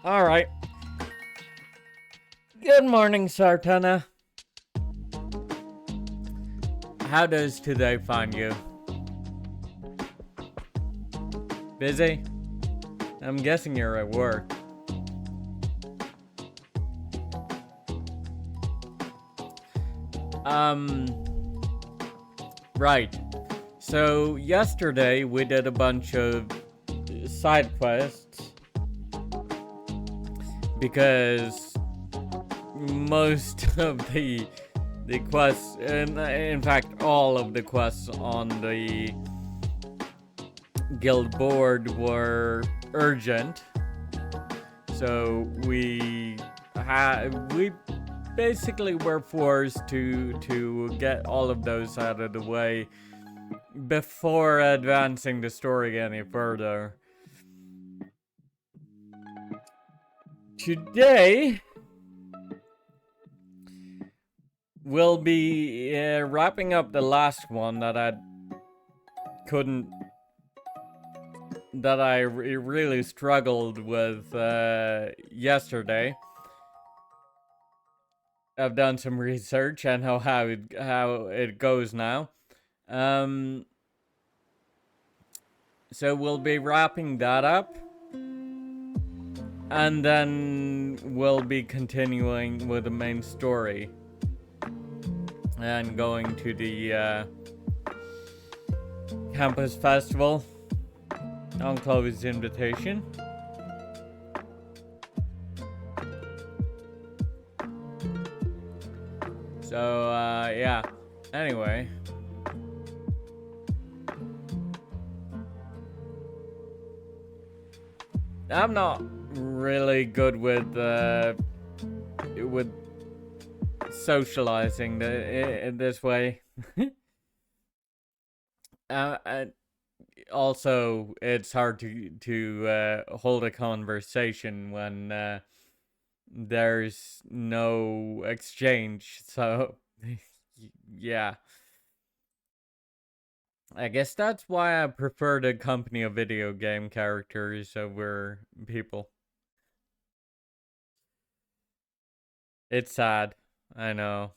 Alright. Good morning, Sartana. How does today find you? Busy? I'm guessing you're at work. Right. So, yesterday we did a bunch of side quests because most of the quests, in fact all of the quests on the guild board were urgent, so we basically were forced to get all of those out of the way before advancing the story any further. Today we'll be wrapping up the last one that I really struggled with yesterday. I've done some research and know how it goes now. So we'll be wrapping that up, and then we'll be continuing with the main story and going to the campus festival on Chloe's invitation. So yeah, anyway, I'm not really good with socializing in this way. Also, it's hard to hold a conversation when there's no exchange. So yeah, I guess that's why I prefer the company of video game characters over people. It's sad, I know.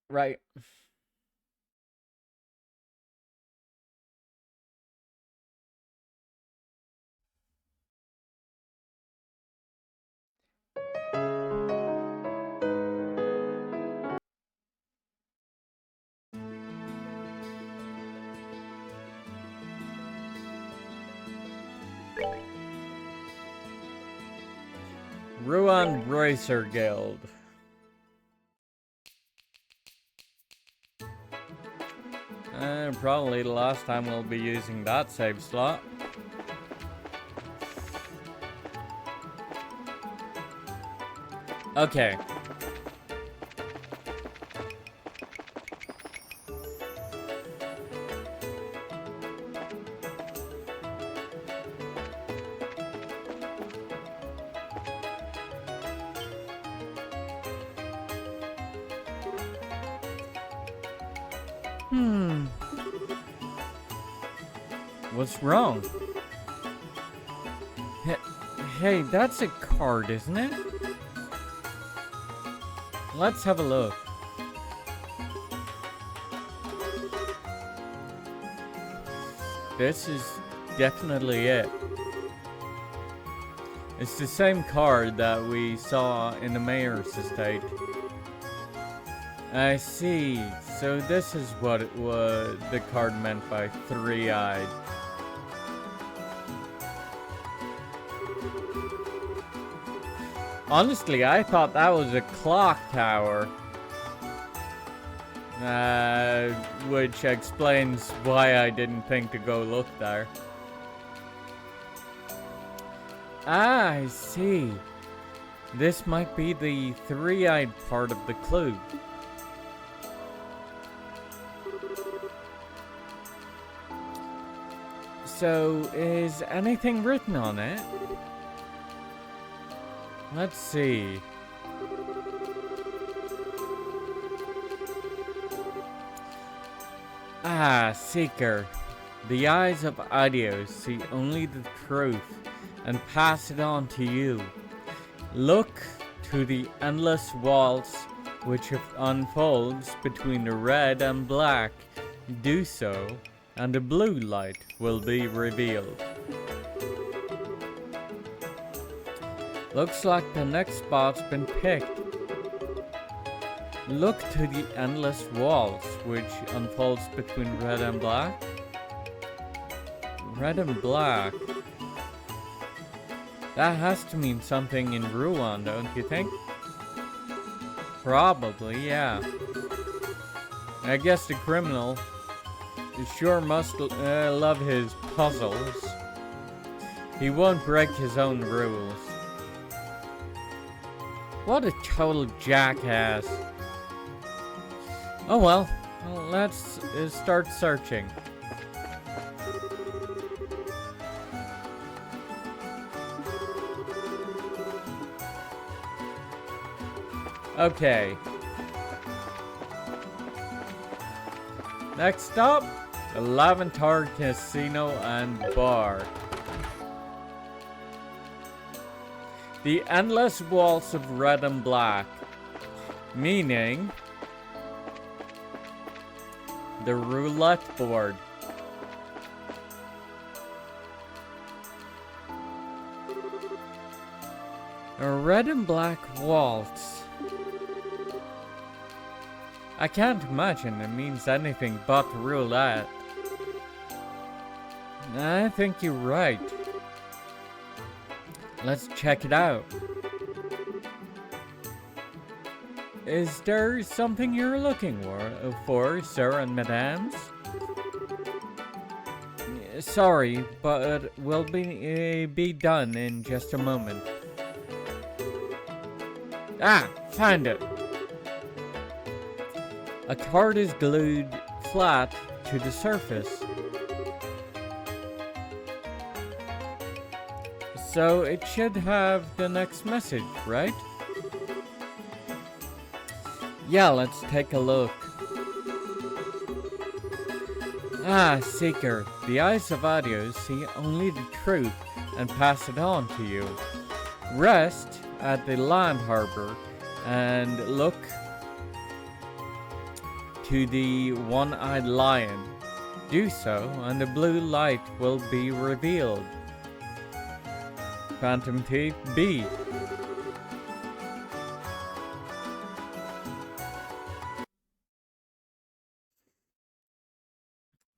Right. Ruan Bracer Guild. Probably the last time we'll be using that save slot. Okay. What's wrong? Hey, that's a card, isn't it? Let's have a look. This is definitely it. It's the same card that we saw in the mayor's estate. I see. So this is what it was, the card meant by three-eyed. Honestly, I thought that was a clock tower. Which explains why I didn't think to go look there. Ah, I see. This might be the three-eyed part of the clue. So, is anything written on it? Let's see. Ah, Seeker. The eyes of Adios see only the truth and pass it on to you. Look to the endless waltz which unfolds between the red and black. Do so, and the blue light will be revealed. Looks like the next spot's been picked. Look to the endless waltz which unfolds between red and black. Red and black. That has to mean something in Rouen, don't you think? Probably, yeah. I guess the criminal sure must love his puzzles. He won't break his own rules. What a total jackass. Oh well, let's start searching. Okay. Next stop, the Laventar Casino and Bar. The endless waltz of red and black, meaning the roulette board. A red and black waltz. I can't imagine it means anything but roulette. I think you're right. Let's check it out. Is there something you're looking for, sir and madams? Sorry, but it will be done in just a moment. Ah, found it. A card is glued flat to the surface. So it should have the next message, right? Yeah, let's take a look. Ah, Seeker, the eyes of Adios see only the truth and pass it on to you. Rest at the land harbor and look to the one-eyed lion. Do so, and the blue light will be revealed. Phantom Thief B.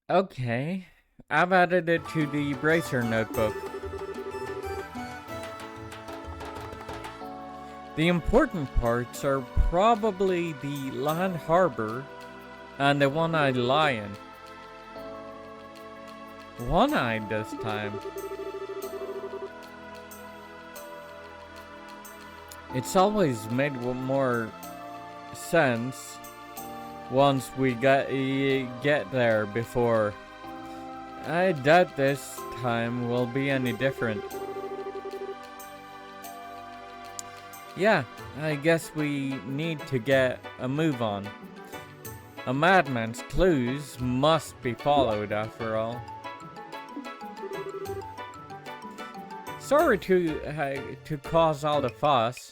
Okay, I've added it to the Bracer notebook. The important parts are probably the land harbor and the one-eyed lion. One-eyed this time. It's always made more sense once we get there before. I doubt this time will be any different. Yeah, I guess we need to get a move on. A madman's clues must be followed after all. Sorry to cause all the fuss.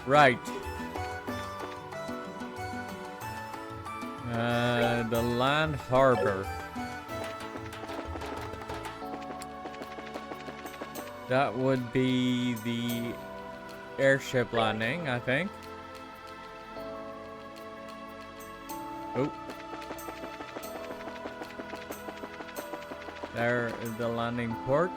Right. The land harbor. That would be the airship landing, I think. Oh. There is the landing port.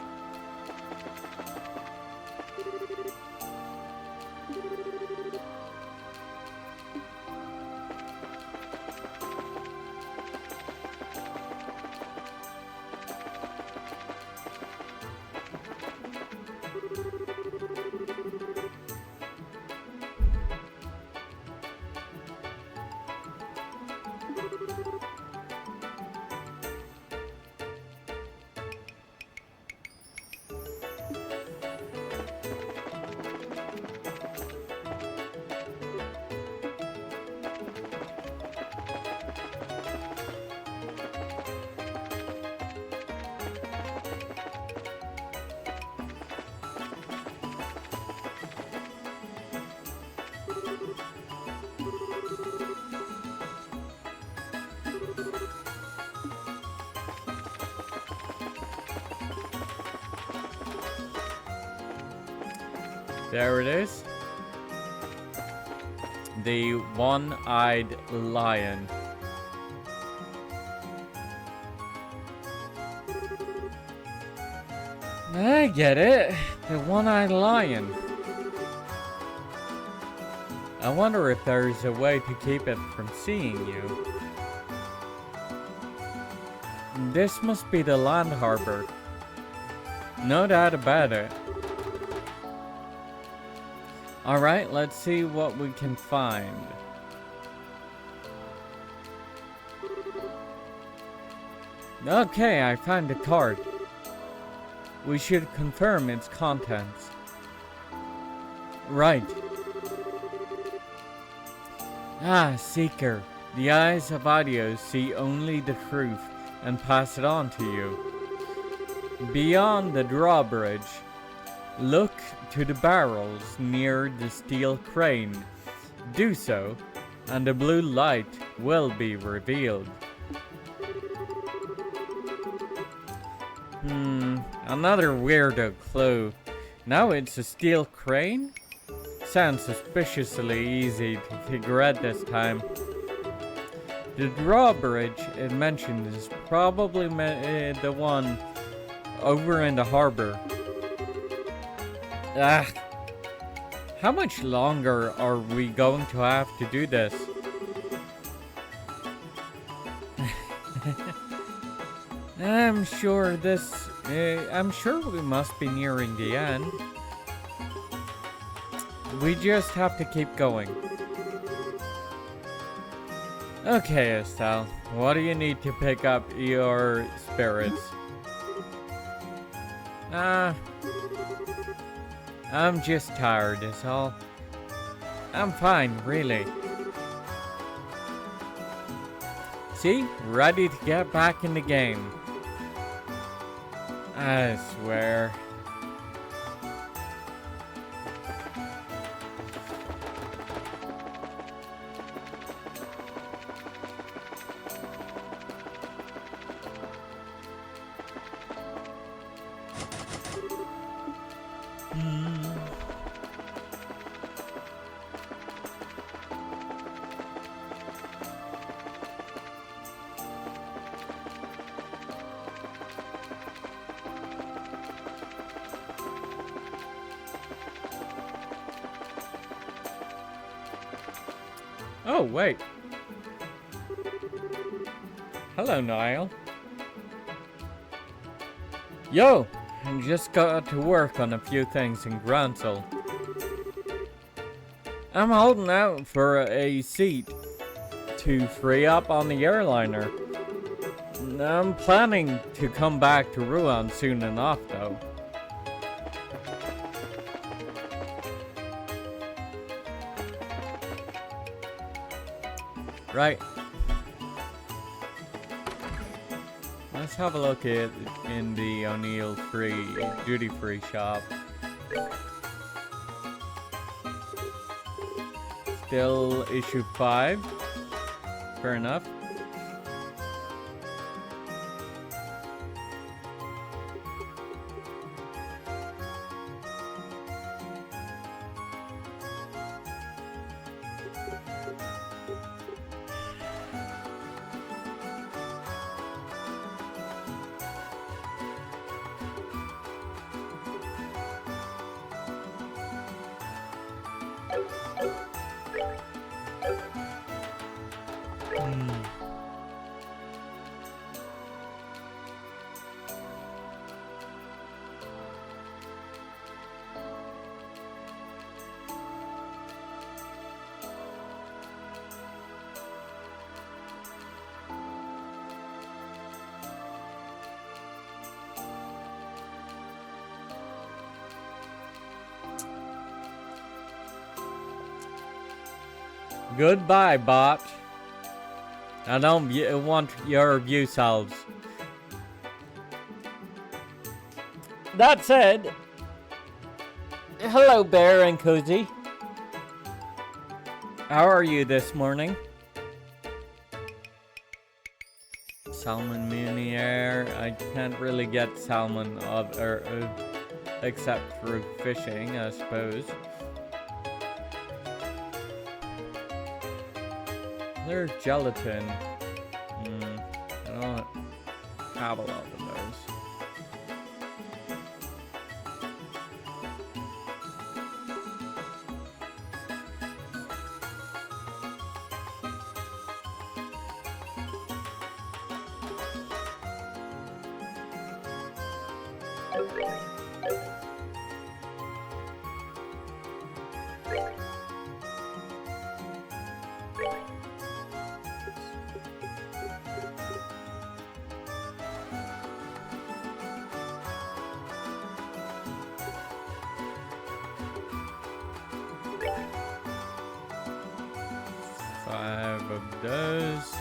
There it is. The one-eyed lion. I get it. The one-eyed lion. I wonder if there's a way to keep it from seeing you. This must be the land harbor. No doubt about it. Alright, let's see what we can find. Okay, I found a card. We should confirm its contents. Right. Ah, Seeker. The eyes of Adios see only the truth and pass it on to you. Beyond the drawbridge, look to the barrels near the steel crane. Do so, and the blue light will be revealed. Another weirdo clue. Now it's a steel crane? Sounds suspiciously easy to figure out this time. The drawbridge it mentioned is probably the one over in the harbor. How much longer are we going to have to do this? I'm sure we must be nearing the end. We just have to keep going. Okay, Estelle, what do you need to pick up your spirits? I'm just tired, is all. I'm fine, really. See? Ready to get back in the game. I swear. Oh, wait. Hello, Niall. Yo, I just got to work on a few things in Gransel. I'm holding out for a seat to free up on the airliner. I'm planning to come back to Rouen soon enough, though. Right. Let's have a look at in the O'Neill duty-free shop. Still issue 5. Fair enough. Goodbye, bot. I don't want your view selves. That said, hello, Bear and Cozy. How are you this morning? Salmon Munier. I can't really get salmon except through fishing, I suppose. There's gelatin. I don't have a lot of those. Five of those.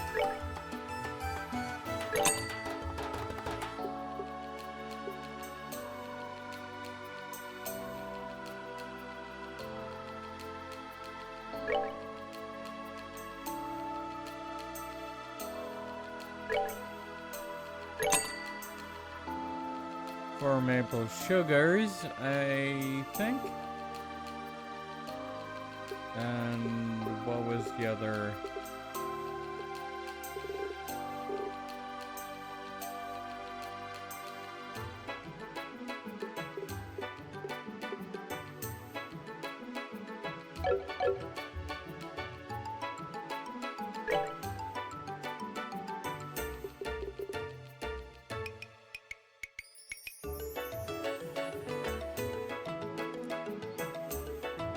Four maple sugars, I think. And what was the other?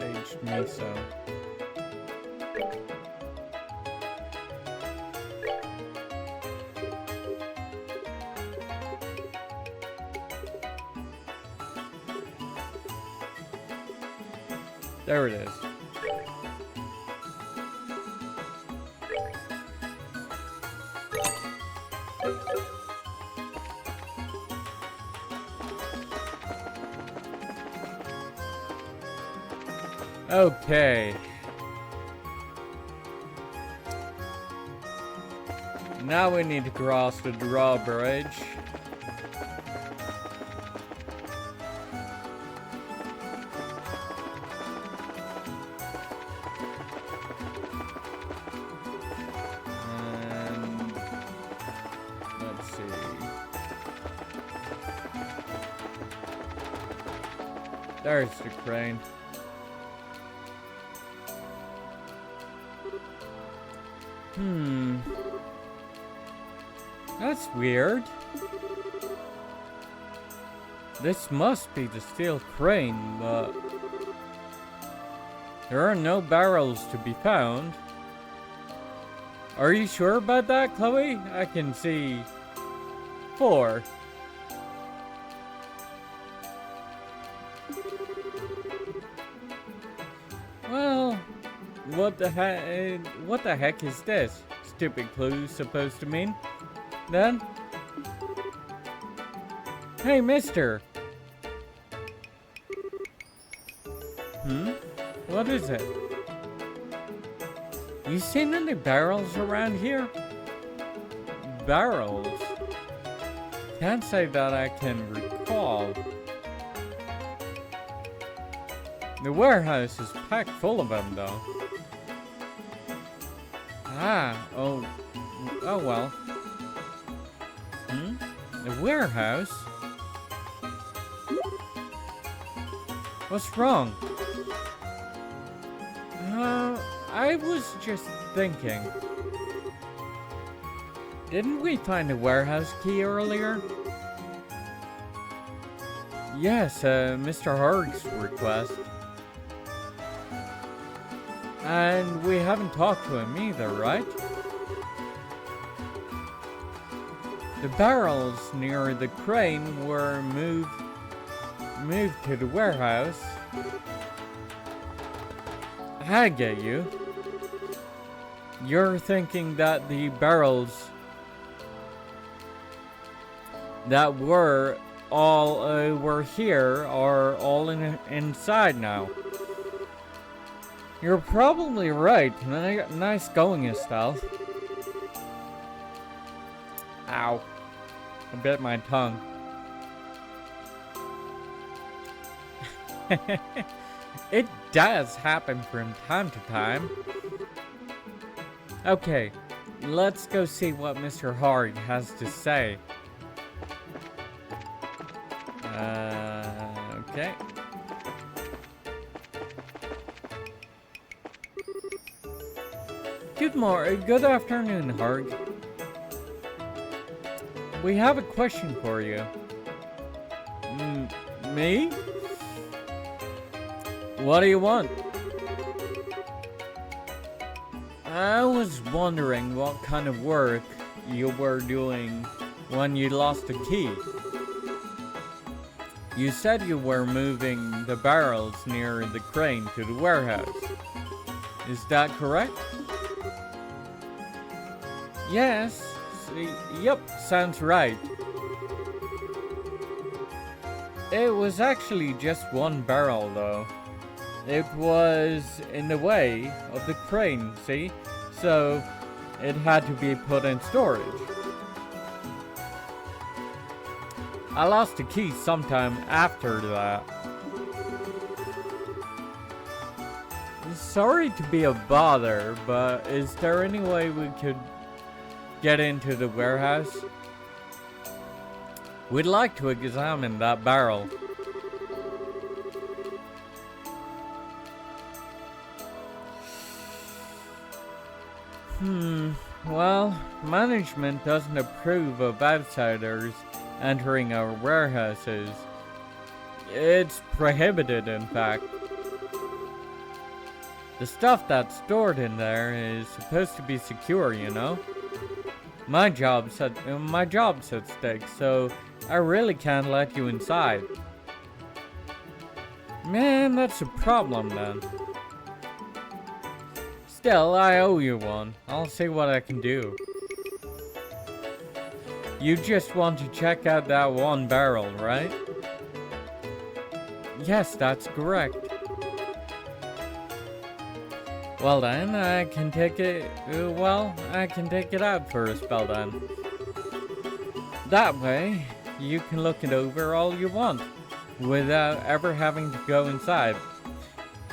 Aged miso. There it is. Okay. Now we need to cross the drawbridge. And let's see. There's the crane. That's weird. This must be the steel crane, but there are no barrels to be found. Are you sure about that, Chloe? I can see 4. Well, what the heck is this? Stupid clue supposed to mean? Then? Hey, mister! What is it? You seen any barrels around here? Barrels? Can't say that I can recall. The warehouse is packed full of them, though. Oh well. The warehouse? What's wrong? I was just thinking. Didn't we find a warehouse key earlier? Yes, Mr. Harg's request. And we haven't talked to him either, right? The barrels near the crane were moved to the warehouse. I get you. You're thinking that the barrels that were here are all inside now. You're probably right. Nice going, Estelle. Ow. I bit my tongue. It does happen from time to time. Okay, let's go see what Mr. Hard has to say. Okay. Good afternoon, Harg. We have a question for you. Me? What do you want? I was wondering what kind of work you were doing when you lost the key. You said you were moving the barrels near the crane to the warehouse. Is that correct? Yes. Yep, sounds right. It was actually just one barrel though. It was in the way of the crane, see? So it had to be put in storage. I lost the key sometime after that. Sorry to be a bother, but is there any way we could get into the warehouse? We'd like to examine that barrel. Well, management doesn't approve of outsiders entering our warehouses. It's prohibited, in fact. The stuff that's stored in there is supposed to be secure, you know? My job's at stake, so I really can't let you inside. Man, that's a problem then. Still, I owe you one. I'll see what I can do. You just want to check out that one barrel, right? Yes, that's correct. Well then, I can take it out for a spell then. That way, you can look it over all you want, without ever having to go inside.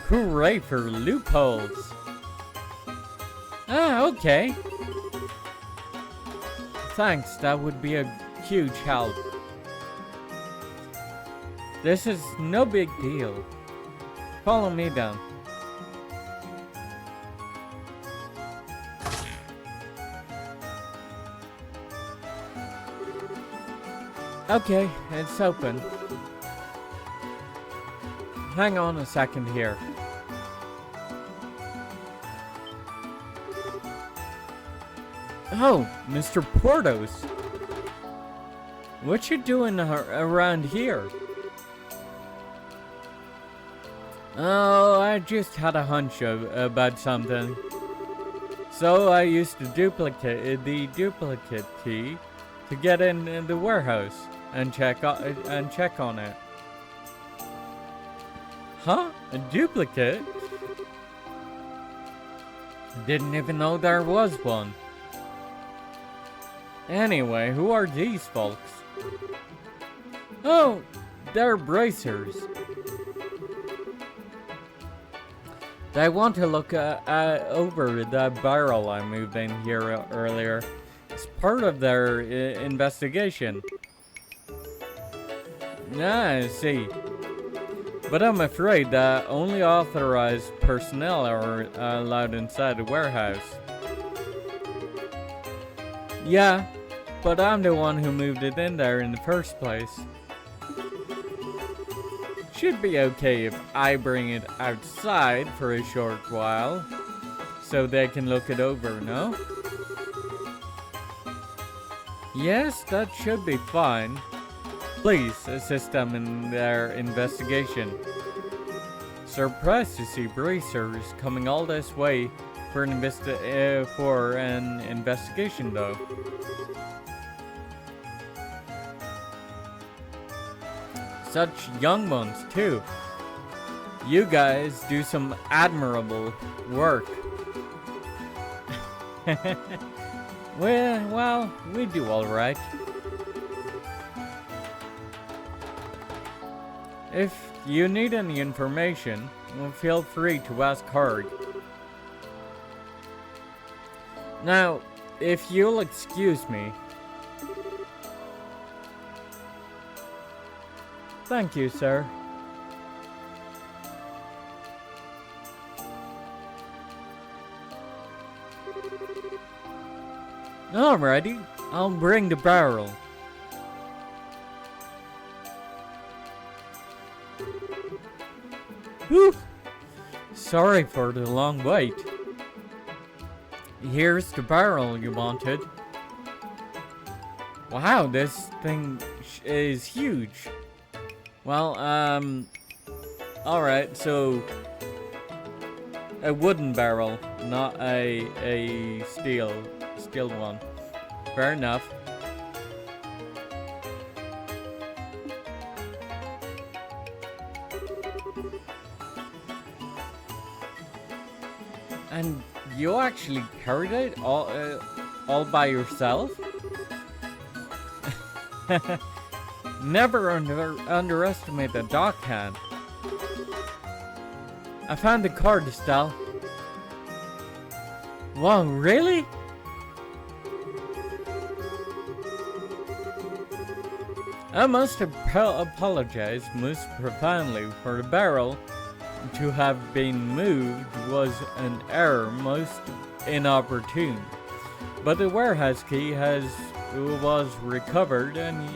Hooray for loopholes! Ah, okay. Thanks, that would be a huge help. This is no big deal. Follow me down. Okay, it's open. Hang on a second here. Oh, Mr. Portos. What you doing around here? Oh, I just had a hunch about something. So I used the duplicate key to get in the warehouse and check on it. Huh? A duplicate? Didn't even know there was one. Anyway, who are these folks? Oh, they're bracers. They want to look over that barrel I moved in here earlier. It's part of their investigation. I see. But I'm afraid that only authorized personnel are allowed inside the warehouse. Yeah, but I'm the one who moved it in there in the first place. Should be okay if I bring it outside for a short while, so they can look it over, no? Yes, that should be fine. Please assist them in their investigation. Surprised to see bracers coming all this way for an investigation, though. Such young ones, too. You guys do some admirable work. Well, we do alright. If you need any information, feel free to ask Harg. Now, if you'll excuse me. Thank you, sir. Alrighty, I'll bring the barrel. Whew! Sorry for the long wait. Here's the barrel you wanted. Wow, this thing is huge. Well, alright, so a wooden barrel, not a steel one. Fair enough. And you actually carried it all by yourself? Never underestimate the dockhand. I found the card, Estelle. Wow, really? I must apologize most profoundly for the barrel. To have been moved was an error most inopportune. But the warehouse key was recovered and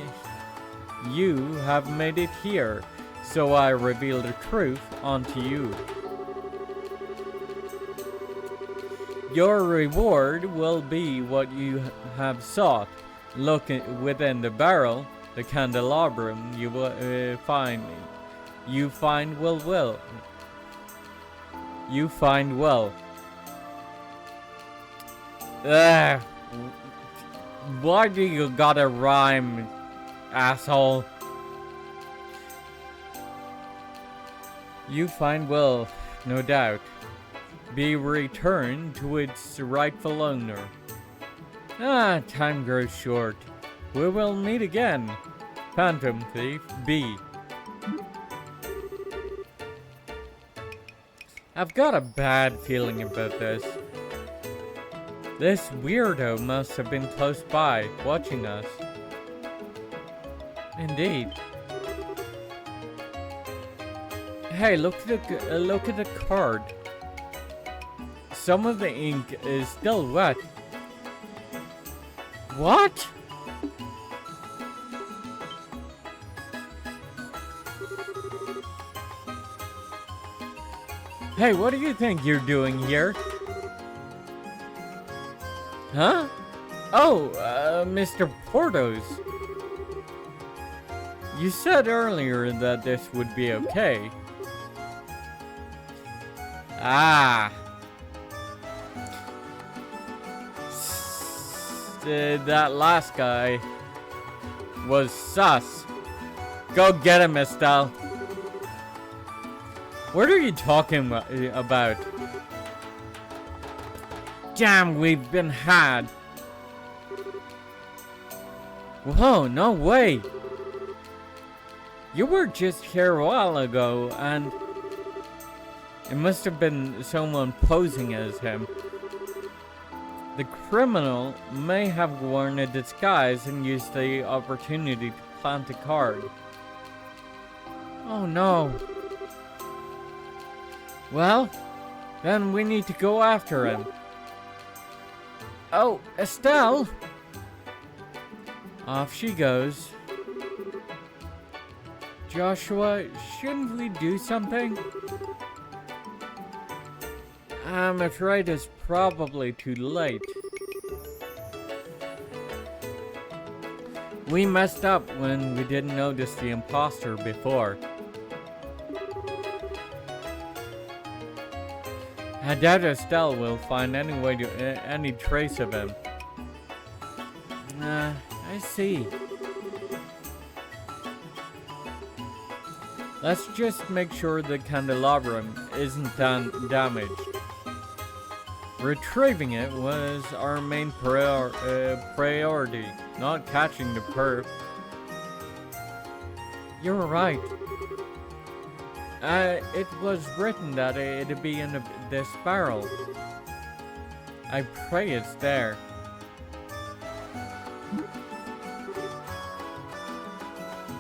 you have made it here, so I reveal the truth unto you. Your reward will be what you have sought. Look within the barrel, the candelabrum you will find. You find well. You find well. Why do you gotta rhyme, asshole? You find well, no doubt. Be returned to its rightful owner. Time grows short. We will meet again. Phantom Thief B. I've got a bad feeling about this. This weirdo must have been close by, watching us. Indeed. Hey, look at the card. Some of the ink is still wet. What? Hey, what do you think you're doing here? Huh? Oh, Mr. Portos. You said earlier that this would be okay. That last guy was sus. Go get him, Estelle. What are you talking about? Damn, we've been had. Whoa, no way. You were just here a while ago, and it must have been someone posing as him. The criminal may have worn a disguise and used the opportunity to plant a card. Oh no. Well, then we need to go after him. Oh, Estelle! Off she goes. Joshua, shouldn't we do something? I'm afraid it's probably too late. We messed up when we didn't notice the imposter before. I doubt Estelle will find any way to any trace of him. I see. Let's just make sure the candelabrum isn't damaged. Retrieving it was our main priority, not catching the perp. You're right. It was written that it'd be in this barrel. I pray it's there.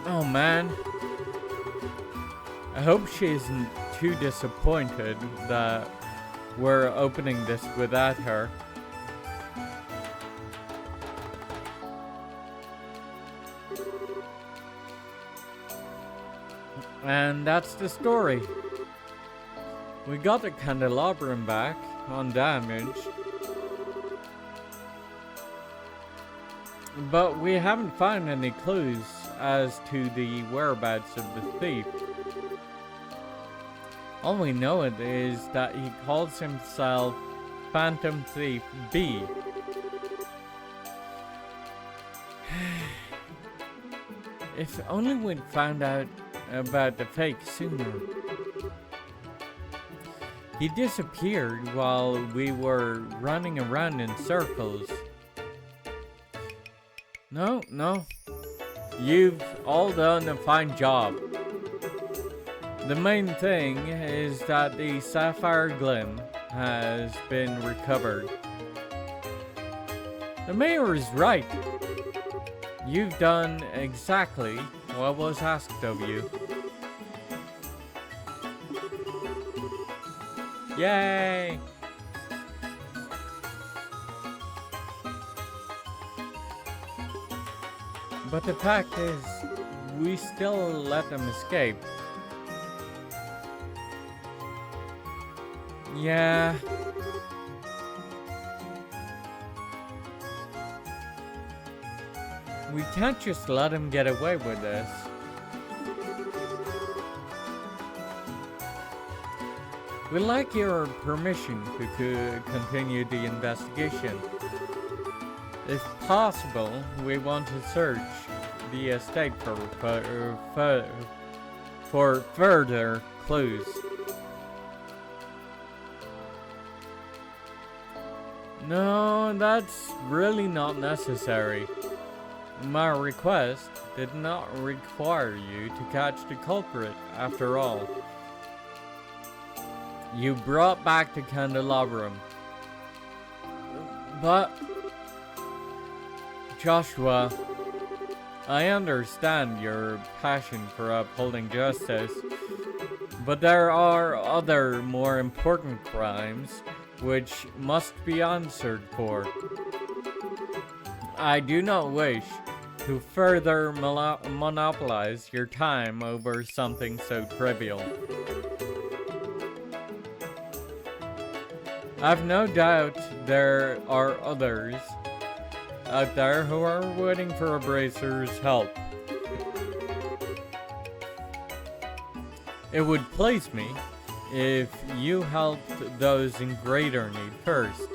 Oh man. I hope she isn't too disappointed that we're opening this without her. And that's the story. We got the candelabrum back, undamaged. But we haven't found any clues as to the whereabouts of the thief. All we know is that he calls himself Phantom Thief B. If only we'd found out about the fake sooner. He disappeared while we were running around in circles. No. You've all done a fine job. The main thing is that the sapphire glim has been recovered. The mayor is right. You've done exactly what was asked of you. Yay! But the fact is, we still let them escape. Yeah. We can't just let him get away with this. We'd like your permission to continue the investigation. If possible, we want to search the estate for further clues. No, that's really not necessary. My request did not require you to catch the culprit, after all. You brought back the candelabrum. But, Joshua, I understand your passion for upholding justice, but there are other more important crimes which must be answered for. I do not wish to further monopolize your time over something so trivial. I've no doubt there are others out there who are waiting for Abracer's help. It would please me if you helped those in greater need first.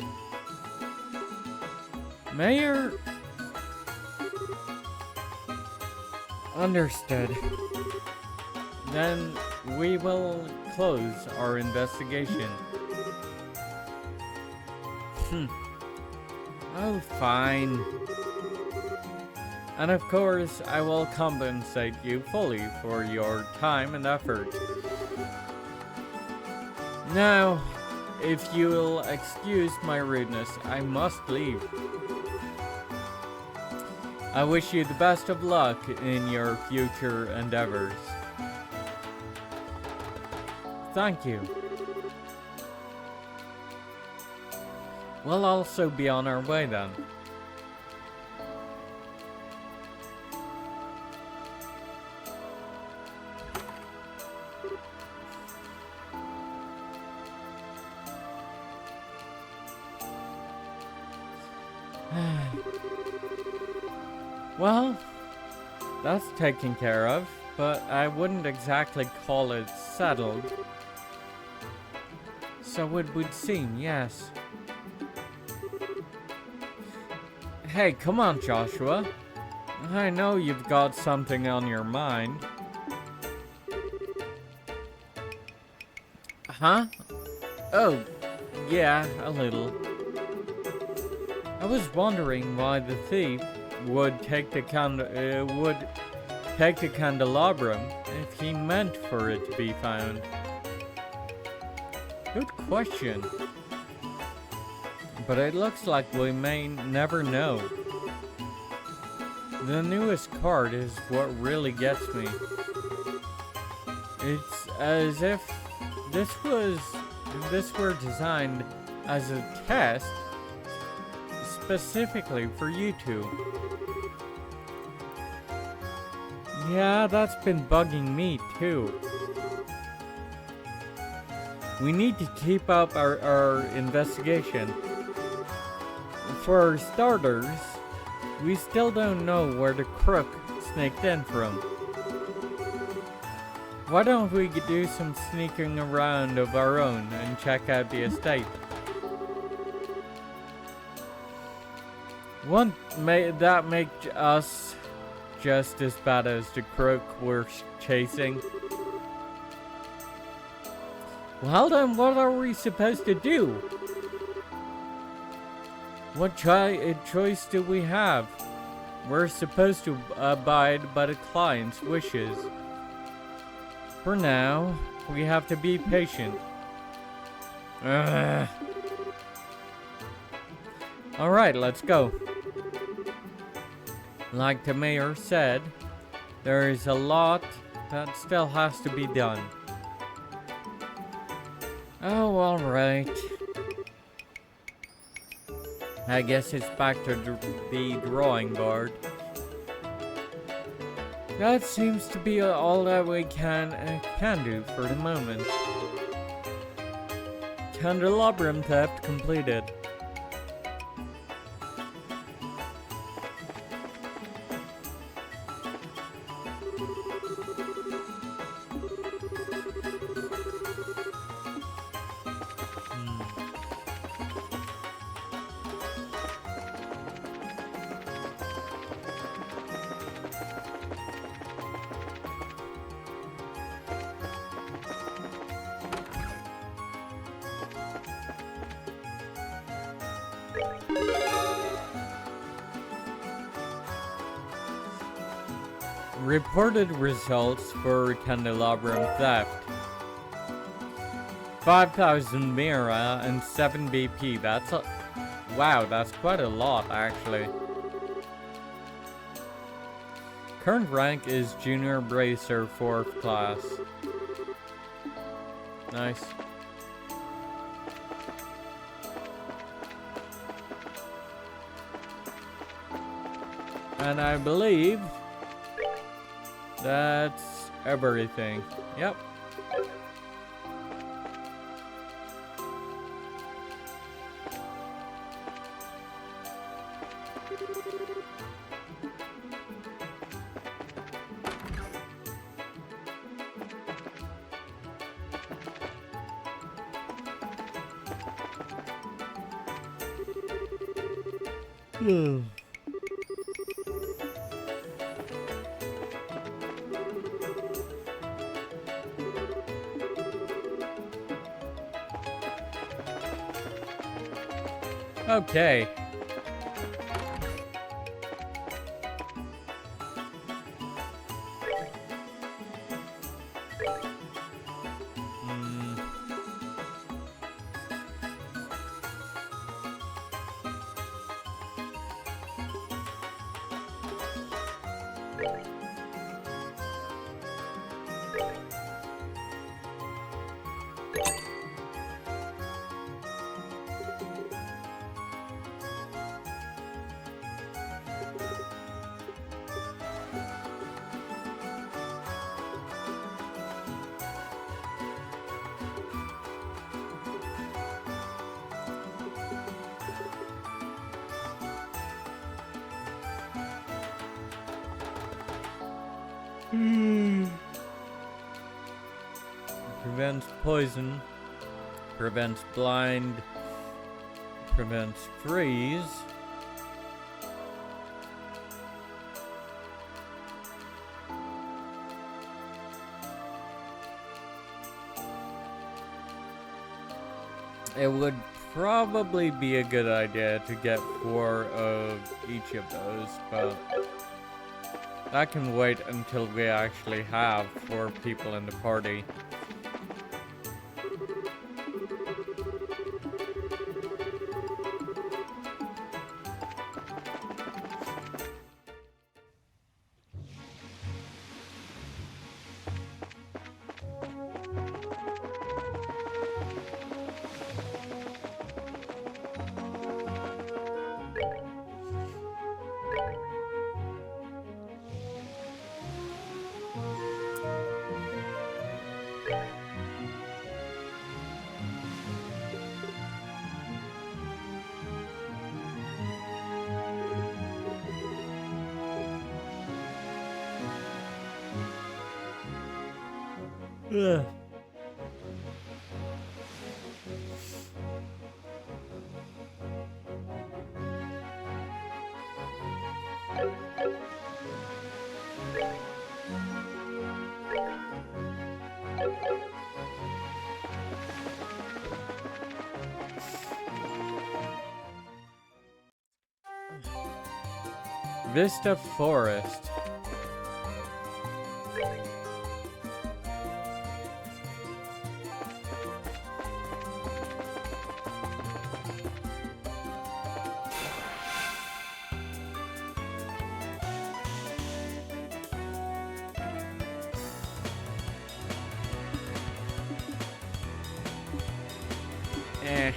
Mayor... Understood. Then we will close our investigation. Oh, fine. And of course, I will compensate you fully for your time and effort. Now, if you'll excuse my rudeness, I must leave. I wish you the best of luck in your future endeavors. Thank you. We'll also be on our way then. Well, that's taken care of, but I wouldn't exactly call it settled. So it would seem, yes. Hey, come on, Joshua. I know you've got something on your mind. Huh? Oh, yeah, a little. I was wondering why the thief would take the candelabrum if he meant for it to be found. Good question. But it looks like we may never know. The newest card is what really gets me. It's as if this were designed as a test specifically for you two. Yeah, that's been bugging me too. We need to keep up our investigation. For starters, we still don't know where the crook snaked in from. Why don't we do some sneaking around of our own and check out the estate? Won't that make us just as bad as the crook we're chasing? Well then, what are we supposed to do? What choice do we have? We're supposed to abide by the client's wishes. For now, we have to be patient. Alright, let's go. Like the mayor said, there is a lot that still has to be done. Oh, alright. I guess it's back to the drawing board. That seems to be all that we can do for the moment. Candelabrum theft completed. Reported results for candelabrum theft. 5,000 Mira and 7 BP. That's a... Wow, that's quite a lot, actually. Current rank is Junior Bracer 4th class. Nice. And I believe that's everything. Yep. Okay. Prevents poison. Prevents blind. Prevents freeze. It would probably be a good idea to get 4 of each of those, but that can wait until we actually have 4 people in the party. Ugh. Vista Forest. Eh.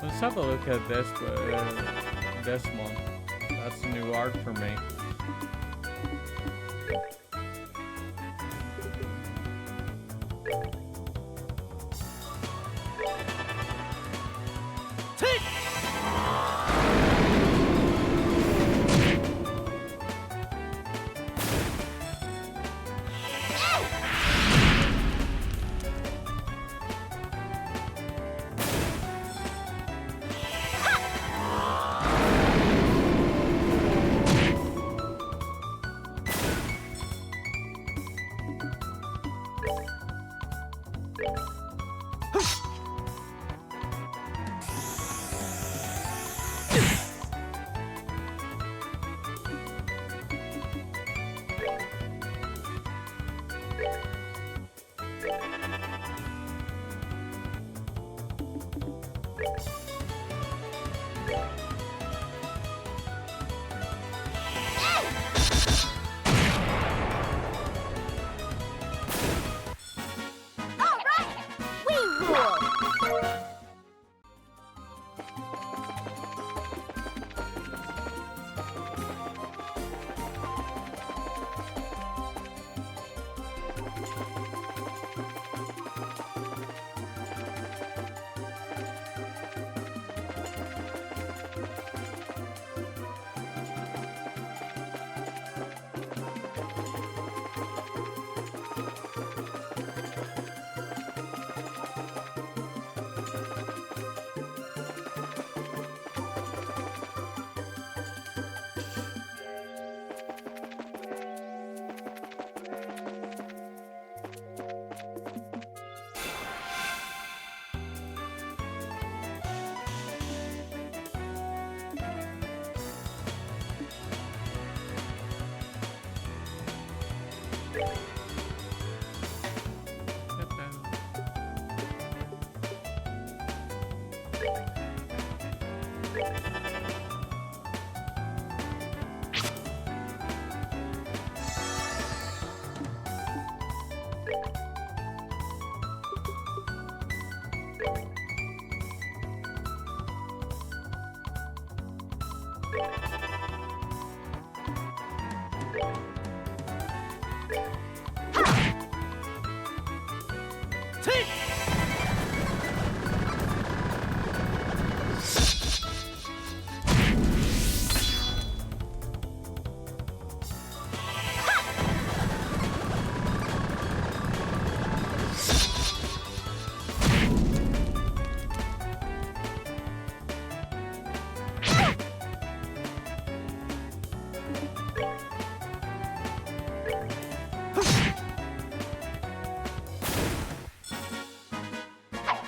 Let's have a look at this one. That's new art for me.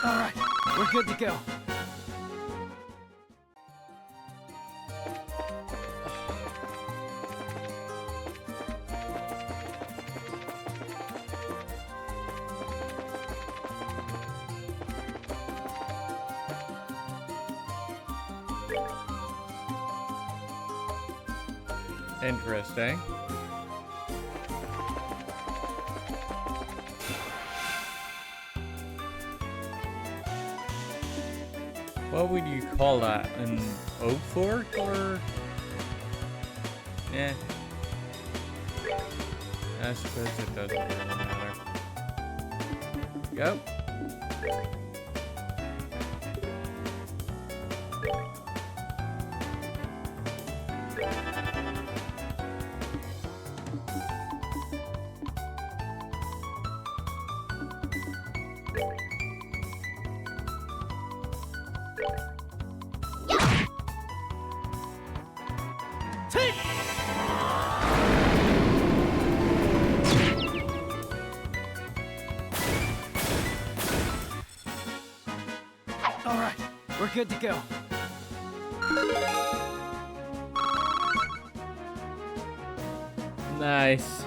Alright, we're good to go. Interesting. What would you call that? An oak fork or? Yeah. I suppose it doesn't really matter. Go. Alright, we're good to go. Nice.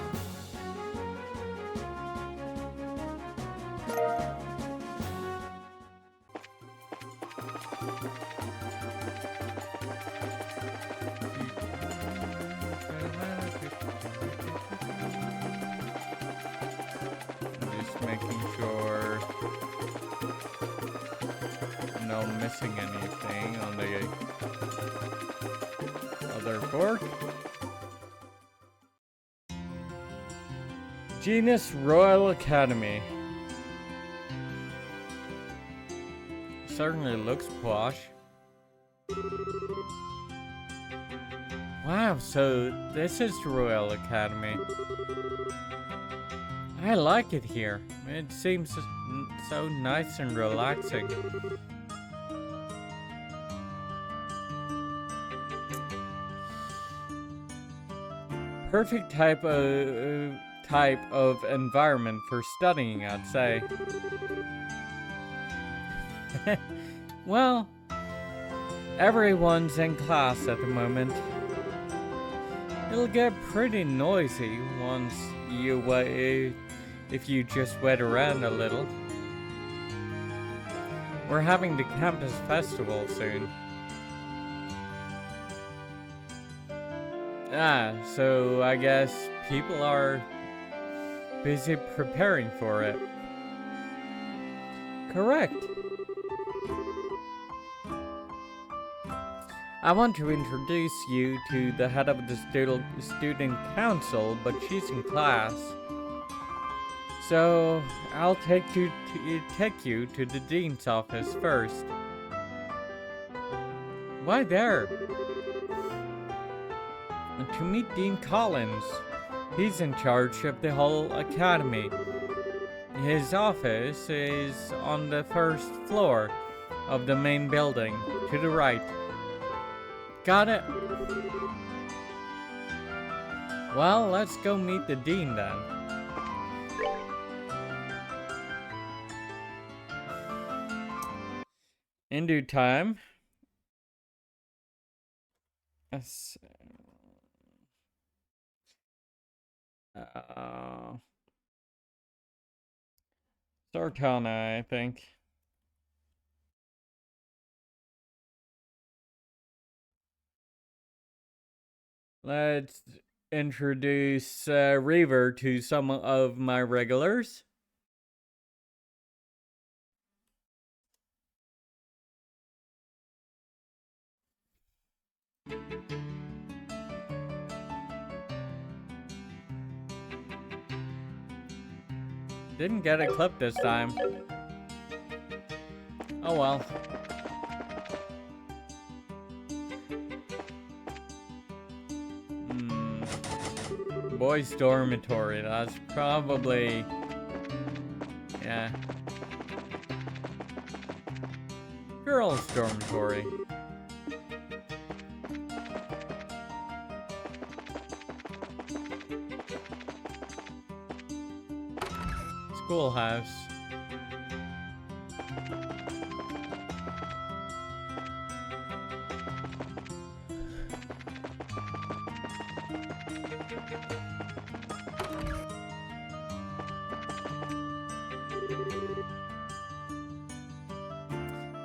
Just making sure I'm not missing anything on the other fork. Genus Royal Academy. Certainly looks posh. Wow, so this is the Royal Academy. I like it here. It seems so nice and relaxing. Perfect type of environment for studying, I'd say. Well, everyone's in class at the moment. It'll get pretty noisy once if you just wait around a little. We're having the campus festival soon. So I guess people are busy preparing for it. Correct. I want to introduce you to the head of the student council, but she's in class. So I'll take you to the dean's office first. Why there? To meet Dean Collins. He's in charge of the whole academy. His office is on the first floor of the main building, to the right. Got it? Well, let's go meet the dean then. In due time. Sartana, I think. Let's introduce Reaver to some of my regulars. Didn't get a clip this time. Oh well. Boys' dormitory, that's probably... yeah. Girls' dormitory. Schoolhouse.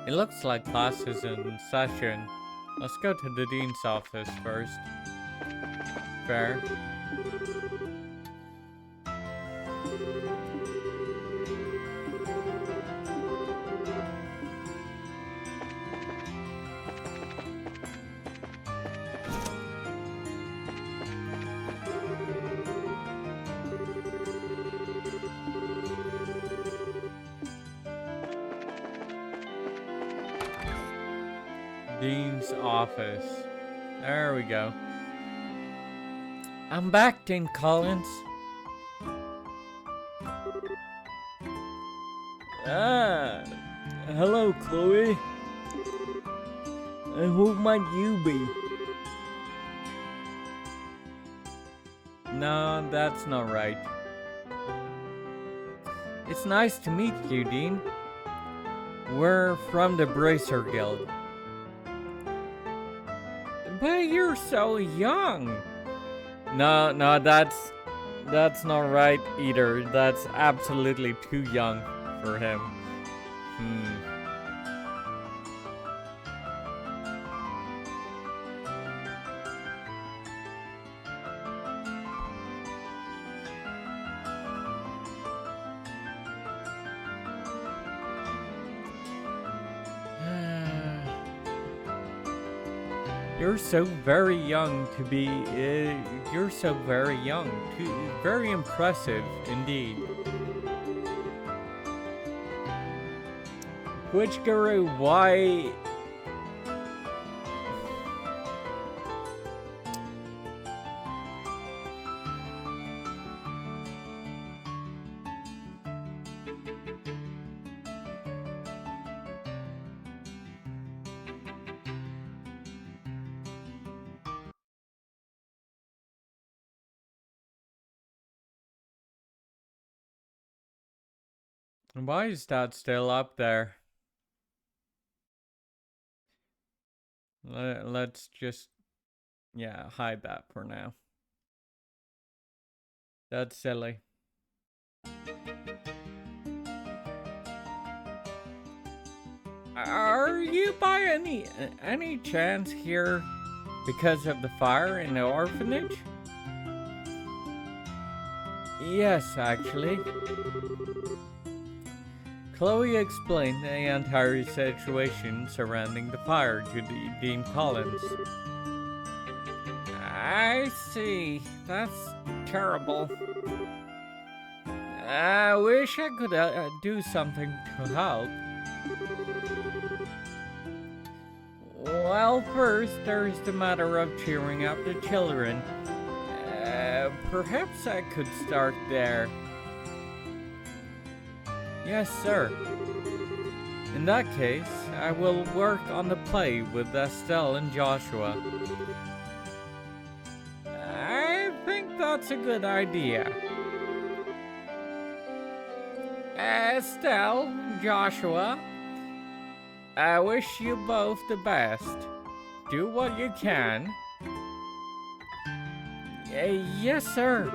It looks like class is in session. Let's go to the dean's office first. Fair. Dean's office. There we go. I'm back, Dean Collins. Ah, hello, Chloe. And who might you be? No, that's not right. It's nice to meet you, Dean. We're from the Bracer Guild. But you're so young. No, that's not right either. That's absolutely too young for him. You're so very young to be, you're so very young, very impressive indeed. Which guru, why? Why is that still up there? Let's just, yeah, hide that for now. That's silly. Are you by any chance here because of the fire in the orphanage? Yes, actually. Chloe explained the entire situation surrounding the fire to Dean Collins. I see. That's terrible. I wish I could do something to help. Well, first, there's the matter of cheering up the children. Perhaps I could start there. Yes, sir. In that case, I will work on the play with Estelle and Joshua. I think that's a good idea. Estelle, Joshua, I wish you both the best. Do what you can. Yes, sir.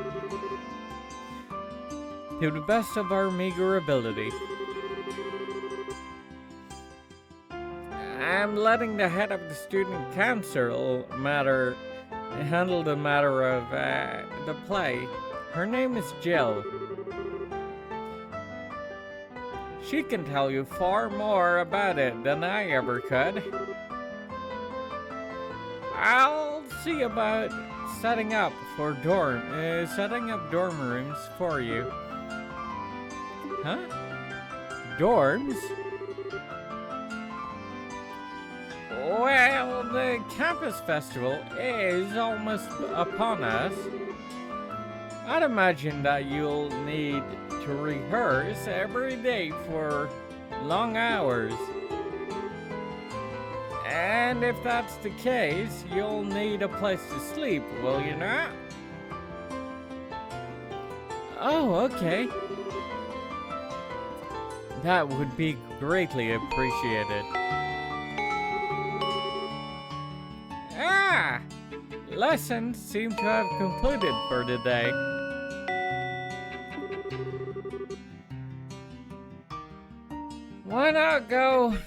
To the best of our meager ability. I'm letting the head of the student council handle the matter of the play. Her name is Jill. She can tell you far more about it than I ever could. I'll see about setting up dorm rooms for you. Huh? Dorms? Well, the campus festival is almost upon us. I'd imagine that you'll need to rehearse every day for long hours. And if that's the case, you'll need a place to sleep, will you not? Oh, okay. That would be greatly appreciated. Ah! Lessons seem to have concluded for today. Why not go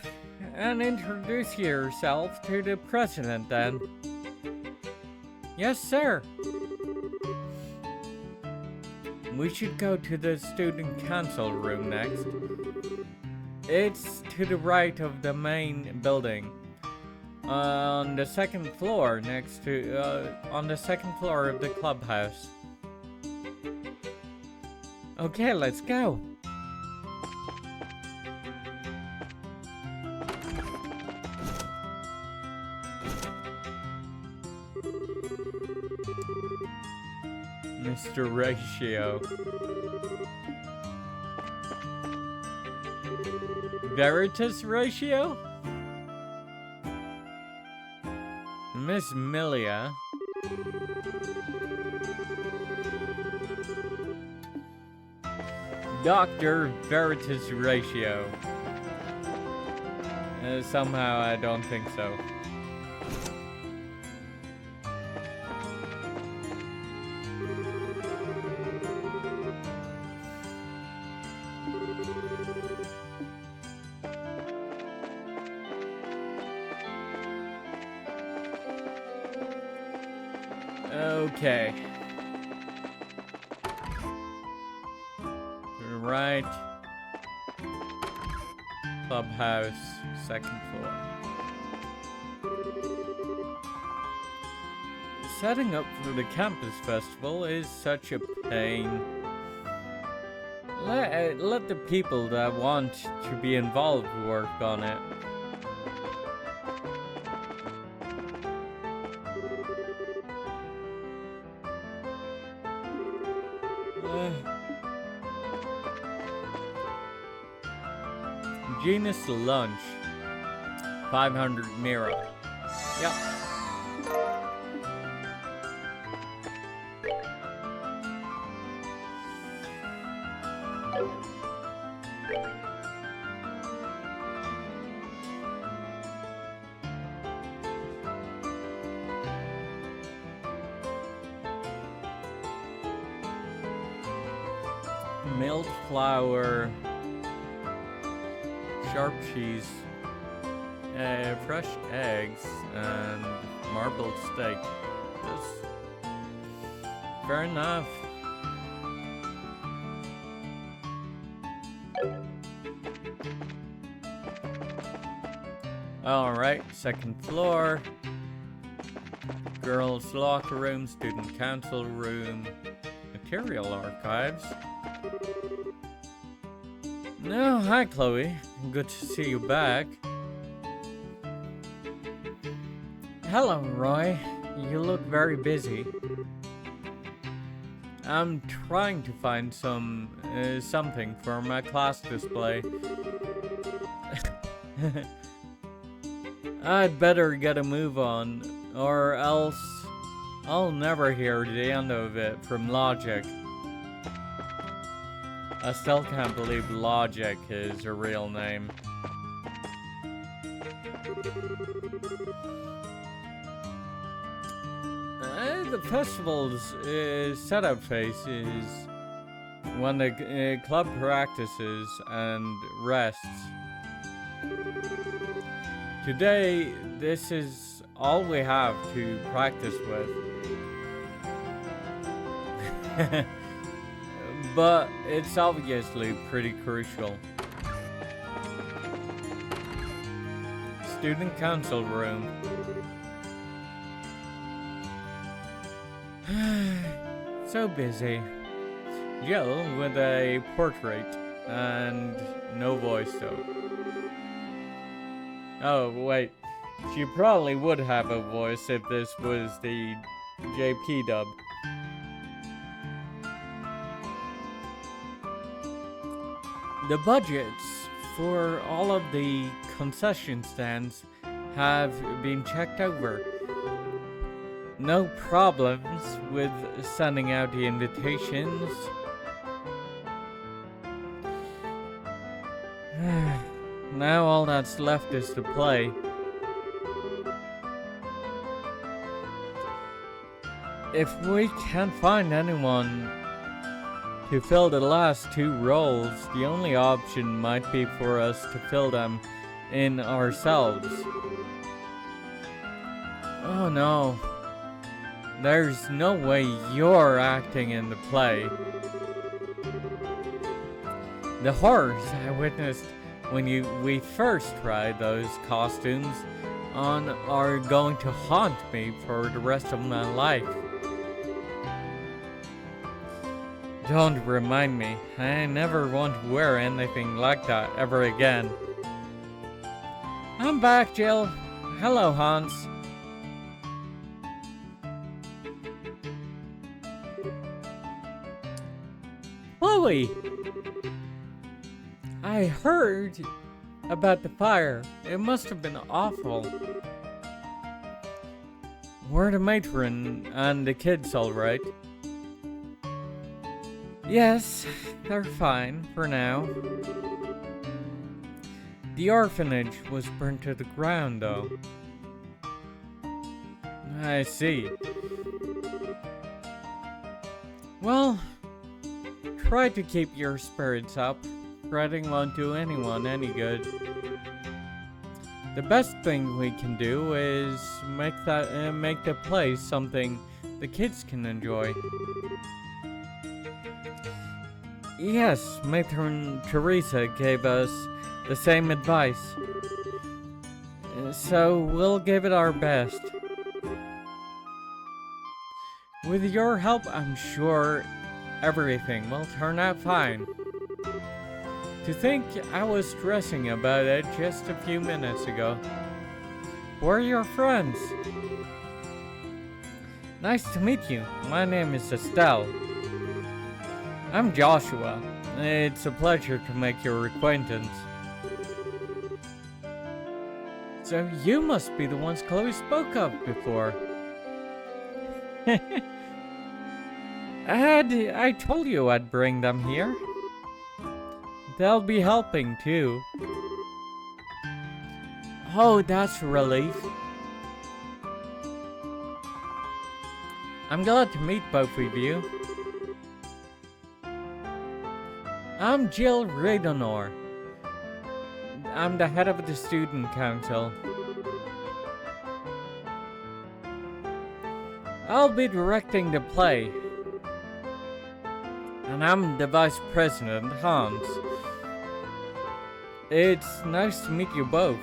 and introduce yourself to the president then? Yes, sir. We should go to the student council room next. It's to the right of the main building. On the second floor on the second floor of the clubhouse. Okay, let's go. Mr. Ratio. Veritas Ratio? Miss Milia. Dr. Veritas Ratio. Somehow I don't think so. Okay. Right. Clubhouse, second floor. Setting up for the campus festival is such a pain. Let the people that want to be involved work on it. Genus lunch. 500 Mira. Yep. Milled flour, sharp cheese, fresh eggs, and marbled steak. Just fair enough. Alright, second floor. Girls' locker room, student council room, material archives. No, hi Chloe. Good to see you back. Hello, Roy. You look very busy. I'm trying to find something for my class display. I'd better get a move on, or else I'll never hear the end of it from Logic. I still can't believe Logic is a real name. The festival's setup phase is when the club practices and rests. Today, this is all we have to practice with. But it's obviously pretty crucial. Student council room. So busy. Jill with a portrait and no voice though. Oh, wait. She probably would have a voice if this was the JP dub. The budgets for all of the concession stands have been checked over. No problems with sending out the invitations. Now all that's left is to play. If we can't find anyone to fill the last 2 roles, the only option might be for us to fill them in ourselves. Oh no. There's no way you're acting in the play. The horrors I witnessed when we first tried those costumes on are going to haunt me for the rest of my life. Don't remind me. I never want to wear anything like that ever again. I'm back, Jill. Hello, Hans. Chloe! I heard about the fire. It must have been awful. Were the matron and the kids alright? Yes, they're fine for now. The orphanage was burnt to the ground, though. I see. Well, try to keep your spirits up. Fretting won't do anyone any good. The best thing we can do is make the place something the kids can enjoy. Yes, Matron Teresa gave us the same advice. So we'll give it our best. With your help, I'm sure everything will turn out fine. To think I was stressing about it just a few minutes ago. We're your friends. Nice to meet you. My name is Estelle. I'm Joshua. It's a pleasure to make your acquaintance. So you must be the ones Chloe spoke of before. I told you I'd bring them here. They'll be helping too. Oh, that's a relief. I'm glad to meet both of you. I'm Jill Radonor. I'm the head of the student council. I'll be directing the play. And I'm the vice president, Hans. It's nice to meet you both.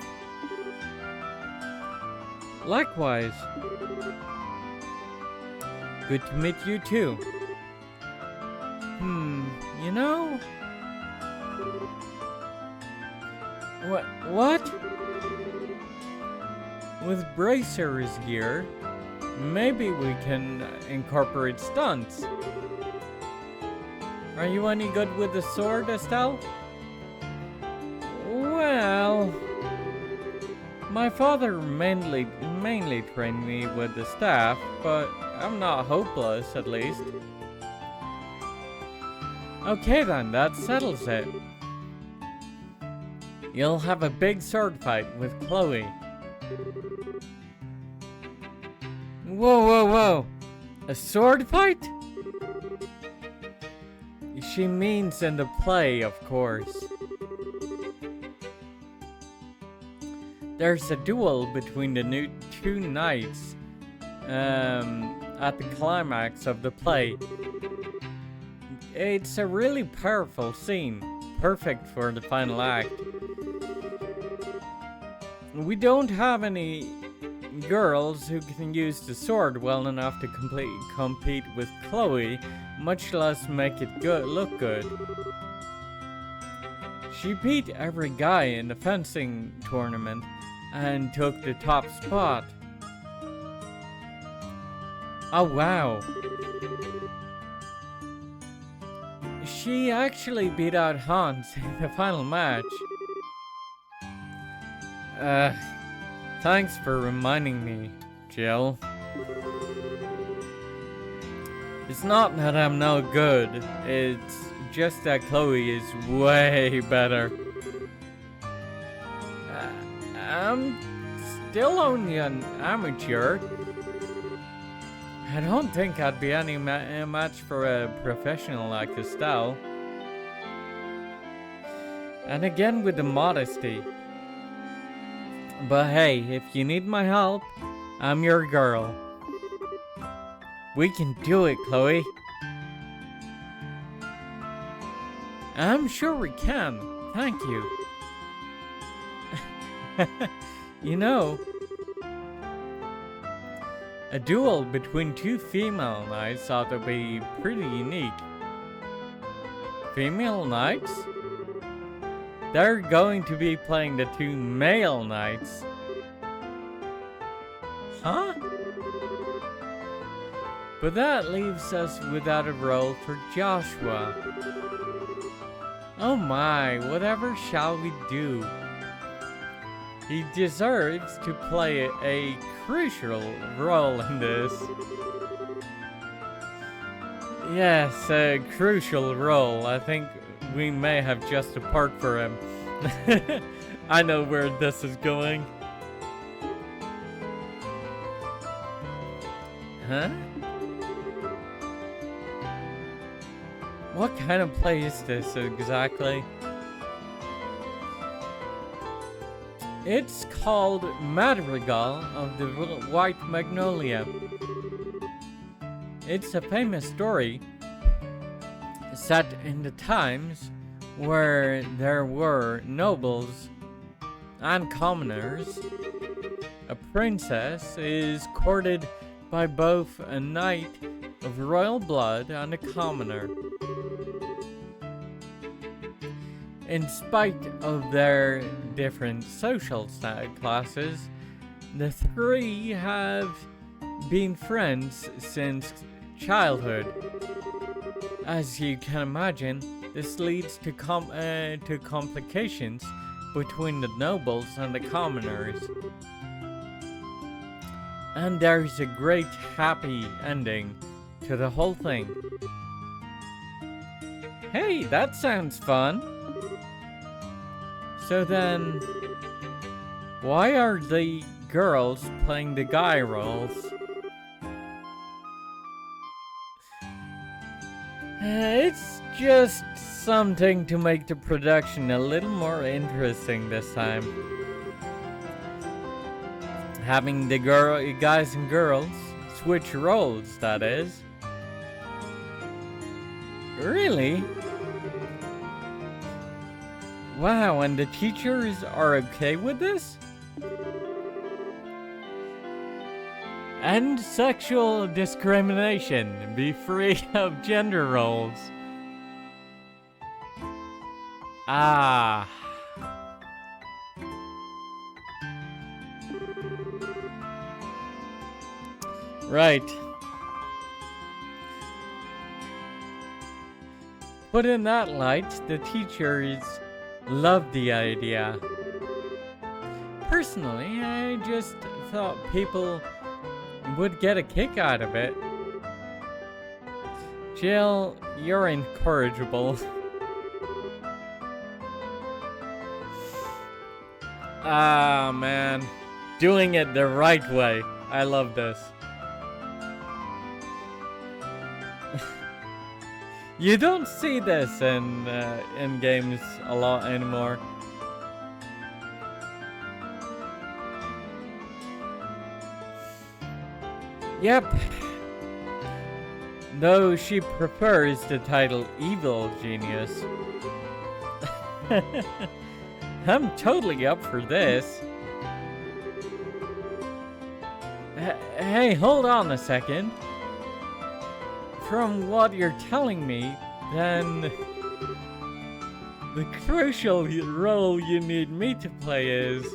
Likewise. Good to meet you too. You know? What? With Bracer's gear, maybe we can incorporate stunts. Are you any good with the sword, Estelle? Well, my father mainly trained me with the staff, but I'm not hopeless, at least. Okay then, that settles it. You'll have a big sword fight with Chloe. Whoa. A sword fight? She means in the play, of course. There's a duel between the two knights at the climax of the play. It's a really powerful scene, perfect for the final act. We don't have any girls who can use the sword well enough to compete with Chloe, much less make it look good. She beat every guy in the fencing tournament and took the top spot. Oh wow. She actually beat out Hans in the final match. Thanks for reminding me, Jill. It's not that I'm no good, it's just that Chloe is way better. I'm still only an amateur. I don't think I'd be any match for a professional like Estelle. And again with the modesty. But hey, if you need my help, I'm your girl. We can do it, Chloe. I'm sure we can. Thank you. You know, a duel between two female knights ought to be pretty unique. Female knights? They're going to be playing the two male knights. Huh? But that leaves us without a role for Joshua. Oh my, whatever shall we do? He deserves to play a crucial role in this. Yes, a crucial role. I think we may have just a part for him. I know where this is going. Huh? What kind of play is this exactly? It's called Madrigal of the White Magnolia. It's a famous story set in the times where there were nobles and commoners. A princess is courted by both a knight of royal blood and a commoner. In spite of their different social classes, the three have been friends since childhood. As you can imagine, this leads to complications between the nobles and the commoners. And there's a great happy ending to the whole thing. Hey, that sounds fun! So then, why are the girls playing the guy roles? It's just something to make the production a little more interesting this time. Having the guys and girls switch roles, that is. Really? Wow, and the teachers are okay with this? End sexual discrimination. Be free of gender roles. Ah. Right. But in that light, the teachers loved the idea. Personally, I just thought people would get a kick out of it. Jill, you're incorrigible. Ah, man. Doing it the right way. I love this. You don't see this in games a lot anymore. Yep. Though she prefers the title Evil Genius. I'm totally up for this. Hey, hold on a second. From what you're telling me, then the crucial role you need me to play is...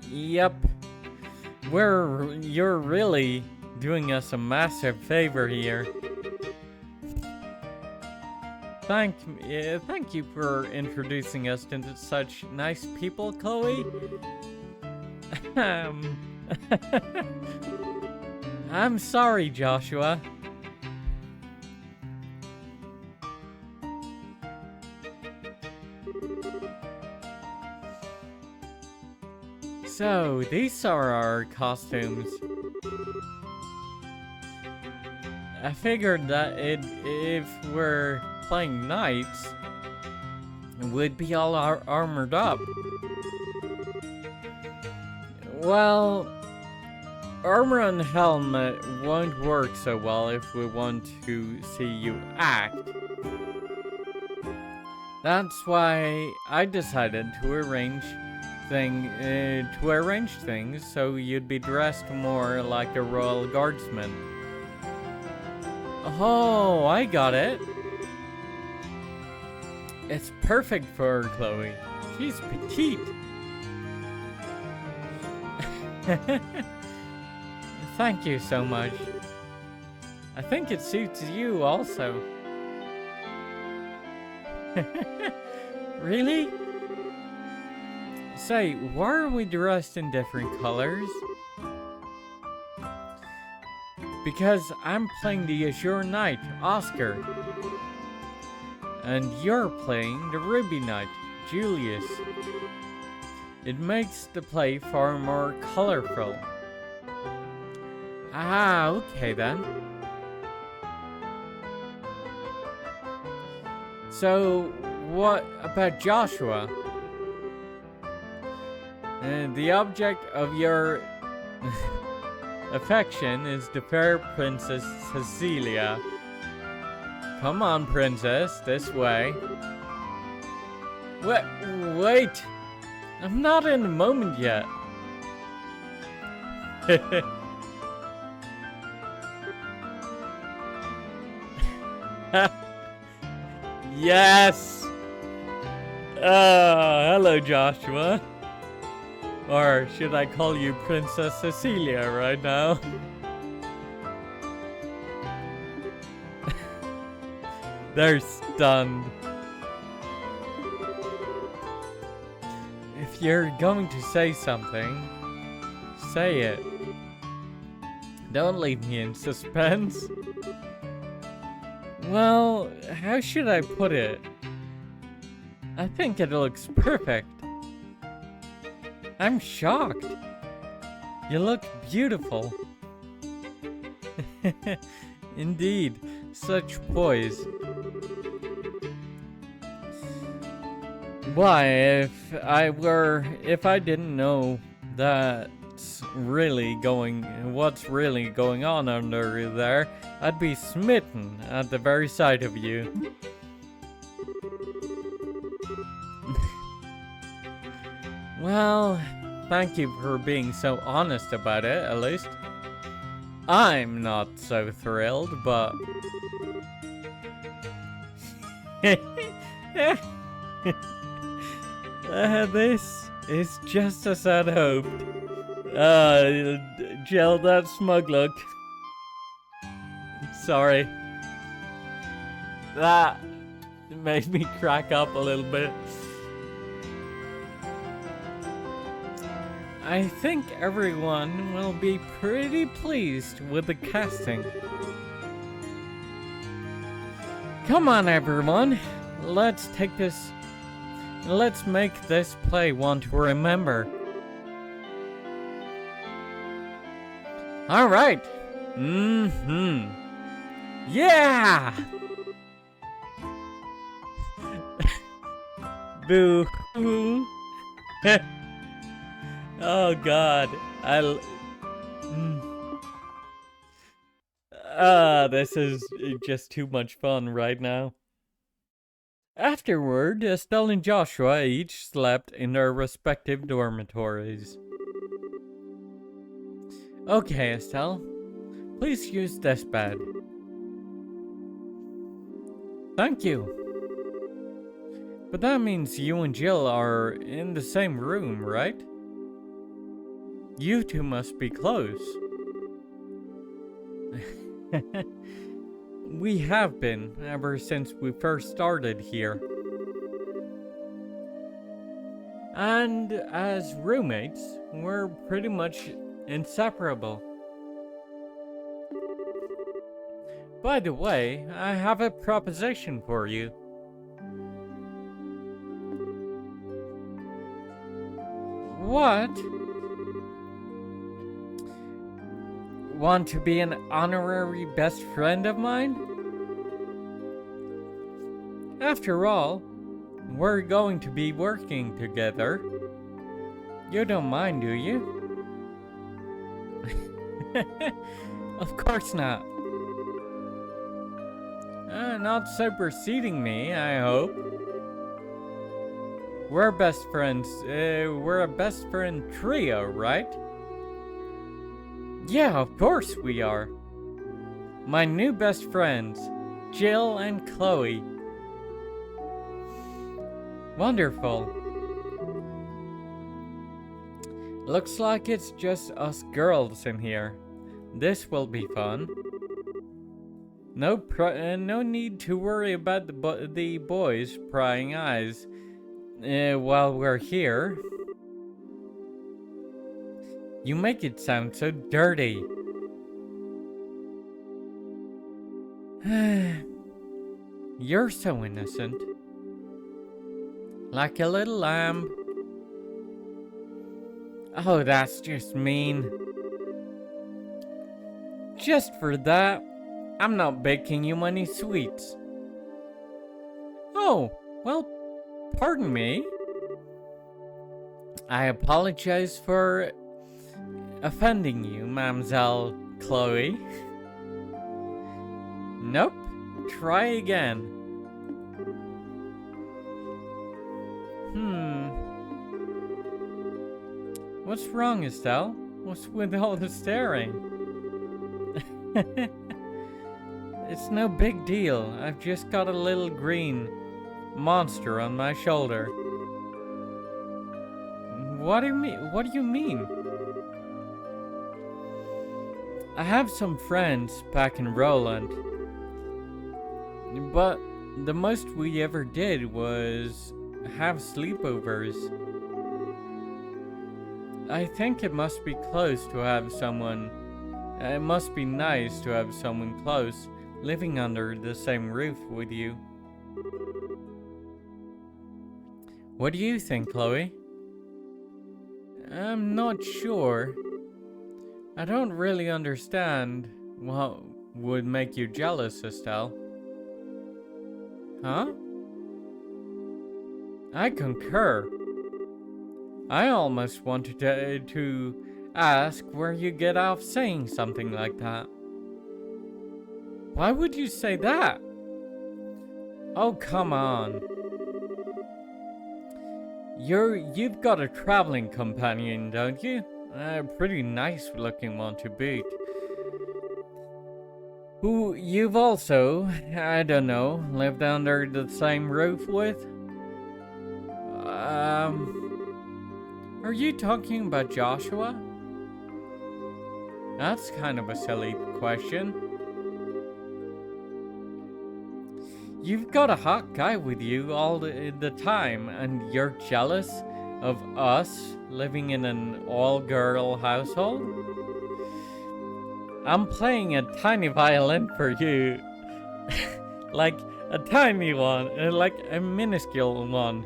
Yep. You're really doing us a massive favor here. Thank you for introducing us to such nice people, Chloe. I'm sorry, Joshua. So, these are our costumes. I figured that if we're playing knights, we'd be all armored up. Well, armor and helmet won't work so well if we want to see you act. That's why I decided to arrange things so you'd be dressed more like a royal guardsman. Oh, I got it. It's perfect for her, Chloe. She's petite. Thank you so much. I think it suits you also. Really? Say, why are we dressed in different colors? Because I'm playing the Azure Knight, Oscar. And you're playing the Ruby Knight, Julius. It makes the play far more colorful. Ah, okay then. So, what about Joshua? The object of your affection is the fair Princess Cecilia. Come on, Princess, this way. Wait! I'm not in the moment yet. Yes! Hello, Joshua. Or should I call you Princess Cecilia right now? They're stunned. If you're going to say something, say it. Don't leave me in suspense. Well, how should I put it? I think it looks perfect. I'm shocked. You look beautiful. Indeed, such poise. Why, if I didn't know what's really going on under there, I'd be smitten at the very sight of you. Well, thank you for being so honest about it, at least. I'm not so thrilled, but... this is just as I'd hoped. Gel, that smug look. Sorry. That made me crack up a little bit. I think everyone will be pretty pleased with the casting. Come on, everyone. Let's make this play one to remember. All right. Yeah! Boo. Oh God, this is just too much fun right now. Afterward, Estelle and Joshua each slept in their respective dormitories. Okay, Estelle. Please use this bed. Thank you. But that means you and Jill are in the same room, right? You two must be close. We have been ever since we first started here. And as roommates, we're pretty much inseparable. By the way, I have a proposition for you. What? Want to be an honorary best friend of mine? After all, we're going to be working together. You don't mind, do you? Of course not. Not superseding me, I hope. We're best friends. We're a best friend trio, right? Yeah, of course we are. My new best friends, Jill and Chloe. Wonderful. Looks like it's just us girls in here. This will be fun. No need to worry about the boys' prying eyes while we're here. You make it sound so dirty. You're so innocent. Like a little lamb. Oh, that's just mean. Just for that, I'm not baking you any sweets. Oh, well, pardon me. I apologize for offending you, Mademoiselle Chloe. Nope, try again. What's wrong, Estelle? What's with all the staring? It's no big deal. I've just got a little green monster on my shoulder. What do you mean? What do you mean? I have some friends back in Roland, but the most we ever did was have sleepovers. I think it must be close to have someone. It must be nice to have someone close living under the same roof with you. What do you think, Chloe? I'm not sure. I don't really understand what would make you jealous, Estelle. Huh? I concur. I almost wanted to ask where you get off saying something like that. Why would you say that? Oh, come on. You've got a traveling companion, don't you? A pretty nice looking one to boot. Who you've also, I don't know, lived under the same roof with? Are you talking about Joshua? That's kind of a silly question. You've got a hot guy with you all the time, and you're jealous of us living in an all-girl household? I'm playing a tiny violin for you. Like a tiny one, like a minuscule one.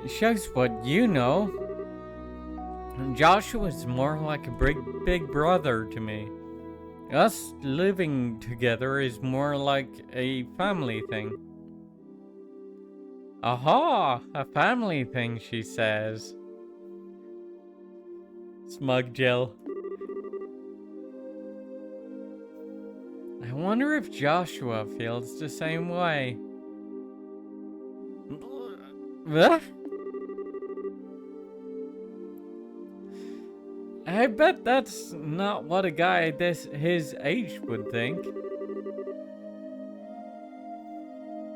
Shows what you know. Joshua's more like a big brother to me. Us living together is more like a family thing. Aha! A family thing, she says. Smug Jill. I wonder if Joshua feels the same way. What? I bet that's not what a guy his age would think.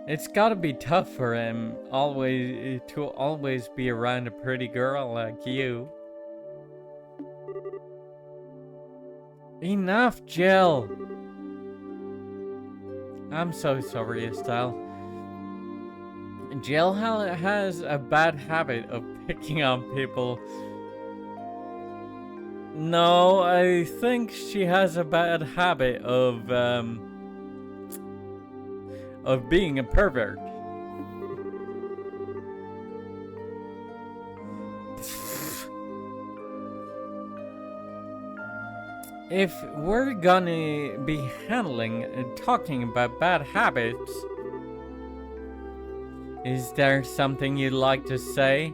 It's gotta be tough for him to always be around a pretty girl like you. Enough, Jill! I'm so sorry, Estelle. Jill has a bad habit of picking on people. No, I think she has a bad habit of being a pervert. If we're gonna be handling and talking about bad habits, is there something you'd like to say?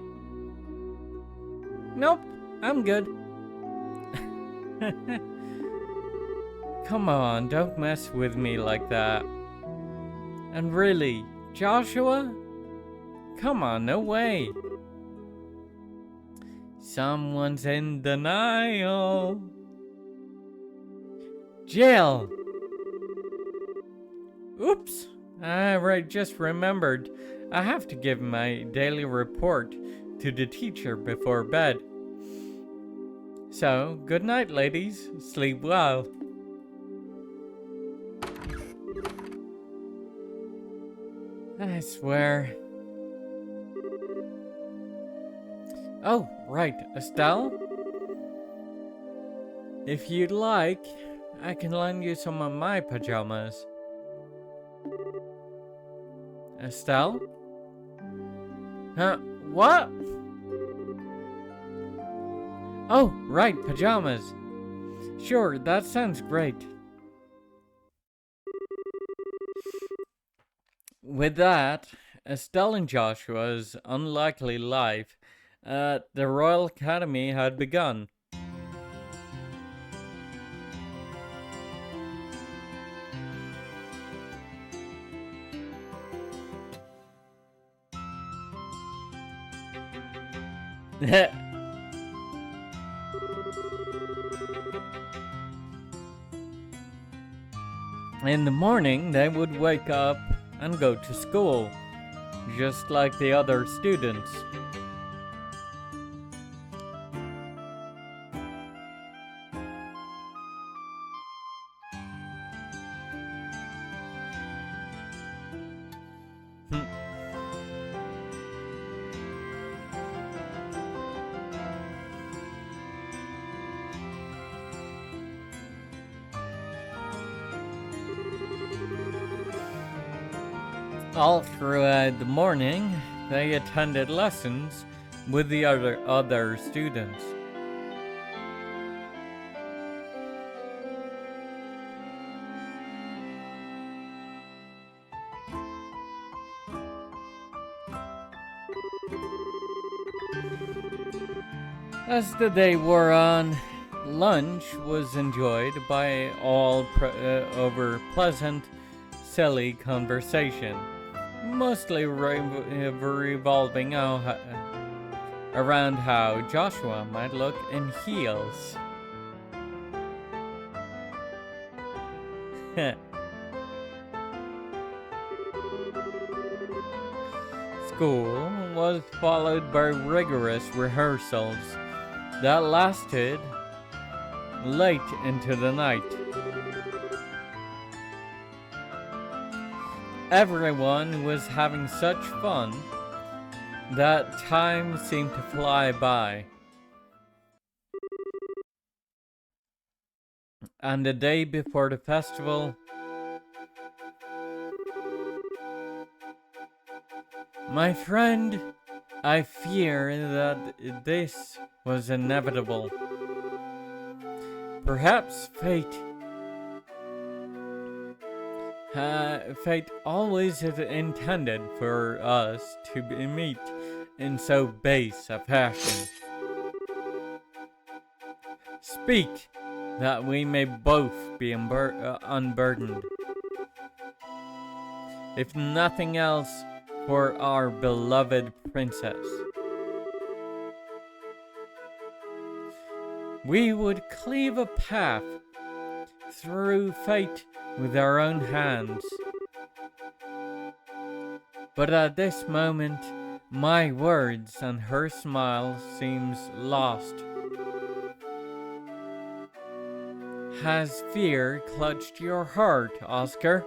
Nope, I'm good. Come on, don't mess with me like that. And really, Joshua? Come on, no way. Someone's in denial. Jill! Oops, I just remembered. I have to give my daily report to the teacher before bed. So, good night, ladies. Sleep well. I swear. Oh, right, Estelle? If you'd like, I can lend you some of my pajamas. Estelle? Huh? What? Oh, right, pajamas. Sure, that sounds great. With that, Estelle and Joshua's unlikely life at the Royal Academy had begun. In the morning, they would wake up and go to school, just like the other students. All throughout the morning, they attended lessons with the other students. As the day wore on, lunch was enjoyed by all over pleasant, silly conversation. Mostly revolving around how Joshua might look in heels. School was followed by rigorous rehearsals that lasted late into the night. Everyone was having such fun that time seemed to fly by. And the day before the festival, my friend, I fear that this was inevitable. Perhaps fate always had intended for us to meet in so base a fashion. Speak, that we may both be unburdened. If nothing else, for our beloved princess. We would cleave a path through fate with our own hands. But at this moment, my words and her smile seems lost. Has fear clutched your heart, Oscar?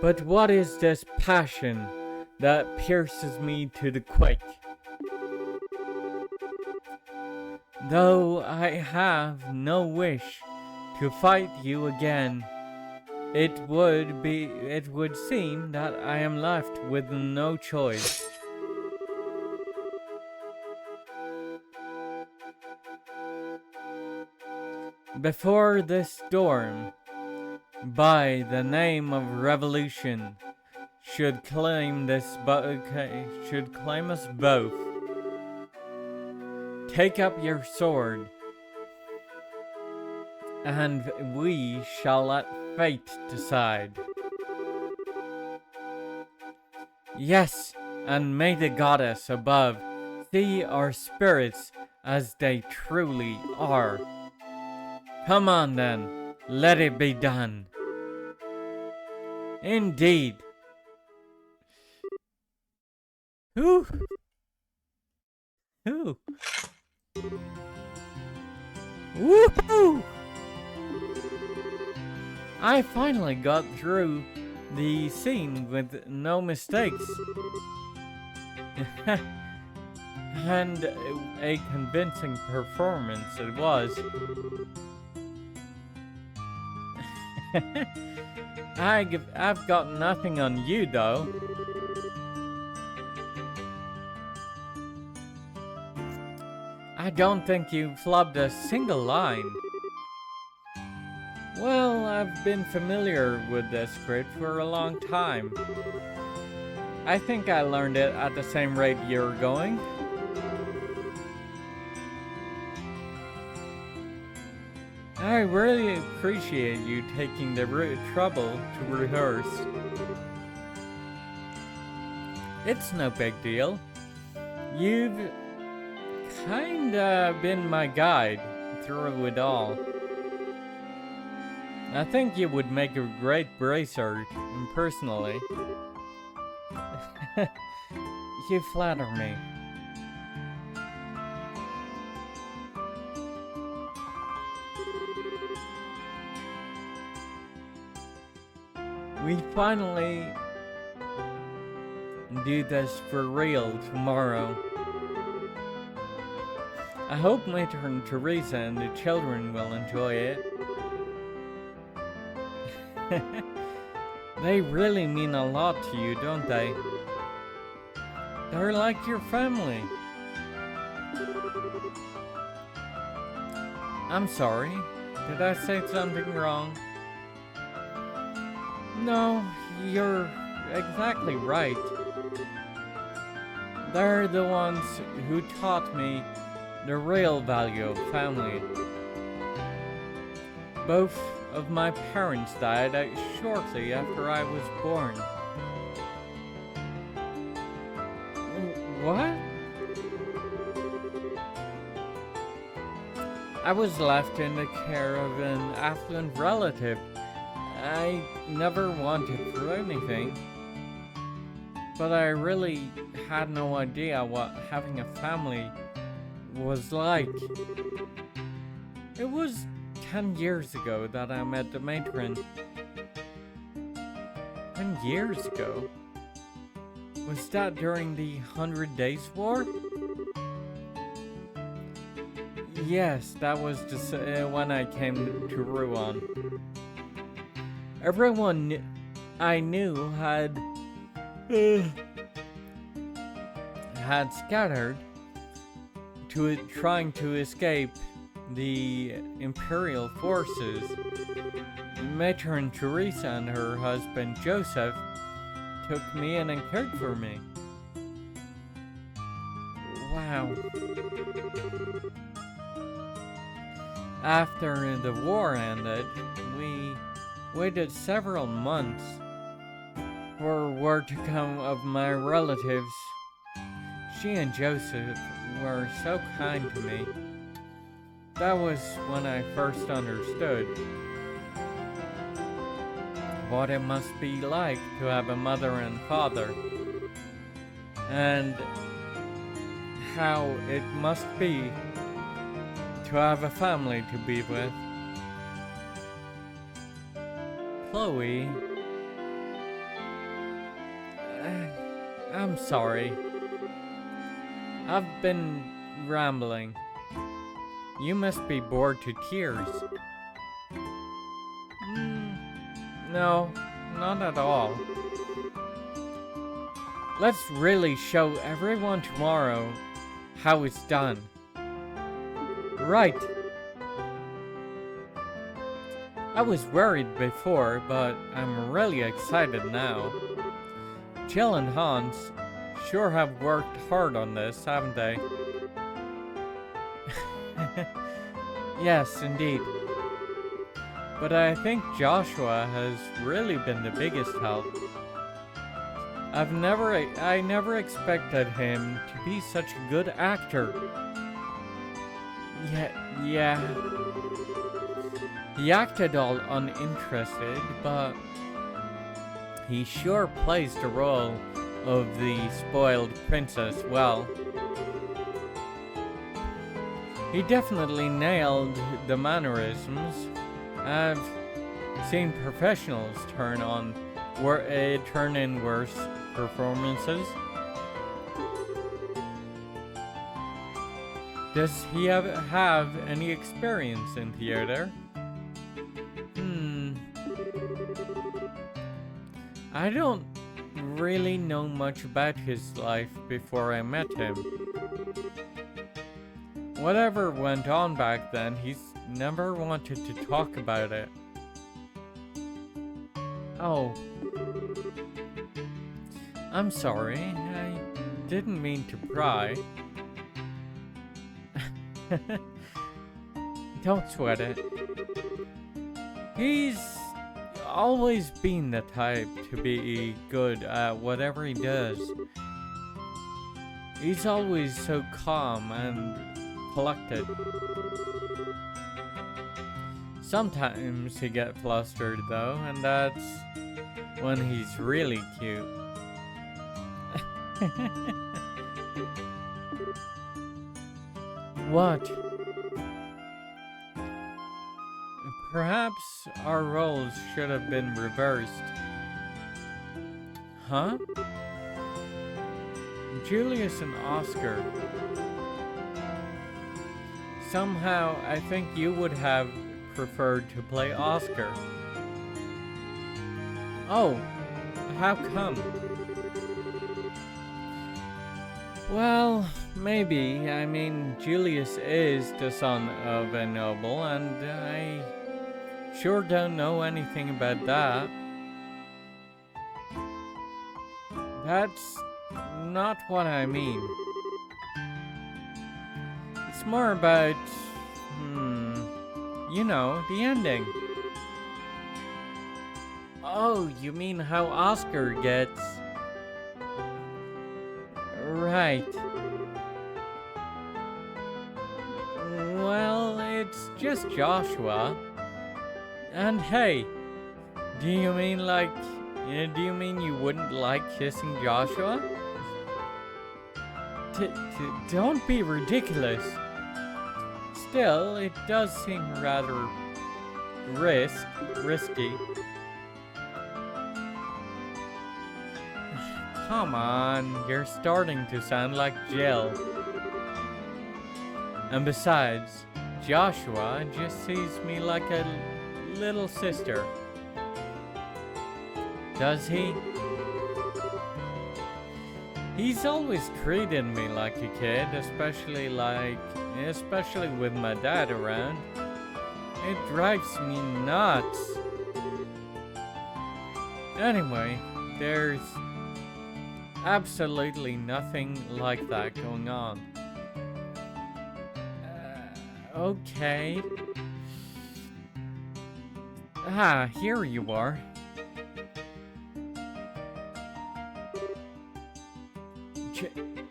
But what is this passion that pierces me to the quick? Though I have no wish to fight you again, it would seem that I am left with no choice. Before this storm, by the name of revolution, should claim us both. Take up your sword, and we shall let fate decide. Yes, and may the goddess above see our spirits as they truly are. Come on then, let it be done. Indeed. Whew. Whew. Woohoo! I finally got through the scene with no mistakes. And a convincing performance it was. I've got nothing on you though. I don't think you flubbed a single line. Well, I've been familiar with this script for a long time. I think I learned it at the same rate you're going. I really appreciate you taking the trouble to rehearse. It's no big deal. You've kinda been my guide through it all. I think you would make a great bracer, personally. You flatter me. We finally do this for real tomorrow. I hope Matron Teresa and the children will enjoy it. They really mean a lot to you, don't they? They're like your family. I'm sorry. Did I say something wrong? No, you're exactly right. They're the ones who taught me the real value of family. Both of my parents died shortly after I was born. What? I was left in the care of an affluent relative. I never wanted for anything, but I really had no idea what having a family was like. It was 10 years ago that I met the matron. 10 years ago? Was that during the 100 Days War? Yes, that was just when I came to Rouen. Everyone I knew had scattered trying to escape the Imperial forces. Matron Teresa and her husband Joseph took me in and cared for me. Wow. After the war ended, we waited several months for word to come of my relatives. She and Joseph were so kind to me. That was when I first understood what it must be like to have a mother and father, and how it must be to have a family to be with. Chloe, I'm sorry. I've been rambling. You must be bored to tears. No, not at all. Let's really show everyone tomorrow how it's done. Right. I was worried before, but I'm really excited now. Jill and Hans sure have worked hard on this, haven't they? Yes, indeed. But I think Joshua has really been the biggest help. I never expected him to be such a good actor. Yeah. He acted all uninterested, but he sure plays the role of the spoiled princess well. He definitely nailed the mannerisms. I've seen professionals turn in worse performances. Does he have any experience in theater? I don't really know much about his life before I met him. Whatever went on back then, he's never wanted to talk about it. Oh. I'm sorry, I didn't mean to pry. Don't sweat it. He's always been the type to be good at whatever he does. He's always so calm and collected. Sometimes he gets flustered though, and that's when he's really cute. What? Perhaps our roles should have been reversed. Huh? Julius and Oscar. Somehow, I think you would have preferred to play Oscar. Oh, how come? Well, maybe. I mean, Julius is the son of a noble, and I sure don't know anything about that. That's not what I mean. It's more about, you know, the ending. Oh, you mean how Oscar gets... Right. Well, it's just Joshua. And hey, do you mean you wouldn't like kissing Joshua? Don't be ridiculous. Still, it does seem rather risky. Come on, you're starting to sound like Jill. And besides, Joshua just sees me like a little sister. Does he? He's always treated me like a kid, especially with my dad around. It drives me nuts. Anyway, there's absolutely nothing like that going on. Okay. Ah, here you are.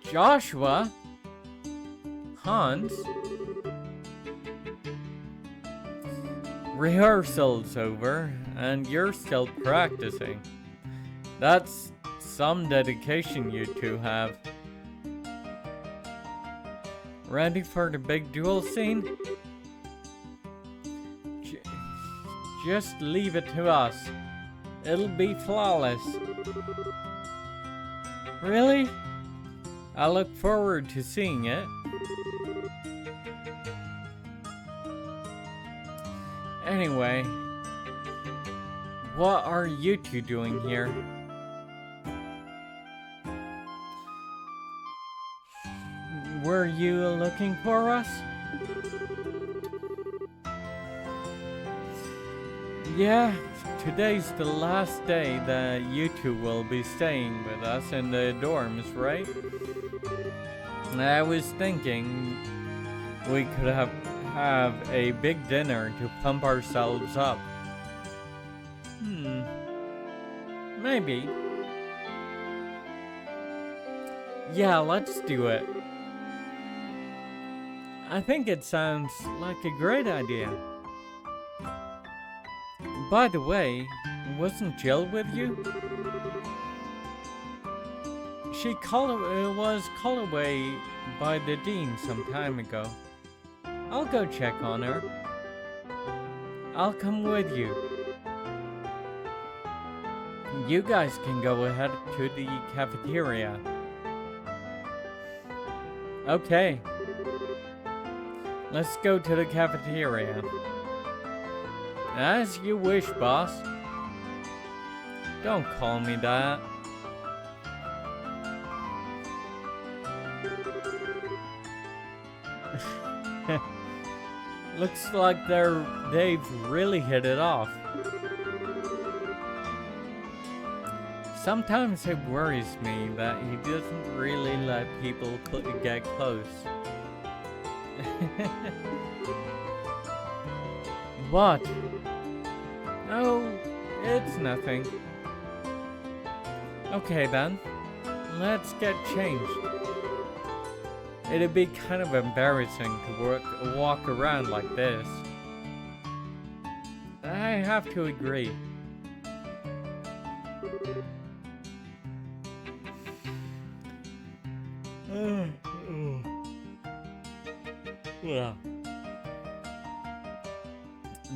Joshua? Hans? Rehearsal's over, and you're still practicing. That's some dedication you two have. Ready for the big duel scene? Just leave it to us. It'll be flawless. Really? I look forward to seeing it. Anyway, what are you two doing here? Were you looking for us? Yeah, today's the last day that you two will be staying with us in the dorms, right? I was thinking we could have a big dinner to pump ourselves up. Maybe. Yeah, let's do it. I think it sounds like a great idea. By the way, wasn't Jill with you? She was called away by the dean some time ago. I'll go check on her. I'll come with you. You guys can go ahead to the cafeteria. Okay. Let's go to the cafeteria. As you wish, boss. Don't call me that. Looks like they've really hit it off. Sometimes it worries me that he doesn't really let people get close. What? Oh, it's nothing. Okay then, let's get changed. It'd be kind of embarrassing to walk around like this. I have to agree. Yeah.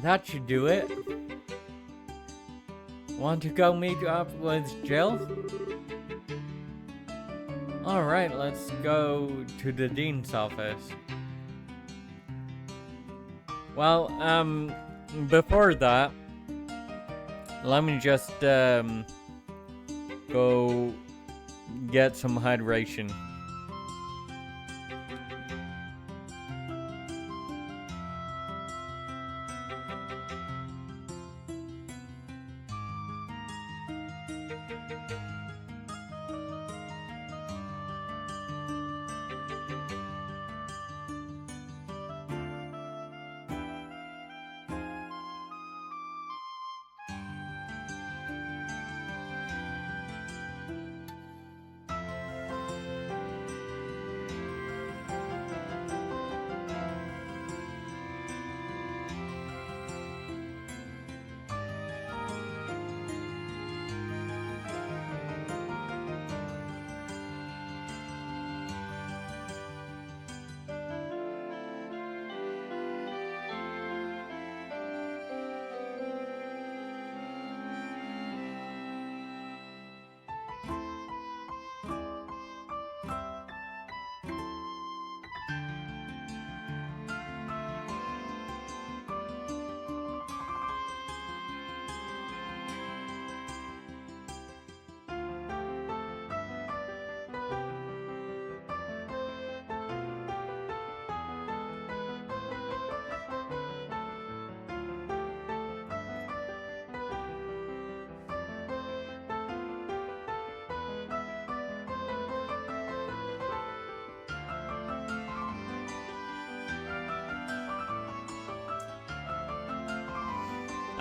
That should do it. Want to go meet up with Jill? Alright, let's go to the dean's office. Well, before that, let me just, go get some hydration.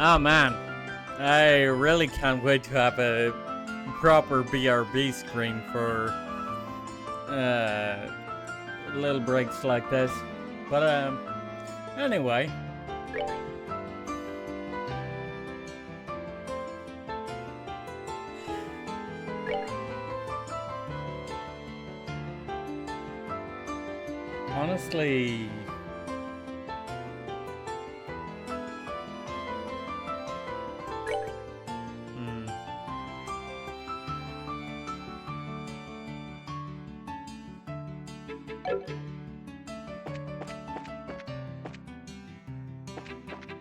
Oh man, I really can't wait to have a proper BRB screen for little breaks like this. But anyway. Honestly,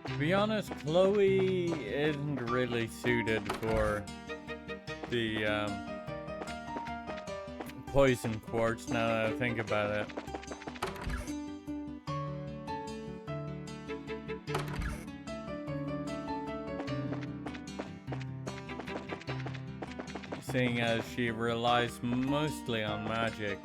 to be honest, Chloe isn't really suited for the poison quartz now that I think about it. Seeing as she relies mostly on magic.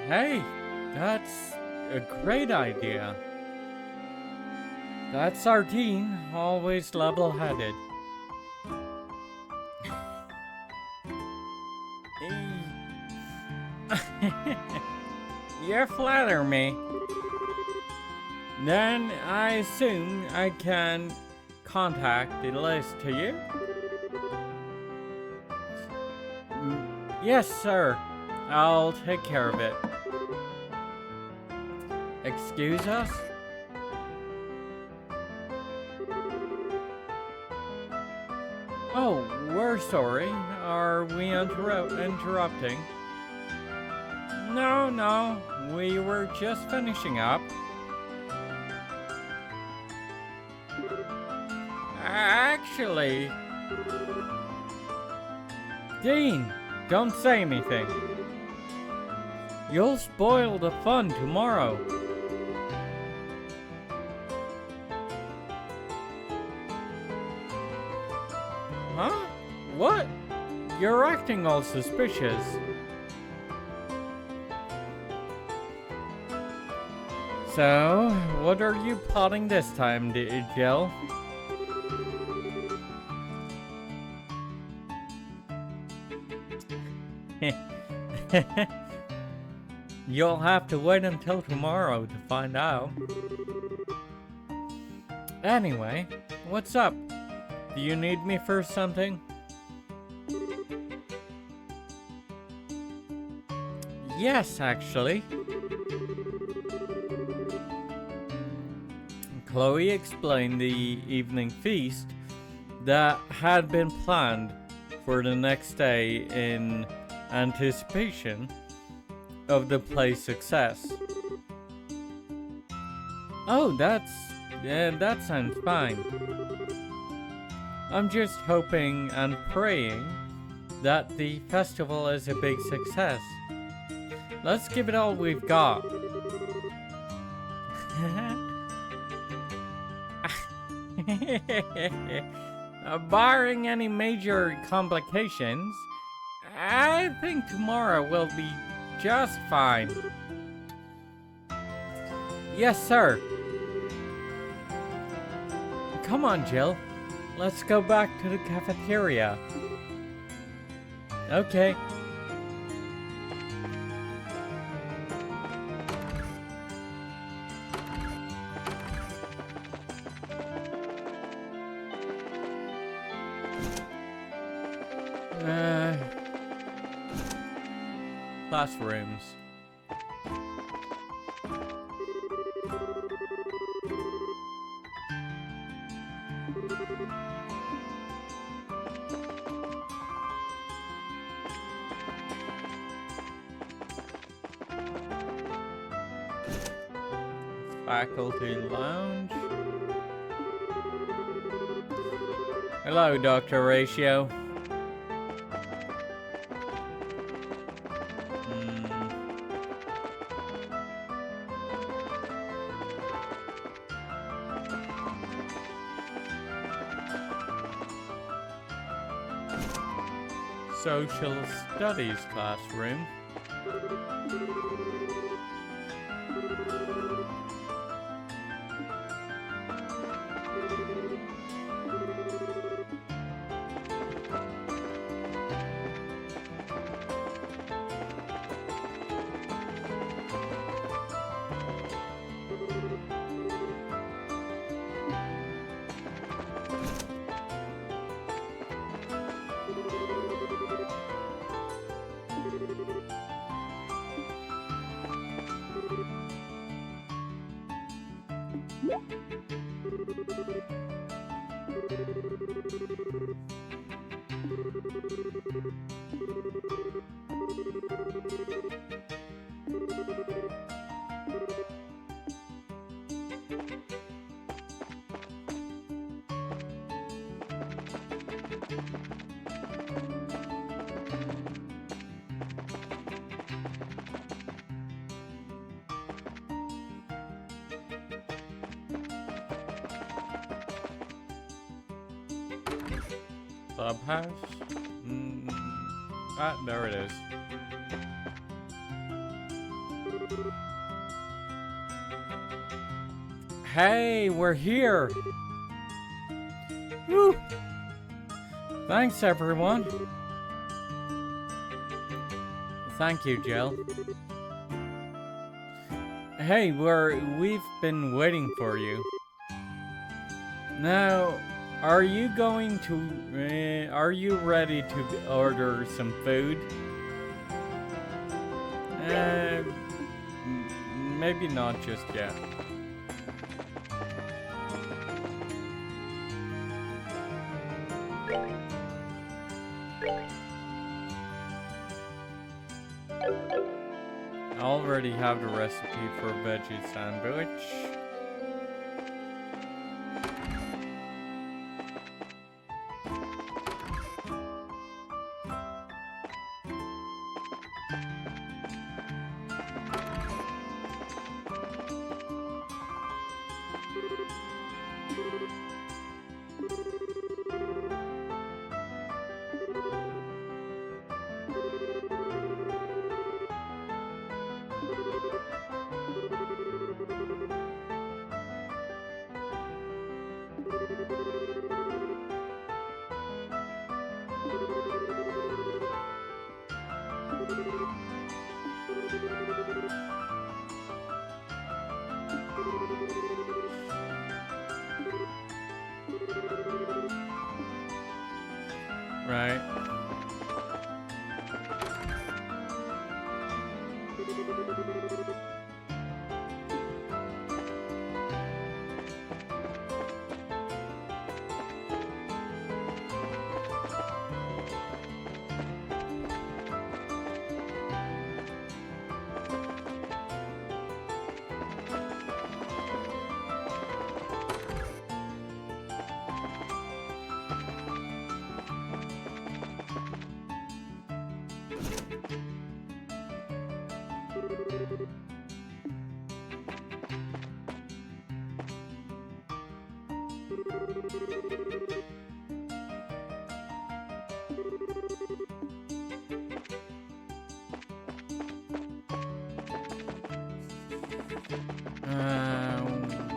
Hey, that's a great idea. That's Sardine, always level-headed. You flatter me. Then I assume I can contact the list to you? Yes, sir. I'll take care of it. Excuse us? Oh, we're sorry. Are we interrupting? No, we were just finishing up. Actually... Dean, don't say anything. You'll spoil the fun tomorrow. Huh? What? You're acting all suspicious. So, what are you plotting this time, Jill? You'll have to wait until tomorrow to find out. Anyway, what's up? Do you need me for something? Yes, actually. Chloe explained the evening feast that had been planned for the next day in anticipation of the play's success. Oh, that sounds fine. I'm just hoping and praying that the festival is a big success. Let's give it all we've got. Barring any major complications, I think tomorrow will be just fine. Yes, sir. Come on, Jill. Let's go back to the cafeteria. Okay. Classrooms. Faculty lounge. Hello, Dr. Ratio. Social Studies classroom. Clubhouse? There it is. Hey, we're here! Woo! Thanks, everyone. Thank you, Jill. Hey, we've been waiting for you. Now, are you ready to order some food? Maybe not just yet. I already have the recipe for a veggie sandwich. Right.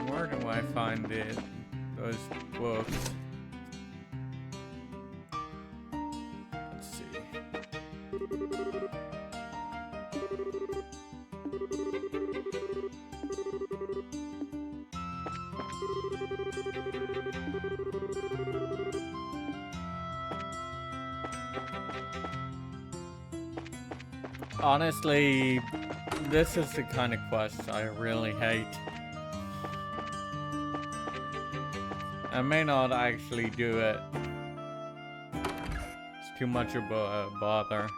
Where do I find it? Those books. Let's see. Honestly, this is the kind of quest I really hate. I may not actually do it. It's too much of a bother.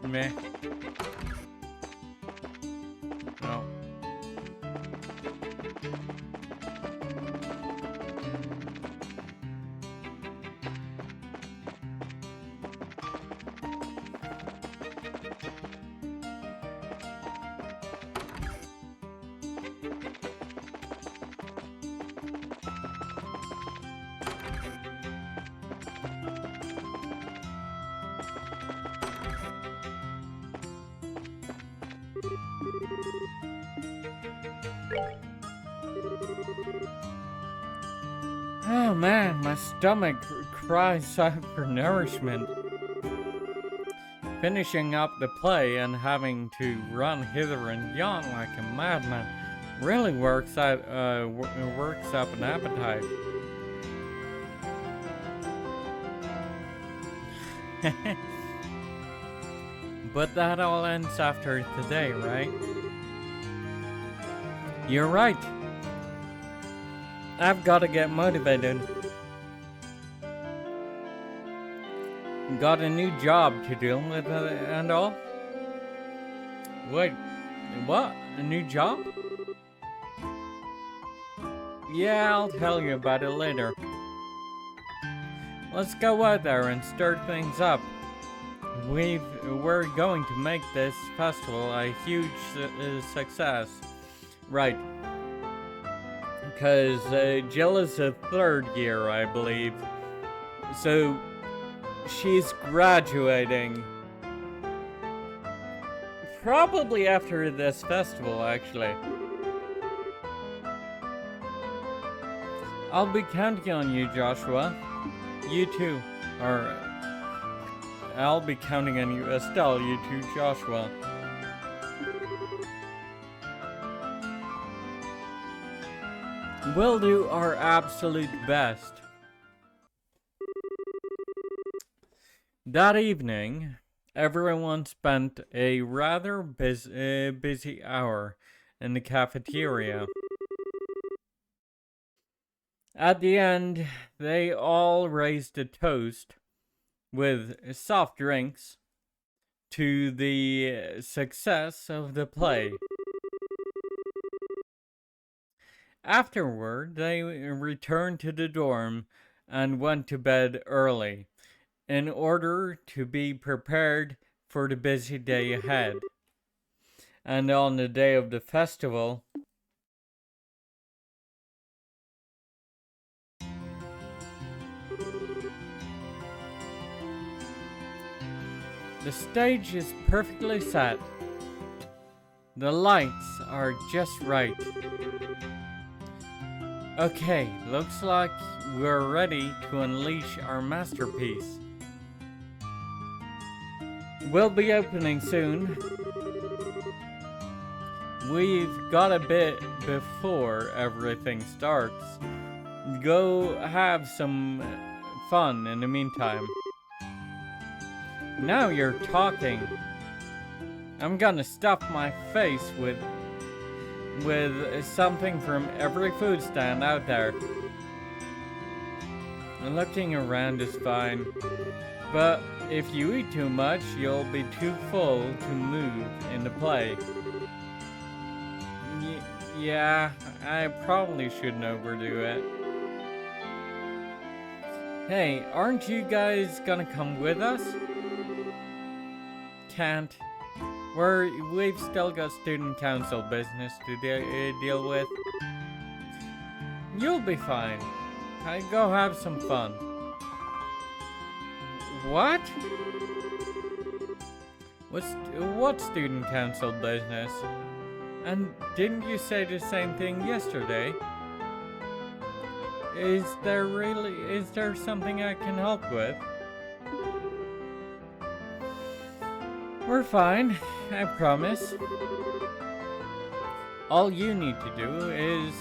Meh. No. Oh man, my stomach cries out for nourishment. Finishing up the play and having to run hither and yon like a madman really works up an appetite. But that all ends after today, right? You're right. I've got to get motivated. Got a new job to do with and all? Wait, what? A new job? Yeah, I'll tell you about it later. Let's go out there and start things up. We're going to make this festival a huge success. Right. Because Jill is a third year, I believe. So she's graduating. Probably after this festival, actually. I'll be counting on you, Joshua. You too. Or I'll be counting on you, Estelle. You too, Joshua. We'll do our absolute best. That evening, everyone spent a rather busy hour in the cafeteria. At the end, they all raised a toast with soft drinks to the success of the play. Afterward, they returned to the dorm and went to bed early in order to be prepared for the busy day ahead. And on the day of the festival, the stage is perfectly set. The lights are just right. Okay, looks like we're ready to unleash our masterpiece. We'll be opening soon. We've got a bit before everything starts. Go have some fun in the meantime. Now you're talking. I'm gonna stuff my face with something from every food stand out there. Looking around is fine, but if you eat too much, you'll be too full to move in the play. Yeah, I probably shouldn't overdo it. Hey, aren't you guys gonna come with us? Can't. We've still got student council business to deal with. You'll be fine. Go have some fun. What? What student council business? And didn't you say the same thing yesterday? Is there something I can help with? We're fine, I promise. All you need to do is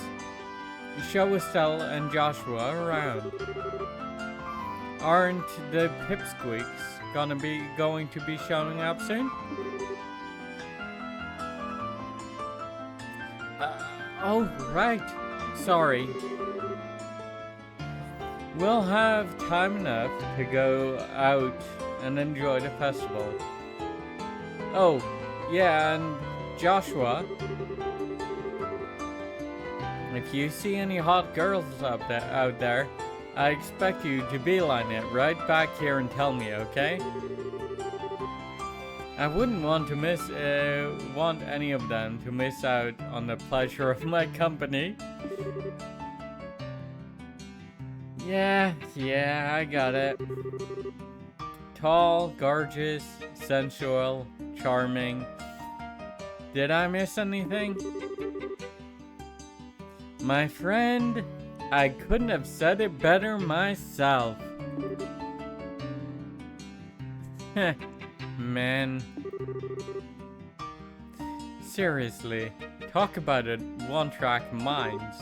show Estelle and Joshua around. Aren't the pipsqueaks going to be showing up soon? Oh, right. Sorry. We'll have time enough to go out and enjoy the festival. Oh, yeah, and Joshua, if you see any hot girls out there, I expect you to beeline it right back here and tell me, okay? I wouldn't want any of them to miss out on the pleasure of my company. Yeah, I got it. Tall, gorgeous, sensual, charming. Did I miss anything? My friend, I couldn't have said it better myself. Man. Seriously, talk about it one-track minds.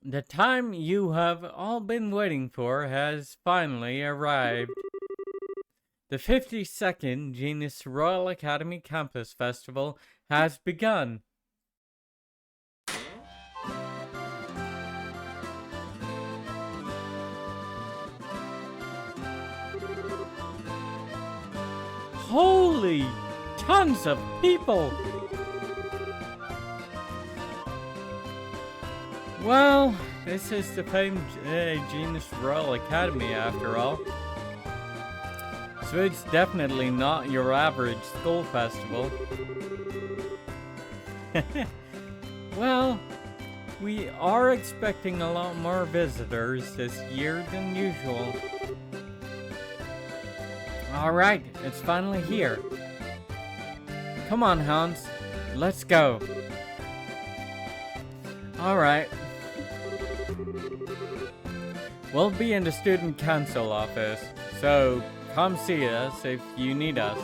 The time you have all been waiting for has finally arrived. The 52nd Genius Royal Academy Campus Festival has begun. Holy tons of people! Well, this is the famed Genius Royal Academy after all. So it's definitely not your average school festival. Well, we are expecting a lot more visitors this year than usual. Alright, it's finally here. Come on, Hans, let's go. Alright. We'll be in the student council office, so come see us if you need us.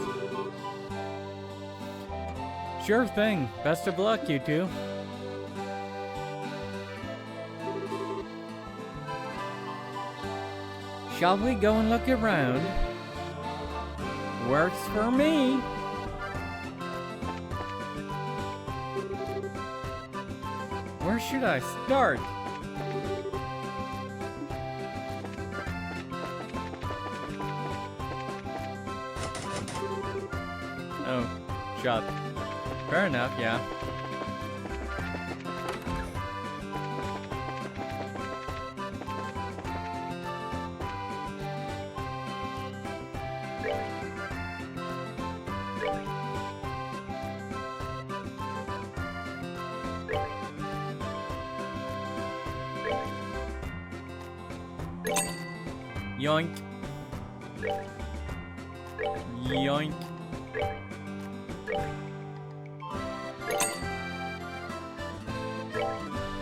Sure thing. Best of luck, you two. Shall we go and look around? Works for me. Where should I start? Oh, shut. Fair enough, yeah. Yoink. Yoink.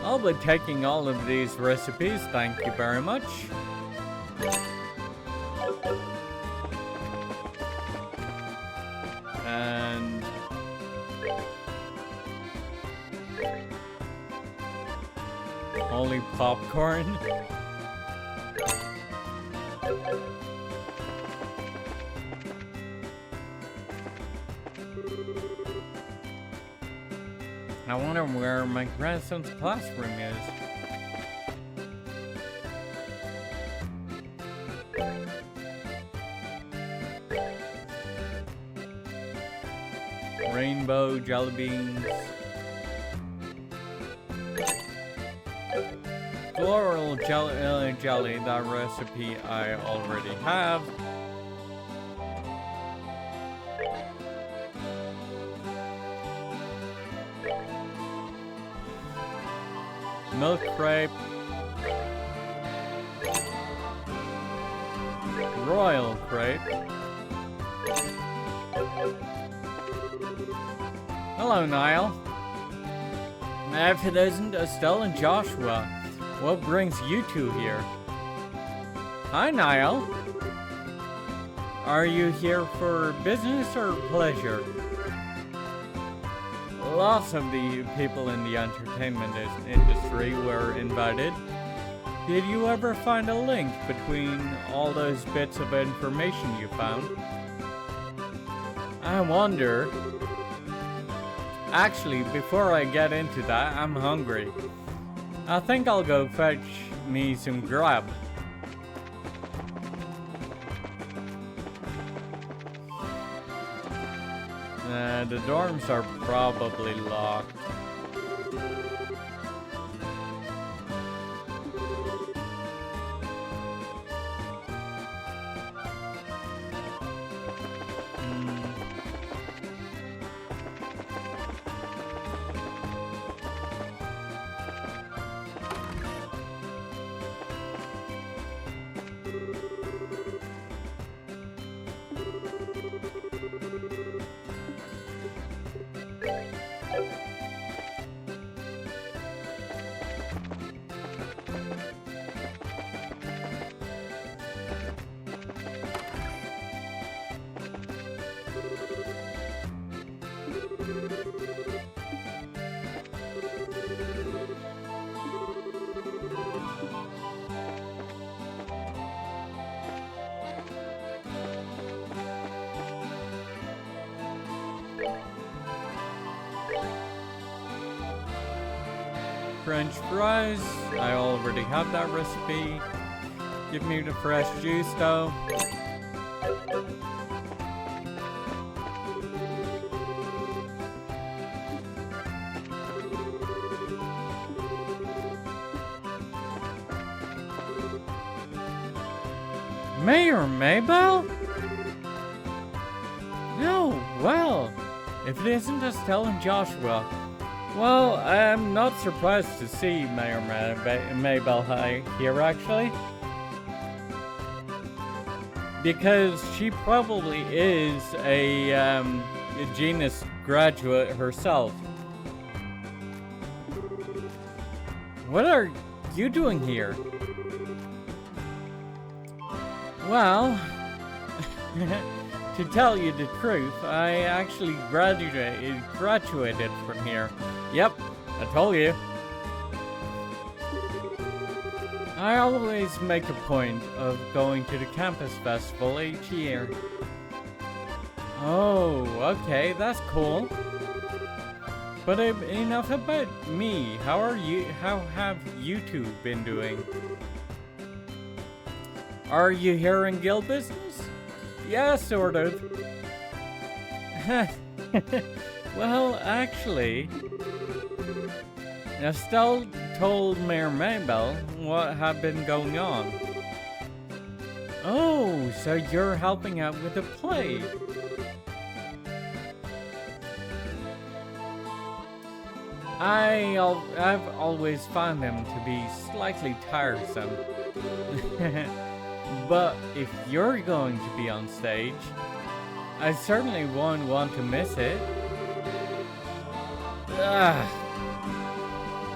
I'll be taking all of these recipes, thank you very much. And only popcorn. I wonder where my grandson's classroom is. Rainbow jelly beans. Floral jelly, that recipe I already have. Milk crepe. Royal crepe. Hello, Niall. If it isn't Estelle and Joshua, what brings you two here? Hi, Niall. Are you here for business or pleasure? Lots of the people in the entertainment industry were invited. Did you ever find a link between all those bits of information you found? I wonder. Actually, before I get into that, I'm hungry. I think I'll go fetch me some grub. The dorms are probably locked. French fries, I already have that recipe. Give me the fresh juice though. Mayor Mabel? No, well, if it isn't Estelle and Joshua. Well, I'm not surprised to see Mayor Mabel here, actually. Because she probably is a Genus graduate herself. What are you doing here? Well, to tell you the truth, I actually graduated from here. Yep, I told you. I always make a point of going to the campus festival each year. Oh, okay, that's cool. But enough about me. How have you two been doing? Are you here in guild business? Yeah, sort of. Well, actually, Estelle told Mayor Mabel what had been going on. Oh, so you're helping out with the play. I've always found them to be slightly tiresome. But if you're going to be on stage, I certainly won't want to miss it. Ugh.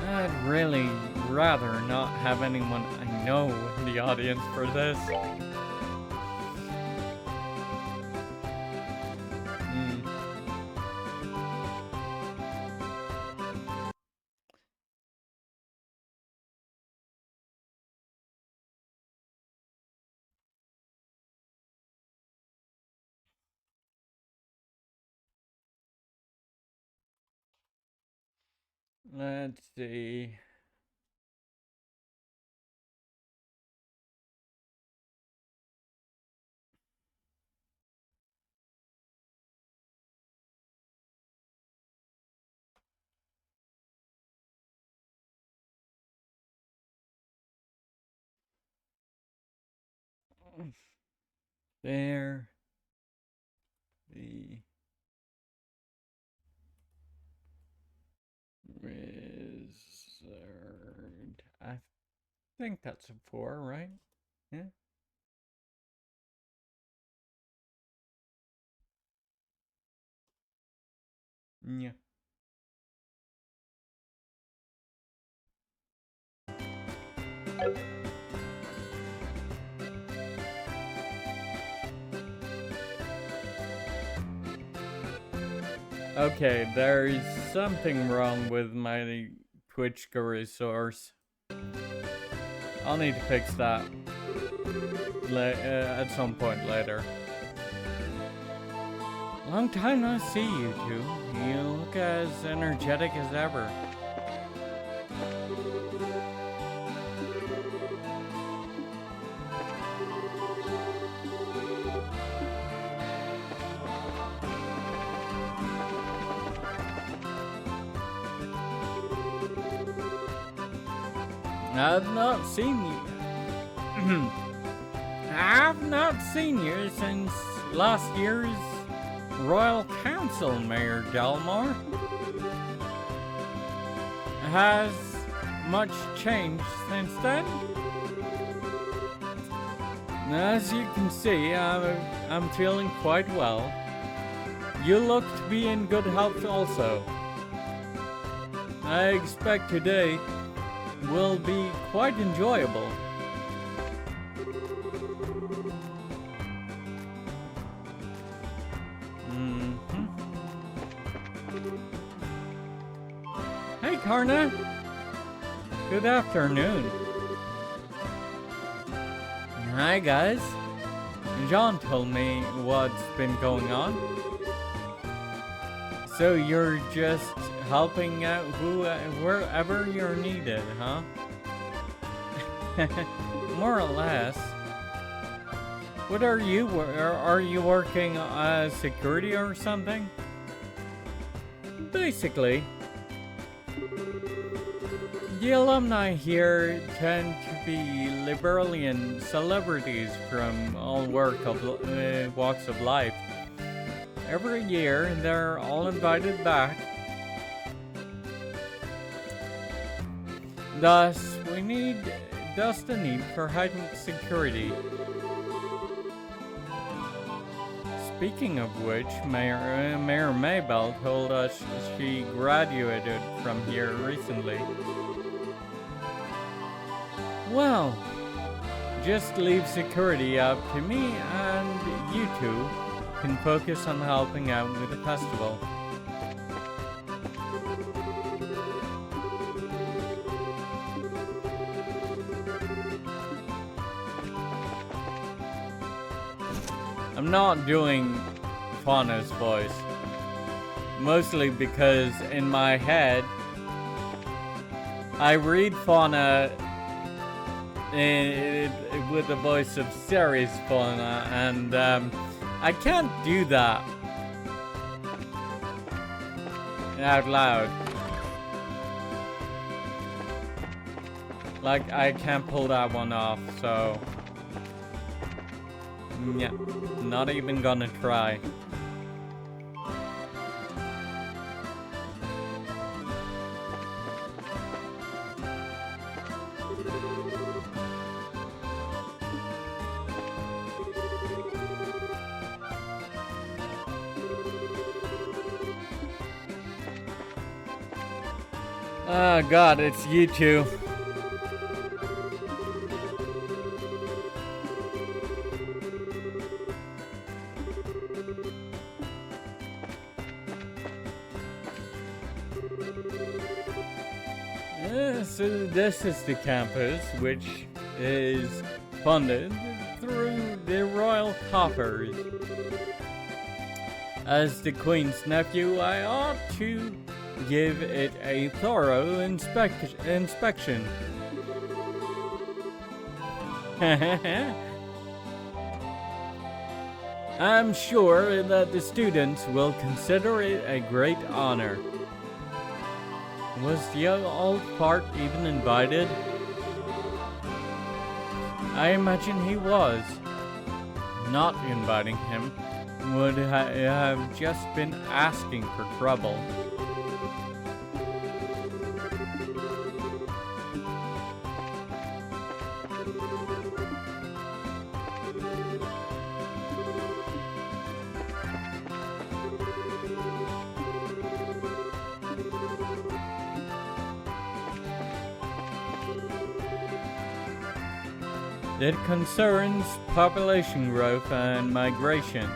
I'd really rather not have anyone I know in the audience for this. Let's see. There. The Wizard. I think that's a 4, right? Yeah. Yeah. Okay, there's something wrong with my Twitch Guru source. I'll need to fix that at some point later. Long time no see, you two. You look as energetic as ever. I've not seen you. I've not seen you since last year's Royal Council, Mayor Delmore. Has much changed since then? As you can see, I'm feeling quite well. You look to be in good health also. I expect today will be quite enjoyable. Hey, Karna. Good afternoon. Hi, guys. John told me what's been going on. So you're just helping out wherever you're needed, huh? More or less. What are you? Are you working as security or something? Basically. The alumni here tend to be Liberalian celebrities from all walks of life. Every year, they're all invited back. Thus, the need for heightened security. Speaking of which, Mayor Mabel told us she graduated from here recently. Well, just leave security up to me and you two can focus on helping out with the festival. I'm not doing Fauna's voice, mostly because in my head I read Fauna with the voice of Ceres Fauna, and I can't do that out loud. Like, I can't pull that one off, so... yeah, not even gonna try. Oh god, it's you two. So this is the campus, which is funded through the royal coffers. As the Queen's nephew, I ought to give it a thorough inspection. I'm sure that the students will consider it a great honor. Was the old fart even invited? I imagine he was. Not inviting him would have just been asking for trouble. It concerns population growth and migration.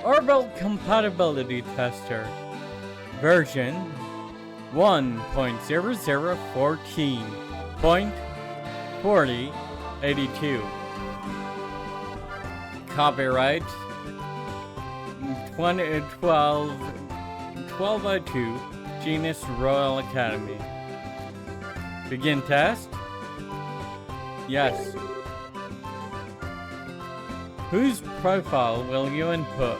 Orbital Compatibility Tester, version 1.0014.4082. Copyright 1202 Genus Royal Academy. Begin test? Yes. Whose profile will you input?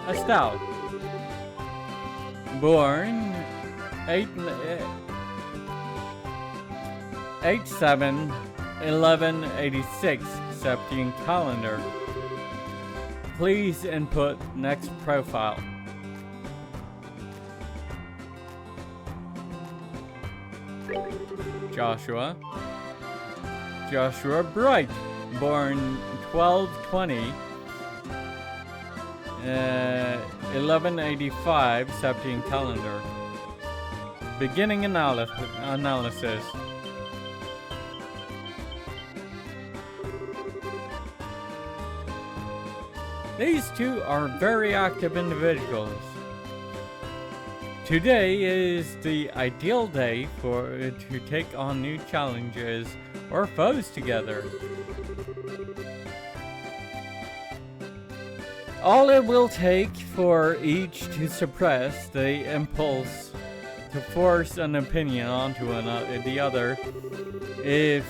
Estelle. Born 8/7/11/86 Septian calendar. Please input next profile. Joshua Bright, born 12/20 11/85 Septian calendar. Beginning analysis. These two are very active individuals. Today is the ideal day to take on new challenges or foes together. All it will take for each to suppress the impulse to force an opinion onto the other. If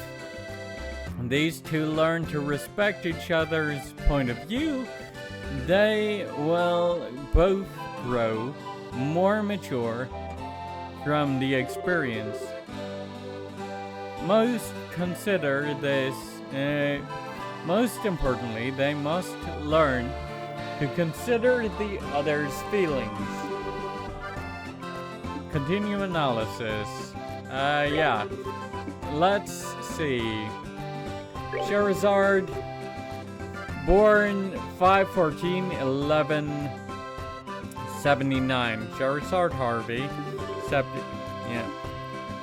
these two learn to respect each other's point of view, they will both grow more mature from the experience. Most consider this, most importantly, they must learn to consider the other's feelings. Continue analysis. Yeah. Let's see. Charizard, born 5/14/1179. Charizard Harvey. Yeah.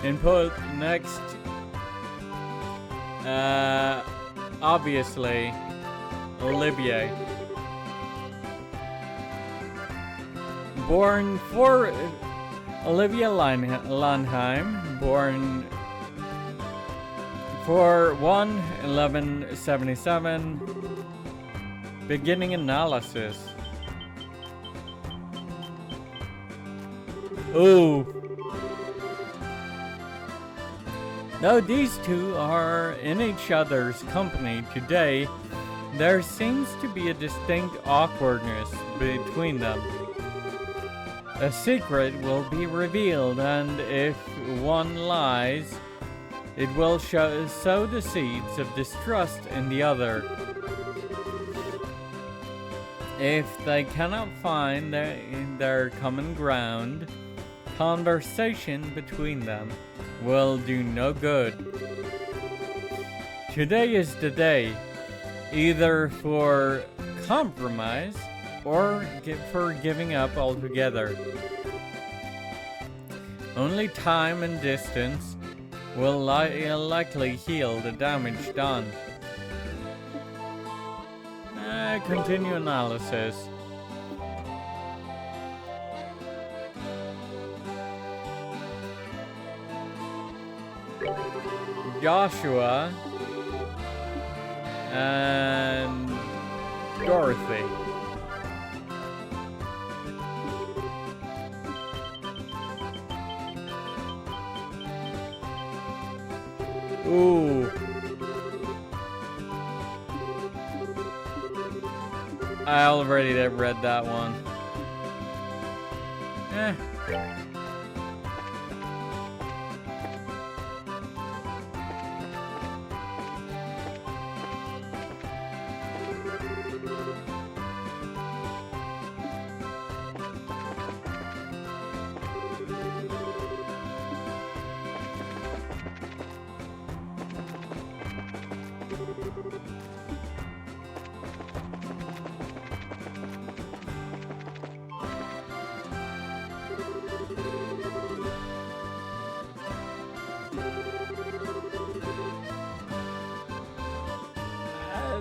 Input next. Obviously, Olivier. Born for Olivia Landheim, born for 1/11/77. Beginning analysis. Ooh. Though these two are in each other's company today, there seems to be a distinct awkwardness between them. A secret will be revealed, and if one lies, it will sow the seeds of distrust in the other. If they cannot find their common ground, conversation between them will do no good. Today is the day, either for compromise or for giving up altogether. Only time and distance will likely heal the damage done. Continue analysis. Joshua and Dorothy. Ooh. I already read that one.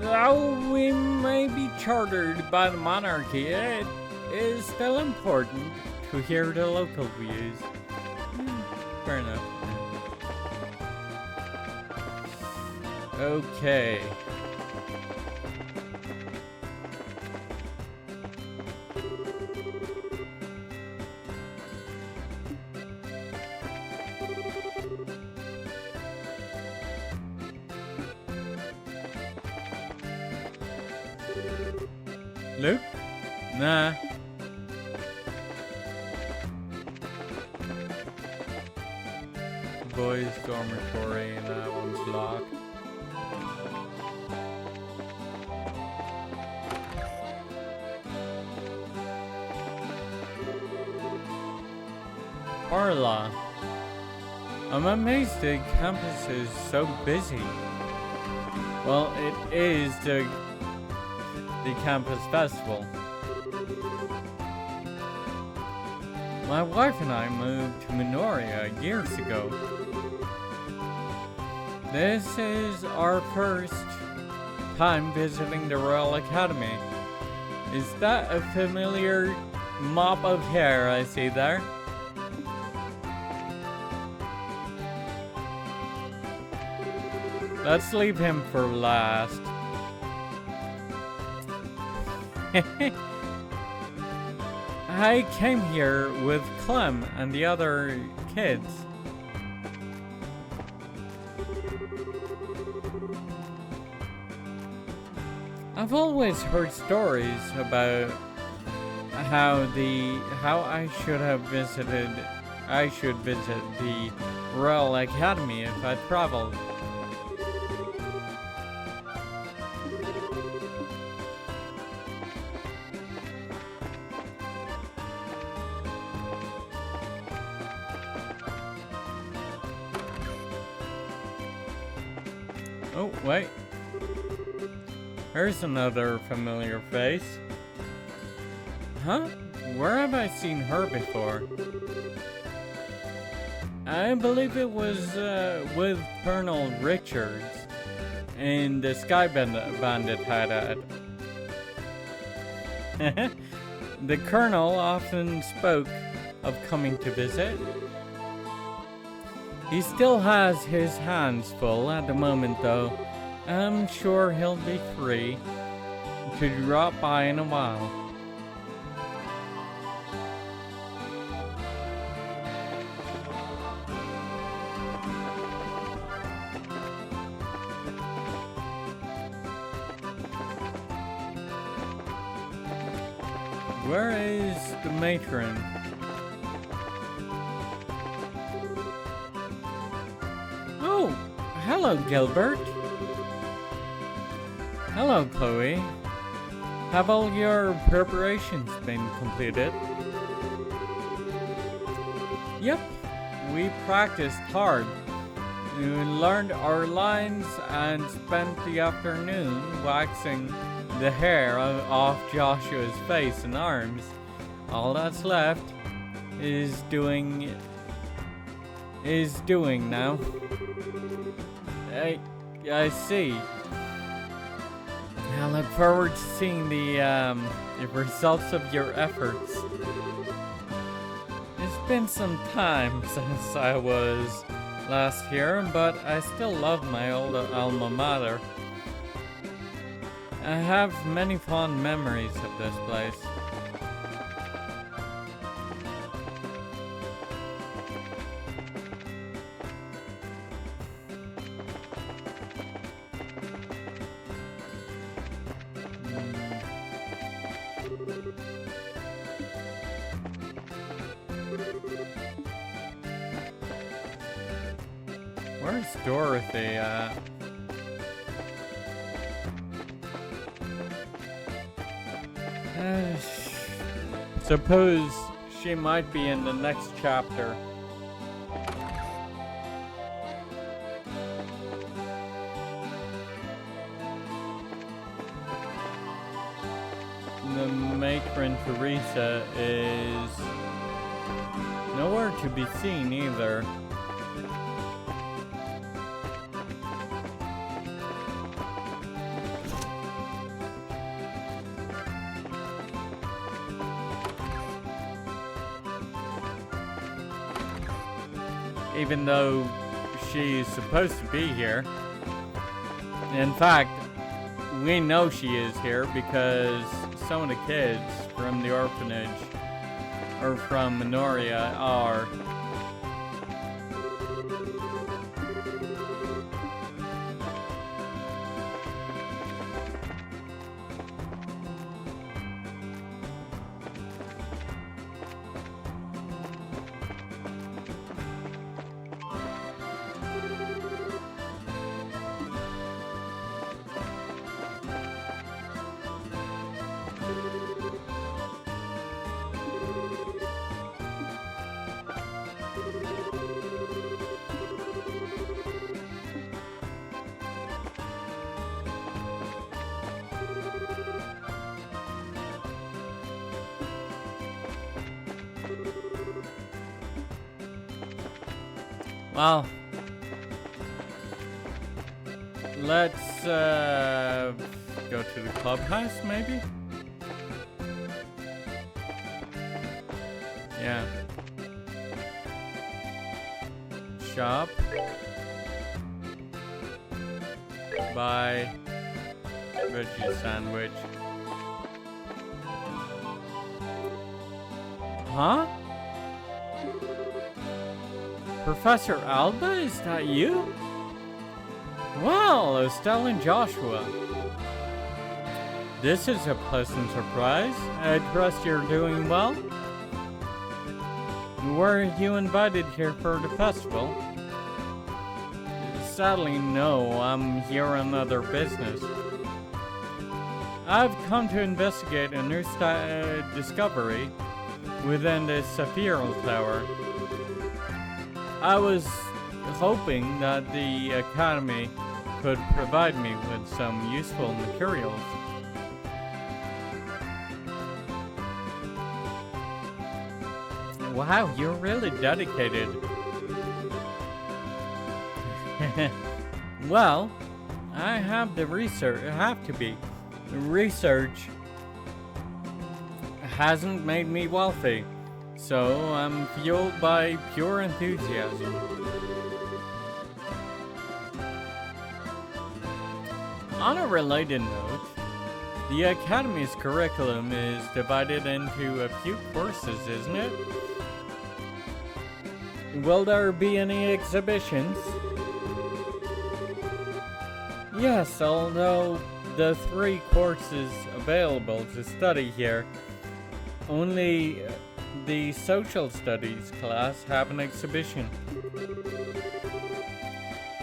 Though we may be chartered by the monarchy, it is still important to hear the local views. Fair enough. Okay. Luke? Nah. Boys' dormitory, and that one's locked. Arla. I'm amazed the campus is so busy. Well, it is the campus festival. My wife and I moved to Minoria years ago. This is our first time visiting the Royal Academy. Is that a familiar mop of hair I see there? Let's leave him for last. I came here with Clem and the other kids. I've always heard stories about how I should visit the Royal Academy if I traveled. Oh, wait. Here's another familiar face. Huh? Where have I seen her before? I believe it was with Colonel Richards in the Sky Bandit hideout. The Colonel often spoke of coming to visit. He still has his hands full at the moment though. I'm sure he'll be free to drop by in a while. Where is the matron? Oh, hello Gilbert. Hello Chloe. Have all your preparations been completed? Yep, we practiced hard. We learned our lines and spent the afternoon waxing the hair off Joshua's face and arms. All that's left is doing now. I see. I look forward to seeing the results of your efforts. It's been some time since I was last here, but I still love my old alma mater. I have many fond memories of this place. Where's Dorothy at? Suppose she might be in the next chapter. The matron Teresa is nowhere to be seen either. Even though she's supposed to be here. In fact, we know she is here because some of the kids from the orphanage or from Minoria are. Well, let's go to the clubhouse, maybe? Yeah. Shop. Buy veggie sandwich. Huh? Professor Alba, is that you? Well, Estelle and Joshua. This is a pleasant surprise. I trust you're doing well. Were you invited here for the festival? Sadly, no. I'm here on other business. I've come to investigate a new discovery within the Sephiral Tower. I was hoping that the Academy could provide me with some useful materials. Wow, you're really dedicated. Well, I have to be. Research hasn't made me wealthy, so I'm fueled by pure enthusiasm. On a related note, the Academy's curriculum is divided into a few courses, isn't it? Will there be any exhibitions? Yes, although the 3 courses available to study here, only the social studies class have an exhibition.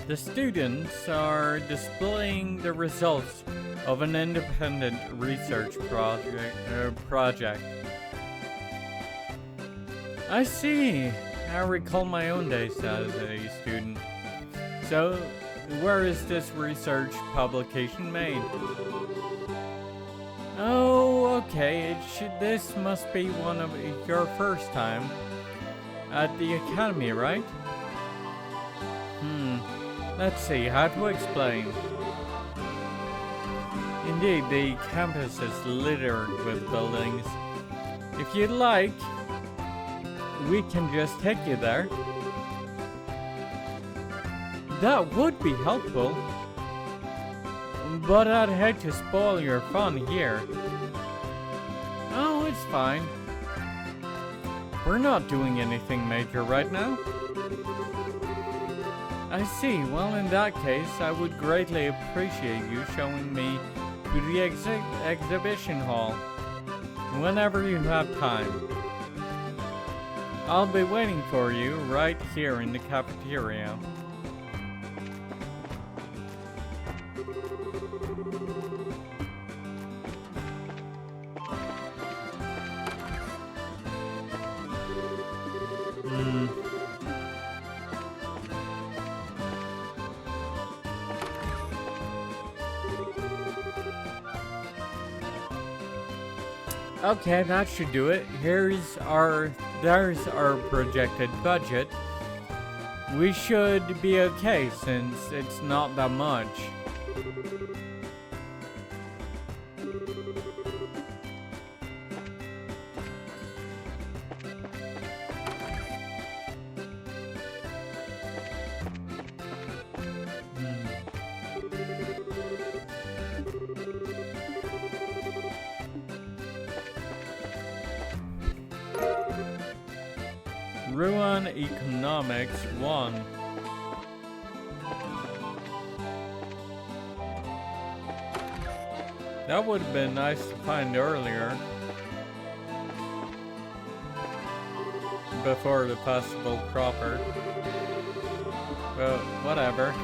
The students are displaying the results of an independent research project. I see. I recall my own days as a student. So, where is this research publication made? Oh, okay. This must be one of your first time at the Academy, right? Let's see, how to explain. Indeed, the campus is littered with buildings. If you'd like, we can just take you there. That would be helpful. But I'd hate to spoil your fun here. Oh, it's fine. We're not doing anything major right now. I see. Well, in that case, I would greatly appreciate you showing me to the exhibition hall whenever you have time. I'll be waiting for you right here in the cafeteria. Okay, that should do it. There's our projected budget. We should be okay since it's not that much. Ruan Economics 1. That would have been nice to find earlier. Before the festival proper. But whatever.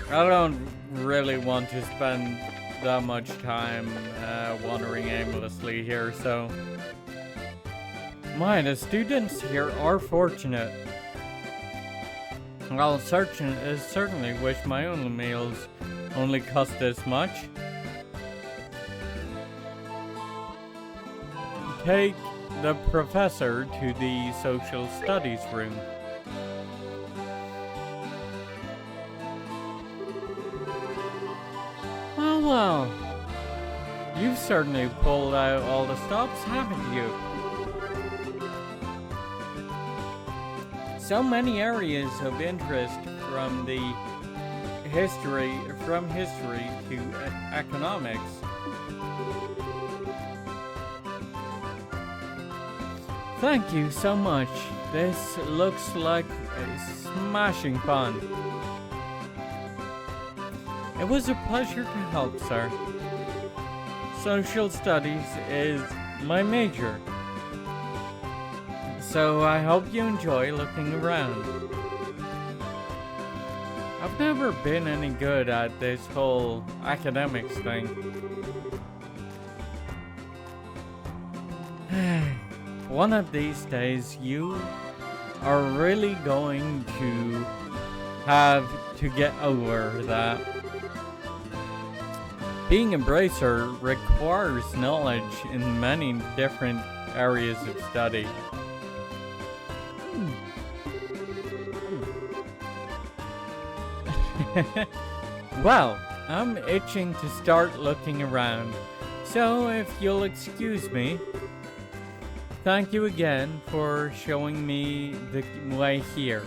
I don't really want to spend that much time wandering aimlessly here, so... the students here are fortunate. I'll certainly wish my own meals only cost this much. Take the professor to the social studies room. Well, you've certainly pulled out all the stops, haven't you? So many areas of interest from history to economics. Thank you so much. This looks like a smashing fun. It was a pleasure to help, sir. Social studies is my major, so I hope you enjoy looking around. I've never been any good at this whole academics thing. One of these days, you are really going to have to get over that. Being a bracer requires knowledge in many different areas of study. Well, I'm itching to start looking around, so if you'll excuse me, thank you again for showing me the way here.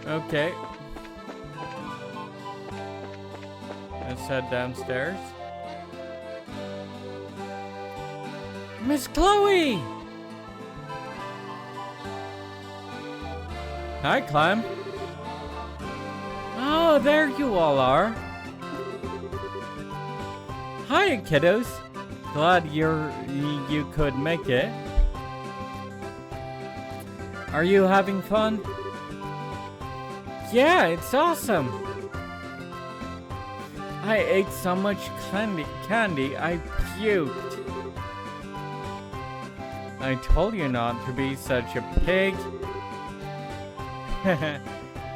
Okay. Let's head downstairs. Miss Chloe! Hi, Clem. Oh, there you all are. Hi, kiddos. Glad you could make it. Are you having fun? Yeah, it's awesome. I ate so much candy, I puked. I told you not to be such a pig.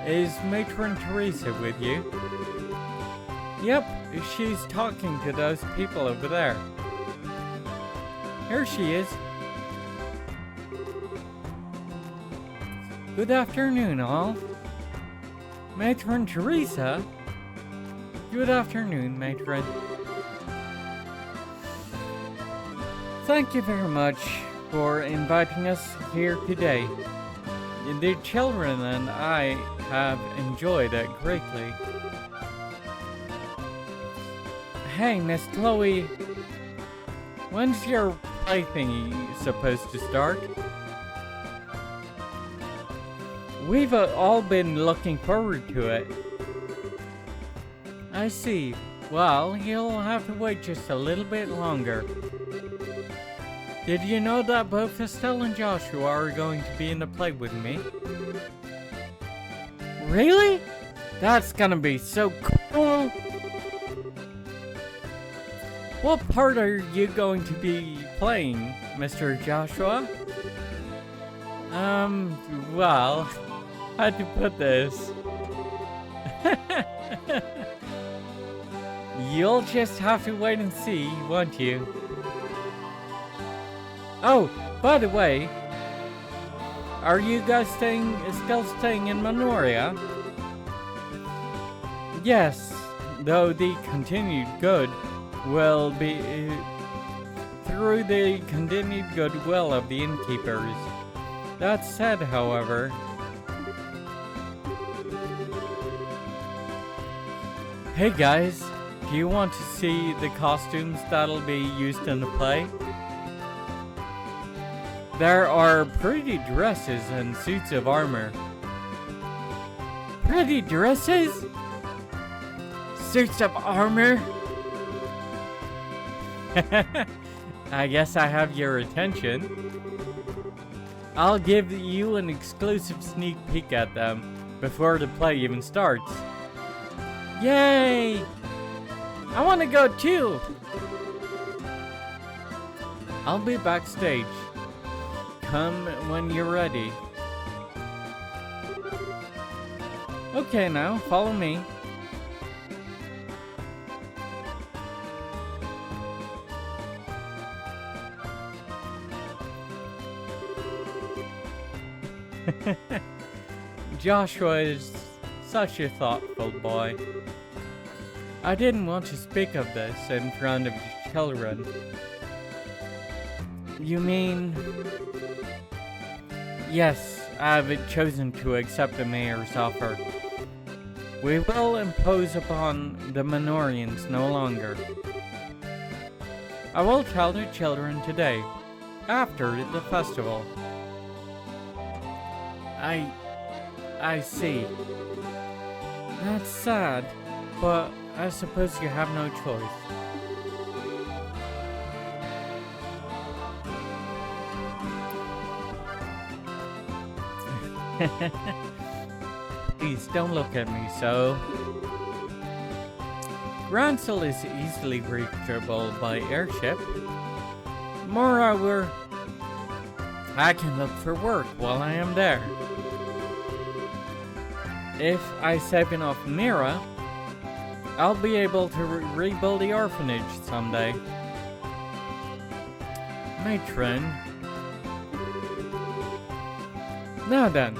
Is Matron Teresa with you? Yep, she's talking to those people over there. Here she is. Good afternoon, all. Matron Teresa? Good afternoon, Matron. Thank you very much for inviting us here today. The children and I have enjoyed it greatly. Hey, Miss Chloe, when's your play thingy supposed to start? We've all been looking forward to it. I see. Well, you'll have to wait just a little bit longer. Did you know that both Estelle and Joshua are going to be in the play with me? Really? That's gonna be so cool! What part are you going to be playing, Mr. Joshua? Well, how to put this? You'll just have to wait and see, won't you? Oh, by the way, are you guys still staying in Manoria? Yes, though the continued good will be through the continued goodwill of the innkeepers. That said, however, hey guys, do you want to see the costumes that'll be used in the play? There are pretty dresses and suits of armor. Pretty dresses? Suits of armor? I guess I have your attention. I'll give you an exclusive sneak peek at them before the play even starts. Yay! I want to go too! I'll be backstage. Come when you're ready. Okay, now follow me. Joshua is such a thoughtful boy. I didn't want to speak of this in front of the children. You mean... Yes, I've chosen to accept the mayor's offer. We will impose upon the Minorians no longer. I will tell the children today, after the festival. I see. That's sad, but I suppose you have no choice. Please don't look at me so. Ransel is easily reachable by airship. Moreover, I can look for work while I am there. If I save enough Mira, I'll be able to rebuild the orphanage someday. Matron. Now then,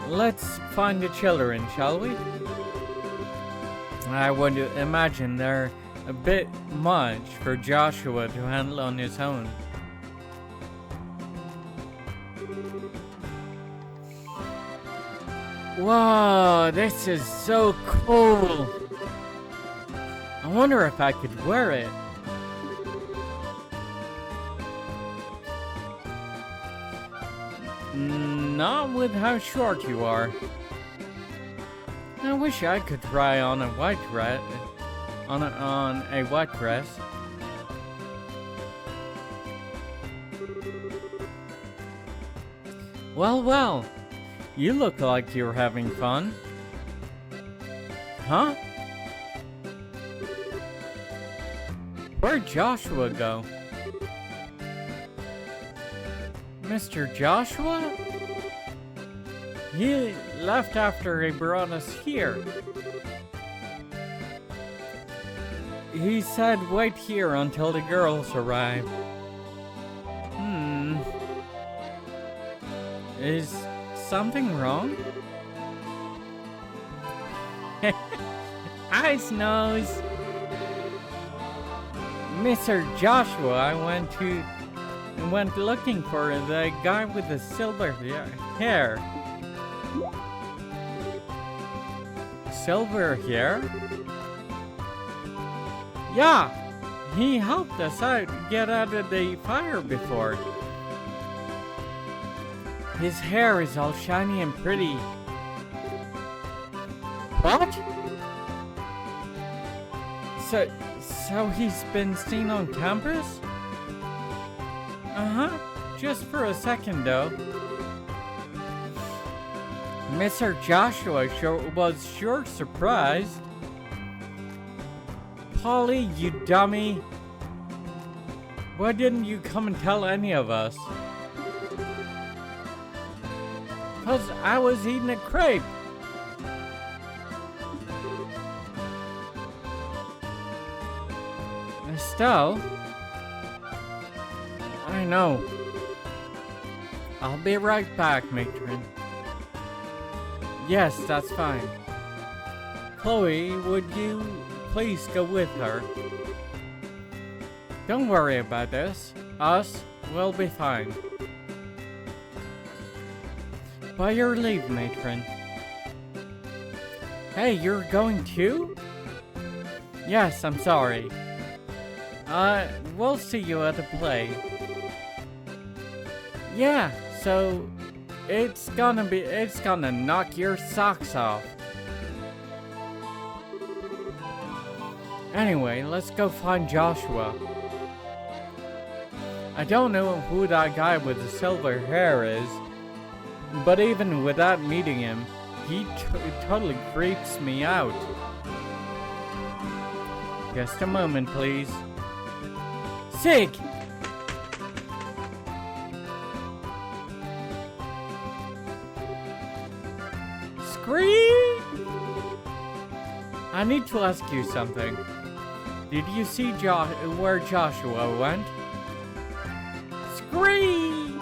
let's find the children, shall we? I would imagine they're a bit much for Joshua to handle on his own. Whoa, this is so cool. I wonder if I could wear it. Not with how short you are. I wish I could try on a white dress. On a white dress. Well. You look like you're having fun. Huh? Where'd Joshua go? Mr. Joshua? He left after he brought us here. He said wait here until the girls arrive. Is something wrong? Ice nose. Mr. Joshua, I went looking for the guy with the silver hair. Silver hair? Yeah, he helped us get out of the fire before. His hair is all shiny and pretty. What? So he's been seen on campus? Uh-huh. Just for a second, though. Mr. Joshua was sure surprised. Polly, you dummy. Why didn't you come and tell any of us? 'Cause I was eating a crepe. Estelle? I know. I'll be right back, matron. Yes, that's fine. Chloe, would you please go with her? Don't worry about this. Us will be fine. By your leave, matron. Hey, you're going too? Yes, I'm sorry. We'll see you at the play. Yeah, so it's gonna knock your socks off. Anyway, let's go find Joshua. I don't know who that guy with the silver hair is, but even without meeting him, he totally creeps me out. Just a moment, please. Sig! Scream! I need to ask you something. Did you see where Joshua went? Scream!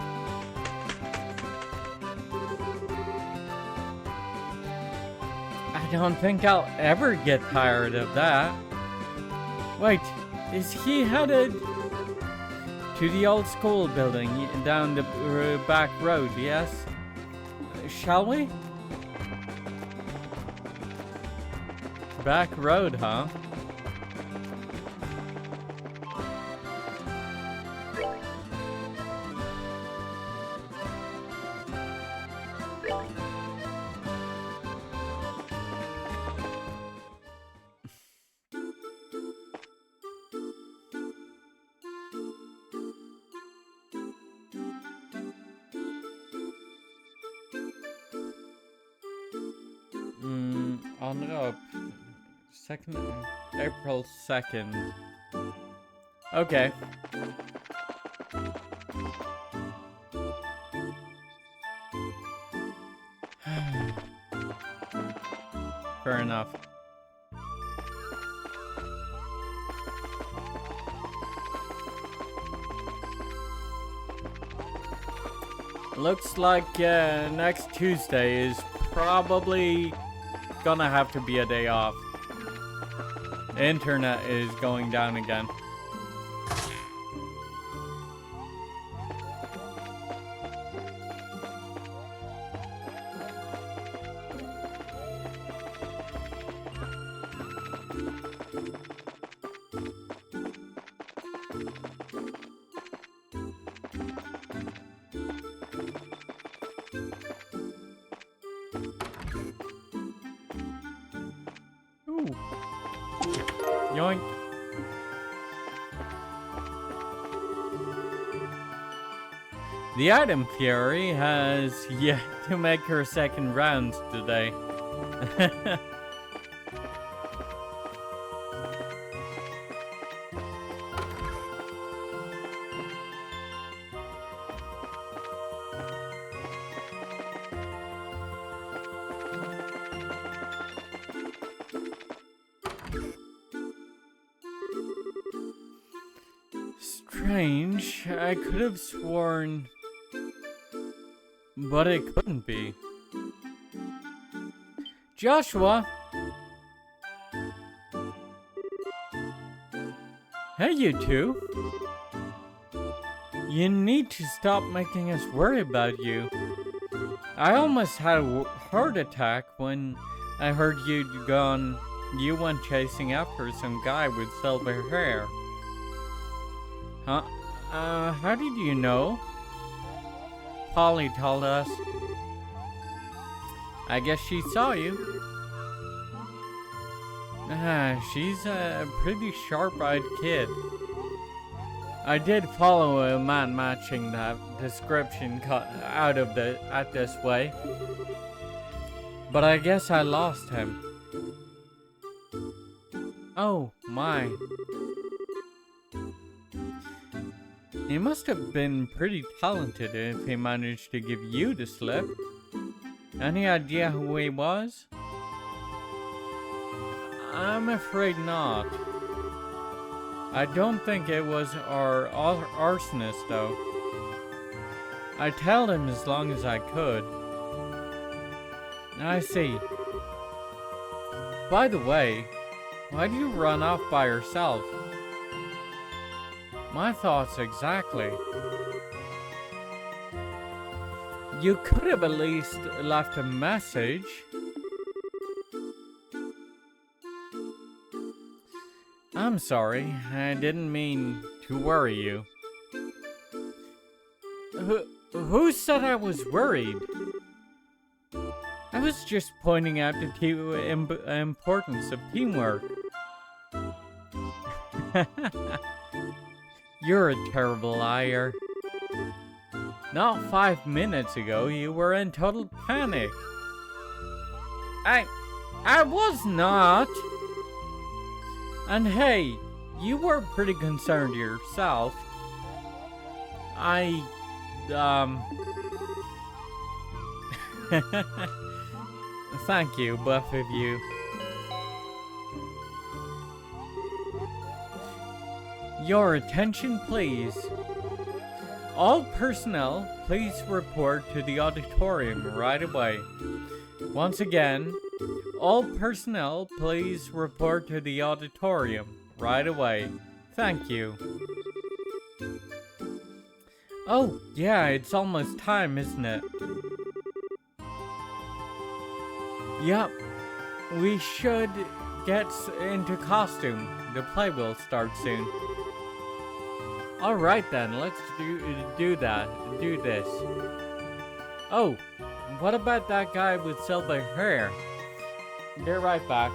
I don't think I'll ever get tired of that. Wait, is he headed to the old school building down the back road, yes? Shall we? Back road, huh? On up. April 2nd. Okay. Fair enough. Looks like next Tuesday is probably gonna have to be a day off. Internet is going down again. Ooh. Yoink. The Item Fury has yet to make her second round today. Strange. I could have sworn, but it couldn't be. Joshua! Hey, you two. You need to stop making us worry about you. I almost had a heart attack when I heard you went chasing after some guy with silver hair. Huh? How did you know? Polly told us. I guess she saw you. She's a pretty sharp-eyed kid. I did follow a man matching that description cut out this way. But I guess I lost him. Oh, my. He must have been pretty talented if he managed to give you the slip. Any idea who he was? I'm afraid not. I don't think it was our arsonist, though. I told him as long as I could. I see. By the way, why do you run off by yourself? My thoughts exactly. You could have at least left a message. I'm sorry, I didn't mean to worry you. Who said I was worried? I was just pointing out the importance of teamwork. You're a terrible liar. Not 5 minutes ago, you were in total panic. I was not. And hey, you were pretty concerned yourself. Thank you, both of you. Your attention, please. All personnel, please report to the auditorium right away. Once again, all personnel, please report to the auditorium right away. Thank you. Oh, yeah, it's almost time, isn't it? Yep, we should get into costume. The play will start soon. Alright then, let's do this. Oh, what about that guy with silver hair? Be right back.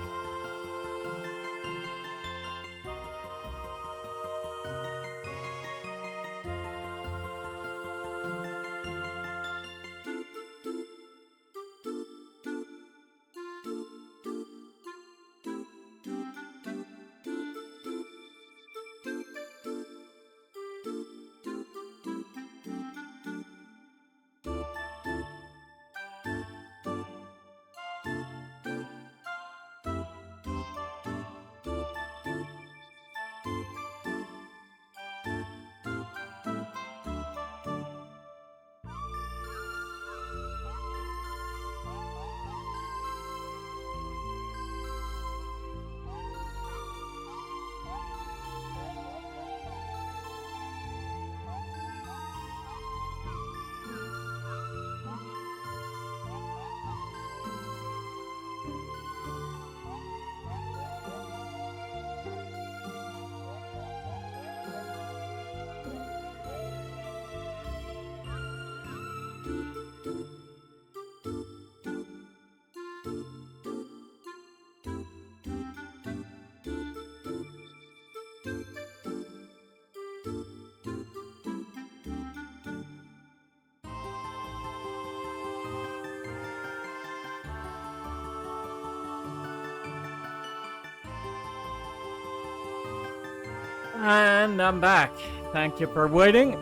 And I'm back. Thank you for waiting.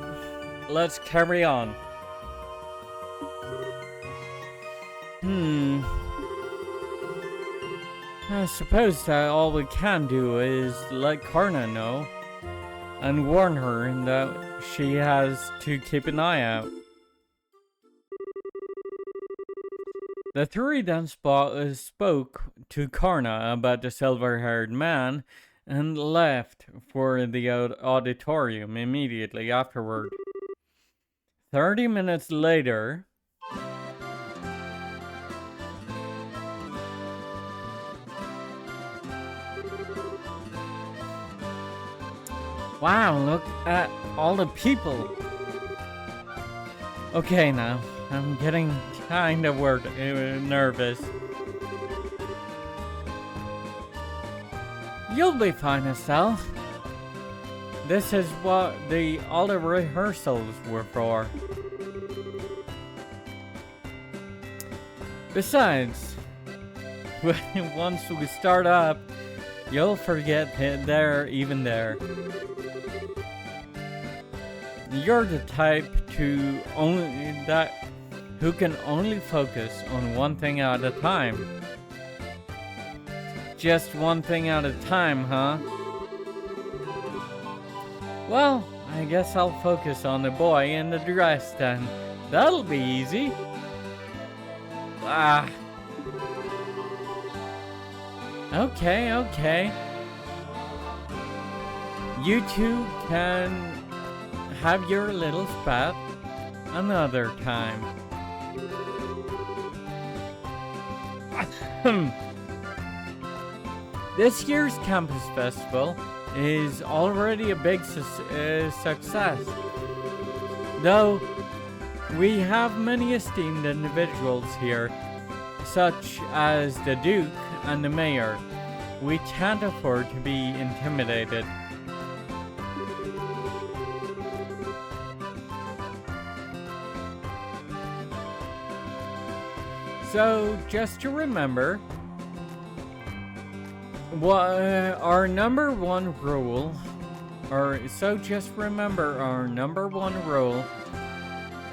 Let's carry on. I suppose that all we can do is let Karna know and warn her that she has to keep an eye out. The three then spoke to Karna about the silver-haired man and left for the auditorium immediately afterward. 30 minutes later, wow, look at all the people. Okay now, I'm getting kind of nervous. You'll be fine, Estelle. This is what all the rehearsals were for. Besides, once we start up, you'll forget they're even there. You're the type who can only focus on one thing at a time. Just one thing at a time, huh? Well, I guess I'll focus on the boy in the dress then. That'll be easy. Okay. You two can have your little spat another time. This year's campus festival is already a big success. Though We have many esteemed individuals here, such as the Duke and the Mayor. We can't afford to be intimidated. So, just to remember, our number one rule, just remember our number one rule,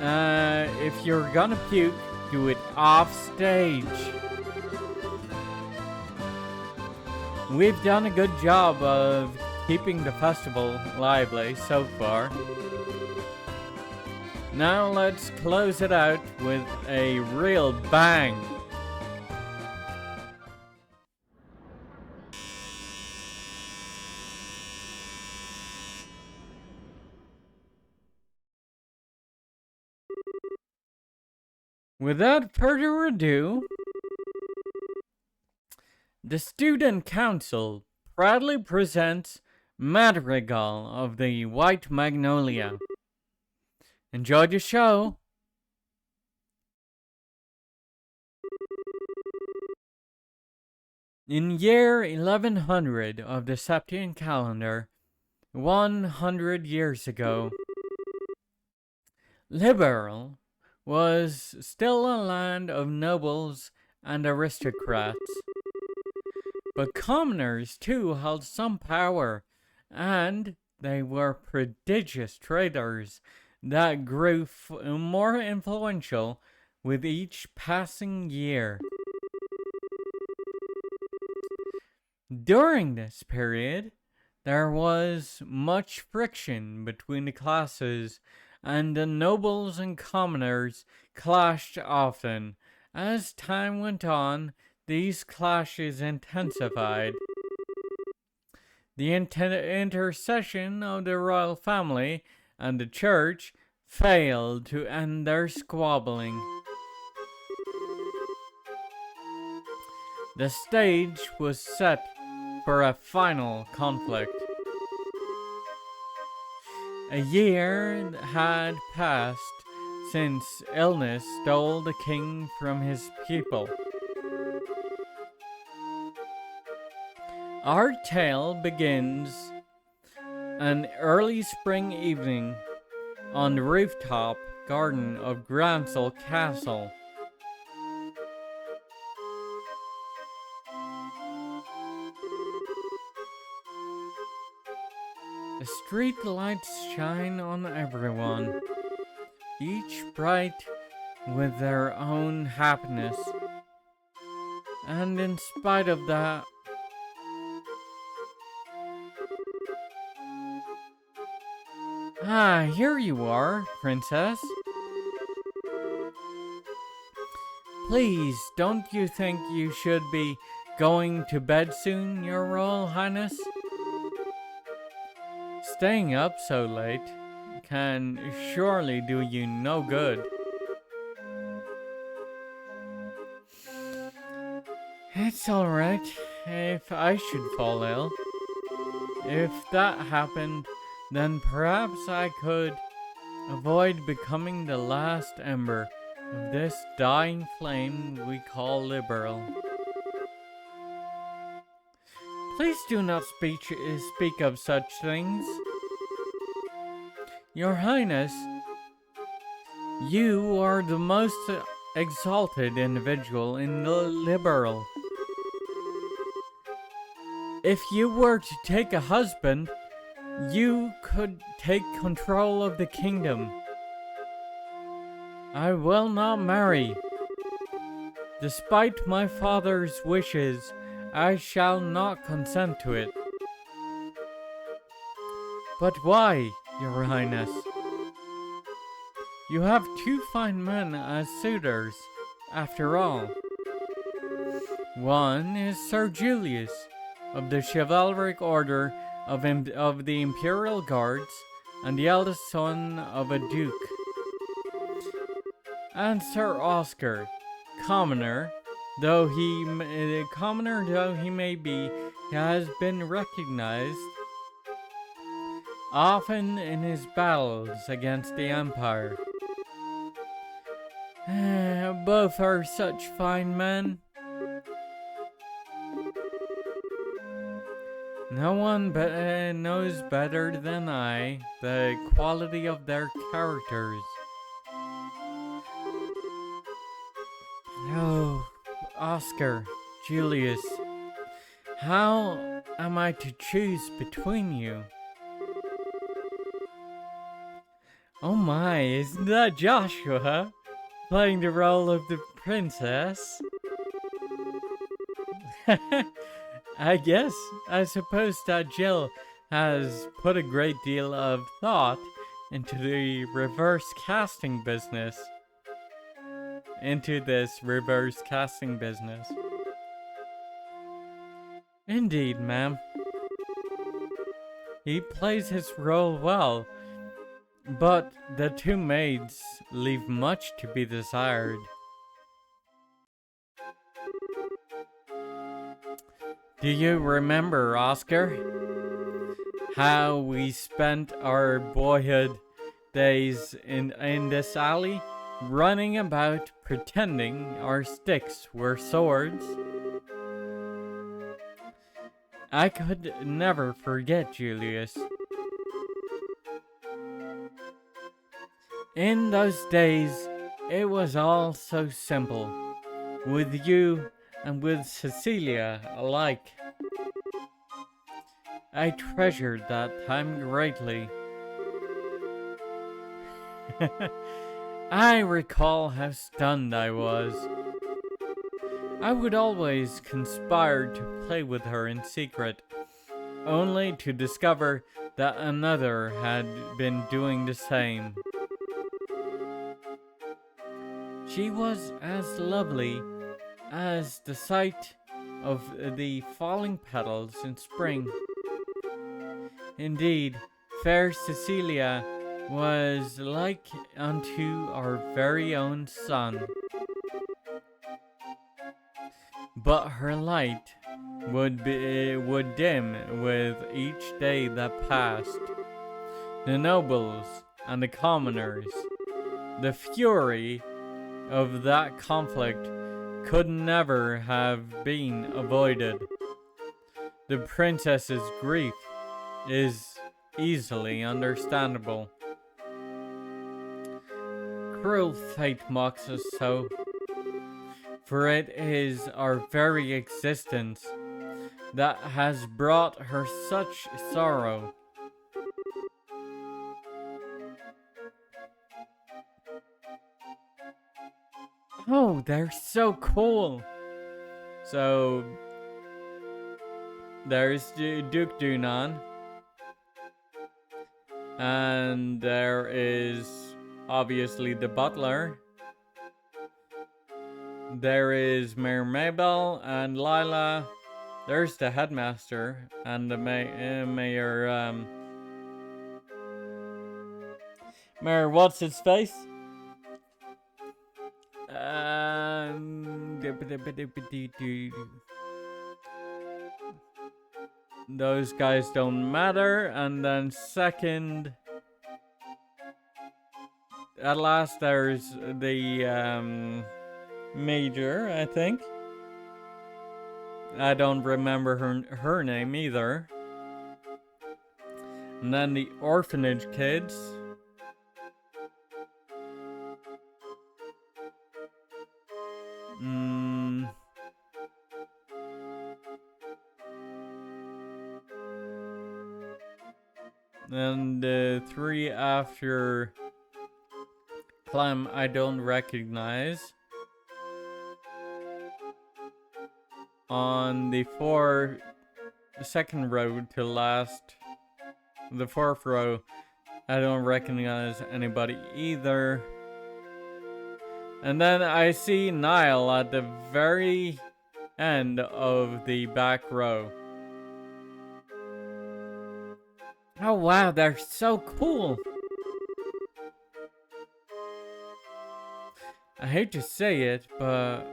if you're gonna puke, do it off stage. We've done a good job of keeping the festival lively so far. Now let's close it out with a real bang. Without further ado, the Student Council proudly presents Madrigal of the White Magnolia. Enjoy the show! In year 1100 of the Septian calendar, 100 years ago, Liberl was still a land of nobles and aristocrats. But commoners too held some power, and they were prodigious traders that grew more influential with each passing year. During this period, there was much friction between the classes, and the nobles and commoners clashed often. As time went on, these clashes intensified. The intercession of the royal family and the church failed to end their squabbling. The stage was set for a final conflict. A year had passed since illness stole the king from his people. Our tale begins an early spring evening on the rooftop garden of Gransel Castle. The street lights shine on everyone, each bright with their own happiness. And in spite of that, here you are, Princess. Please, don't you think you should be going to bed soon, Your Royal Highness? Staying up so late can surely do you no good. It's alright if I should fall ill. If that happened, then perhaps I could avoid becoming the last ember of this dying flame we call Liberl. Please do not speak of such things. Your Highness, you are the most exalted individual in the Liberl. If you were to take a husband, you could take control of the kingdom. I will not marry. Despite my father's wishes, I shall not consent to it. But why, Your Highness? You have two fine men as suitors, after all. One is Sir Julius, of the chivalric order of the Imperial Guards, and the eldest son of a duke. And Sir Oscar, commoner though he may be, he has been recognized often in his battles against the Empire. Both are such fine men. No one knows better than I the quality of their characters. Oh, Oscar, Julius, how am I to choose between you? Oh my, isn't that Joshua playing the role of the princess? I suppose that Jill has put a great deal of thought into the reverse casting business. Indeed, ma'am. He plays his role well, but the two maids leave much to be desired. Do you remember, Oscar, how we spent our boyhood days in this alley, running about pretending our sticks were swords? I could never forget, Julius. In those days, it was all so simple, with you and with Cecilia alike. I treasured that time greatly. I recall how stunned I was. I would always conspire to play with her in secret, only to discover that another had been doing the same. She was as lovely as the sight of the falling petals in spring. Indeed, fair Cecilia was like unto our very own sun. But her light would dim with each day that passed. The nobles and the commoners, the fury of that conflict could never have been avoided. The princess's grief is easily understandable. Cruel fate mocks us so, for it is our very existence that has brought her such sorrow. Oh, they're so cool. So, there's Duke Dunan. And there is obviously the butler. There is Mayor Mabel and Lila. There's the headmaster and the Mayor, Mayor what's his face? Those guys don't matter. And then second, at last there's the Major, I think. I don't remember her name either. And then the orphanage kids. And the three after Clem I don't recognize. On the second row to last, the fourth row, I don't recognize anybody either. And then I see Niall at the very end of the back row. Oh wow, they're so cool. I hate to say it, but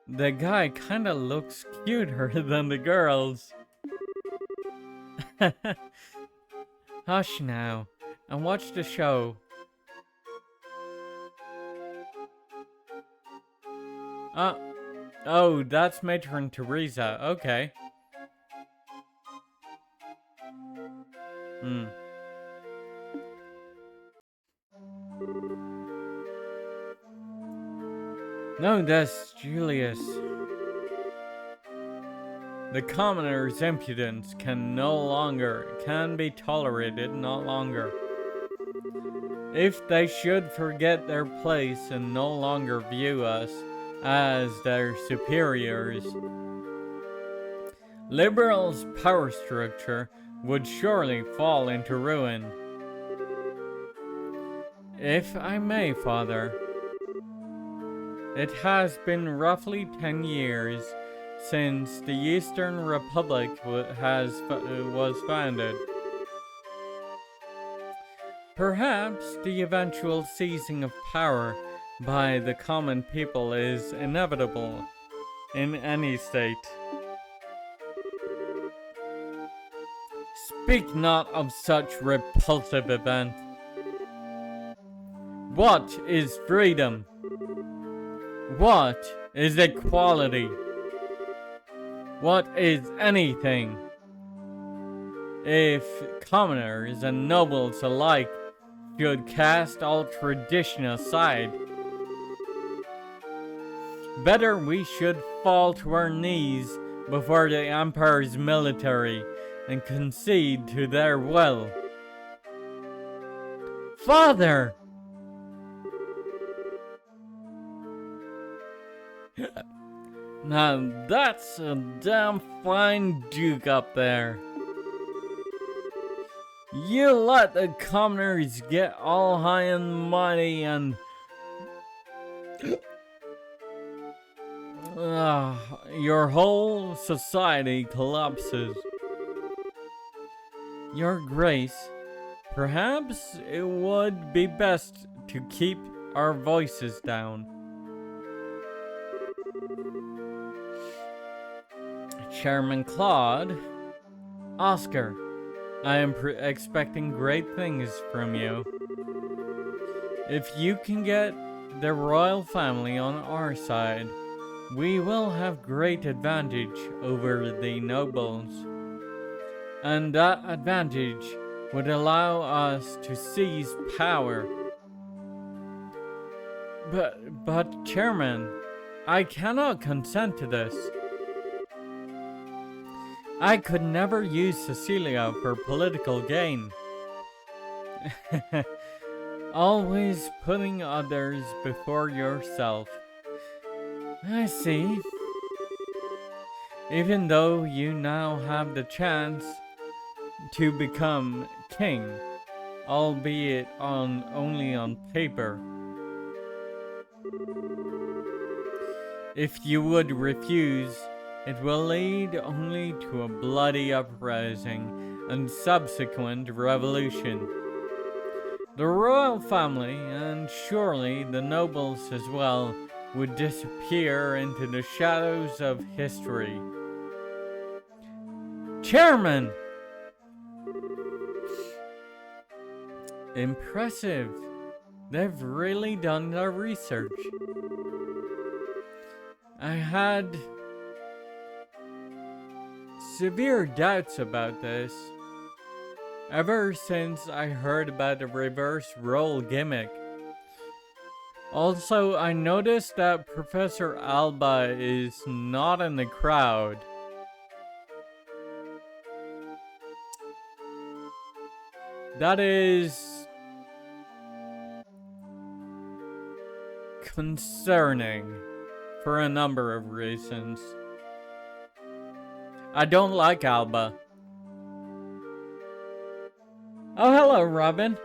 the guy kinda looks cuter than the girls. Hush now, and watch the show. Uh, oh, that's Matron Teresa. Okay. Hmm. No, that's Julius. The commoner's impudence can be tolerated no longer. If they should forget their place and no longer view us as their superiors, Liberals' power structure would surely fall into ruin. If I may, Father, it has been roughly 10 years since the Eastern Republic was founded. Perhaps the eventual seizing of power by the common people is inevitable in any state. Speak not of such repulsive event. What is freedom? What is equality? What is anything? If commoners and nobles alike should cast all tradition aside, better we should fall to our knees before the Empire's military and concede to their will. Father! Now that's a damn fine duke up there. You let the commoners get all high and mighty and your whole society collapses. Your Grace, perhaps it would be best to keep our voices down. Chairman Claude, Oscar, I am expecting great things from you. If you can get the royal family on our side, we will have great advantage over the nobles. And that advantage would allow us to seize power. But Chairman, I cannot consent to this. I could never use Cecilia for political gain. Always putting others before yourself. I see. Even though you now have the chance to become king, albeit only on paper. If you would refuse, it will lead only to a bloody uprising and subsequent revolution. The royal family, and surely the nobles as well, would disappear into the shadows of history. Chairman! Impressive. They've really done their research. I had severe doubts about this ever since I heard about the reverse role gimmick. Also, I noticed that Professor Alba is not in the crowd. That is concerning for a number of reasons. I don't like Alba. Oh, hello, Robin.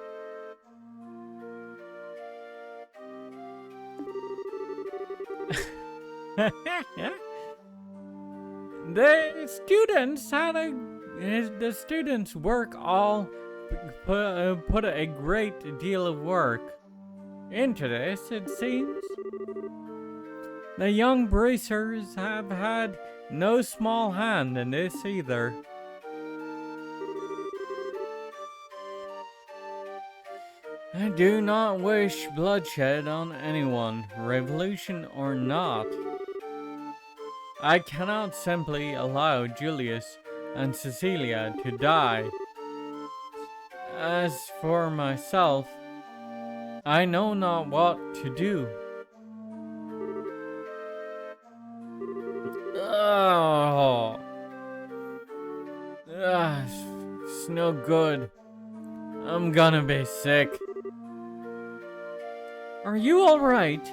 The students work all put a great deal of work into this, it seems. The young bracers have had no small hand in this either. I do not wish bloodshed on anyone, revolution or not. I cannot simply allow Julius and Cecilia to die. As for myself, I know not what to do. Oh, it's no good. I'm gonna be sick. Are you alright?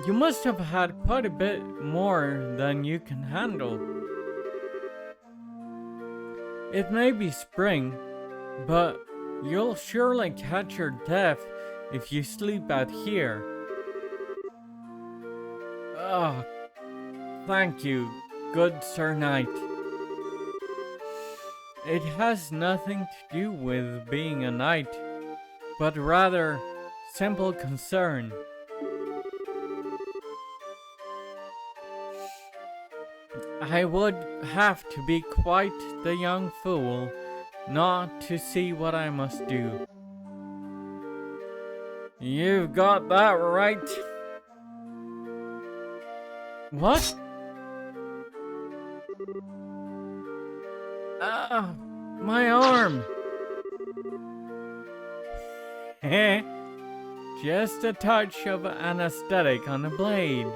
You must have had quite a bit more than you can handle. It may be spring, but you'll surely catch your death if you sleep out here. Oh, thank you, good Sir Knight. It has nothing to do with being a knight, but rather simple concern. I would have to be quite the young fool not to see what I must do. You've got that right. What? Ah, my arm. Just a touch of anesthetic on the blade.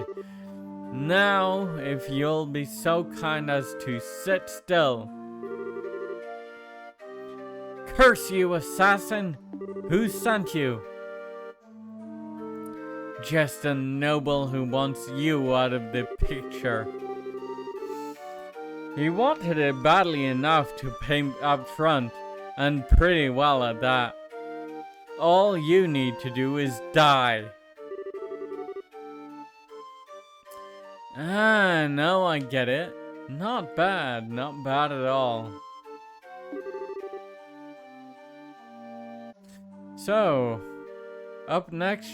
Now, if you'll be so kind as to sit still. Curse you, assassin! Who sent you? Just a noble who wants you out of the picture. He wanted it badly enough to pay up front, and pretty well at that. All you need to do is die. Ah, now I get it. Not bad at all. So, up next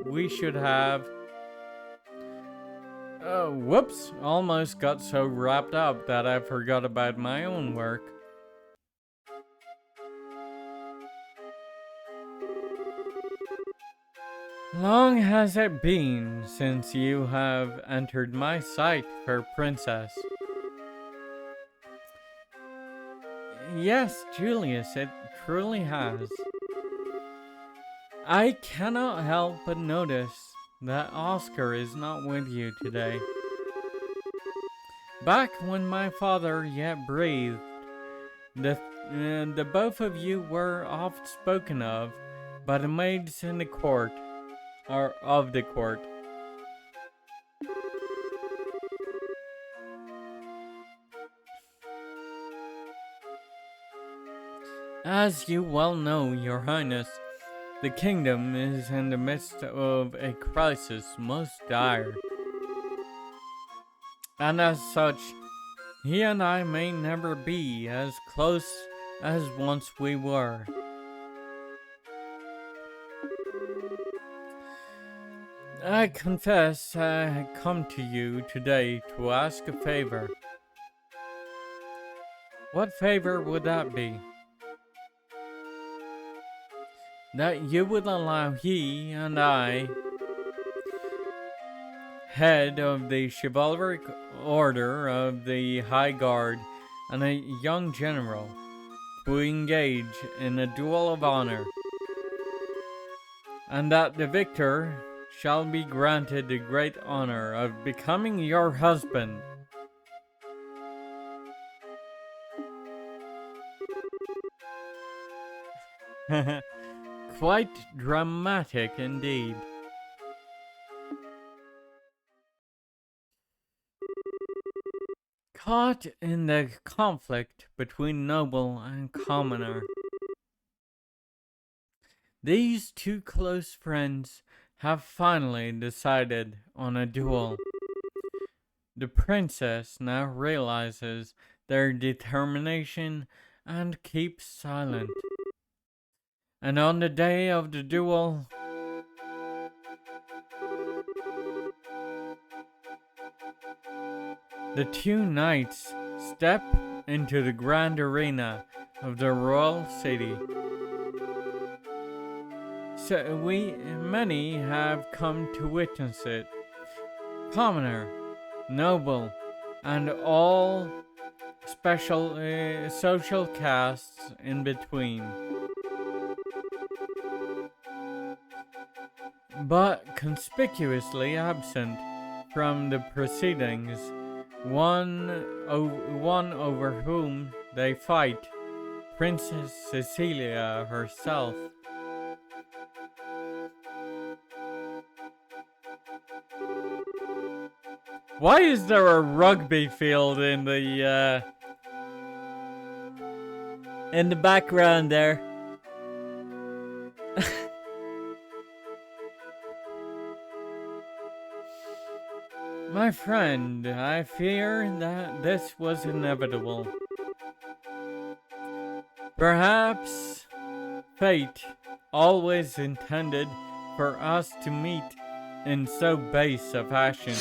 we should have. Oh, whoops! Almost got so wrapped up that I forgot about my own work. Long has it been since you have entered my sight, fair princess. Yes, Julius, it truly has. I cannot help but notice that Oscar is not with you today. Back when my father yet breathed, the both of you were oft spoken of by the maids in the court, or of the court. As you well know, Your Highness, the kingdom is in the midst of a crisis most dire. And as such, he and I may never be as close as once we were. I confess I had come to you today to ask a favor. What favor would that be? That you would allow he and I, head of the chivalric order of the High Guard and a young general, to engage in a duel of honor, and that the victor shall be granted the great honor of becoming your husband. Quite dramatic indeed. Caught in the conflict between noble and commoner, these two close friends have finally decided on a duel. The princess now realizes their determination and keeps silent. And on the day of the duel, the two knights step into the grand arena of the royal city. Many have come to witness it. Commoner, noble, and all special social castes in between. But conspicuously absent from the proceedings, one over whom they fight, Princess Cecilia herself. Why is there a rugby field in the background there? My friend, I fear that this was inevitable. Perhaps fate always intended for us to meet in so base a fashion.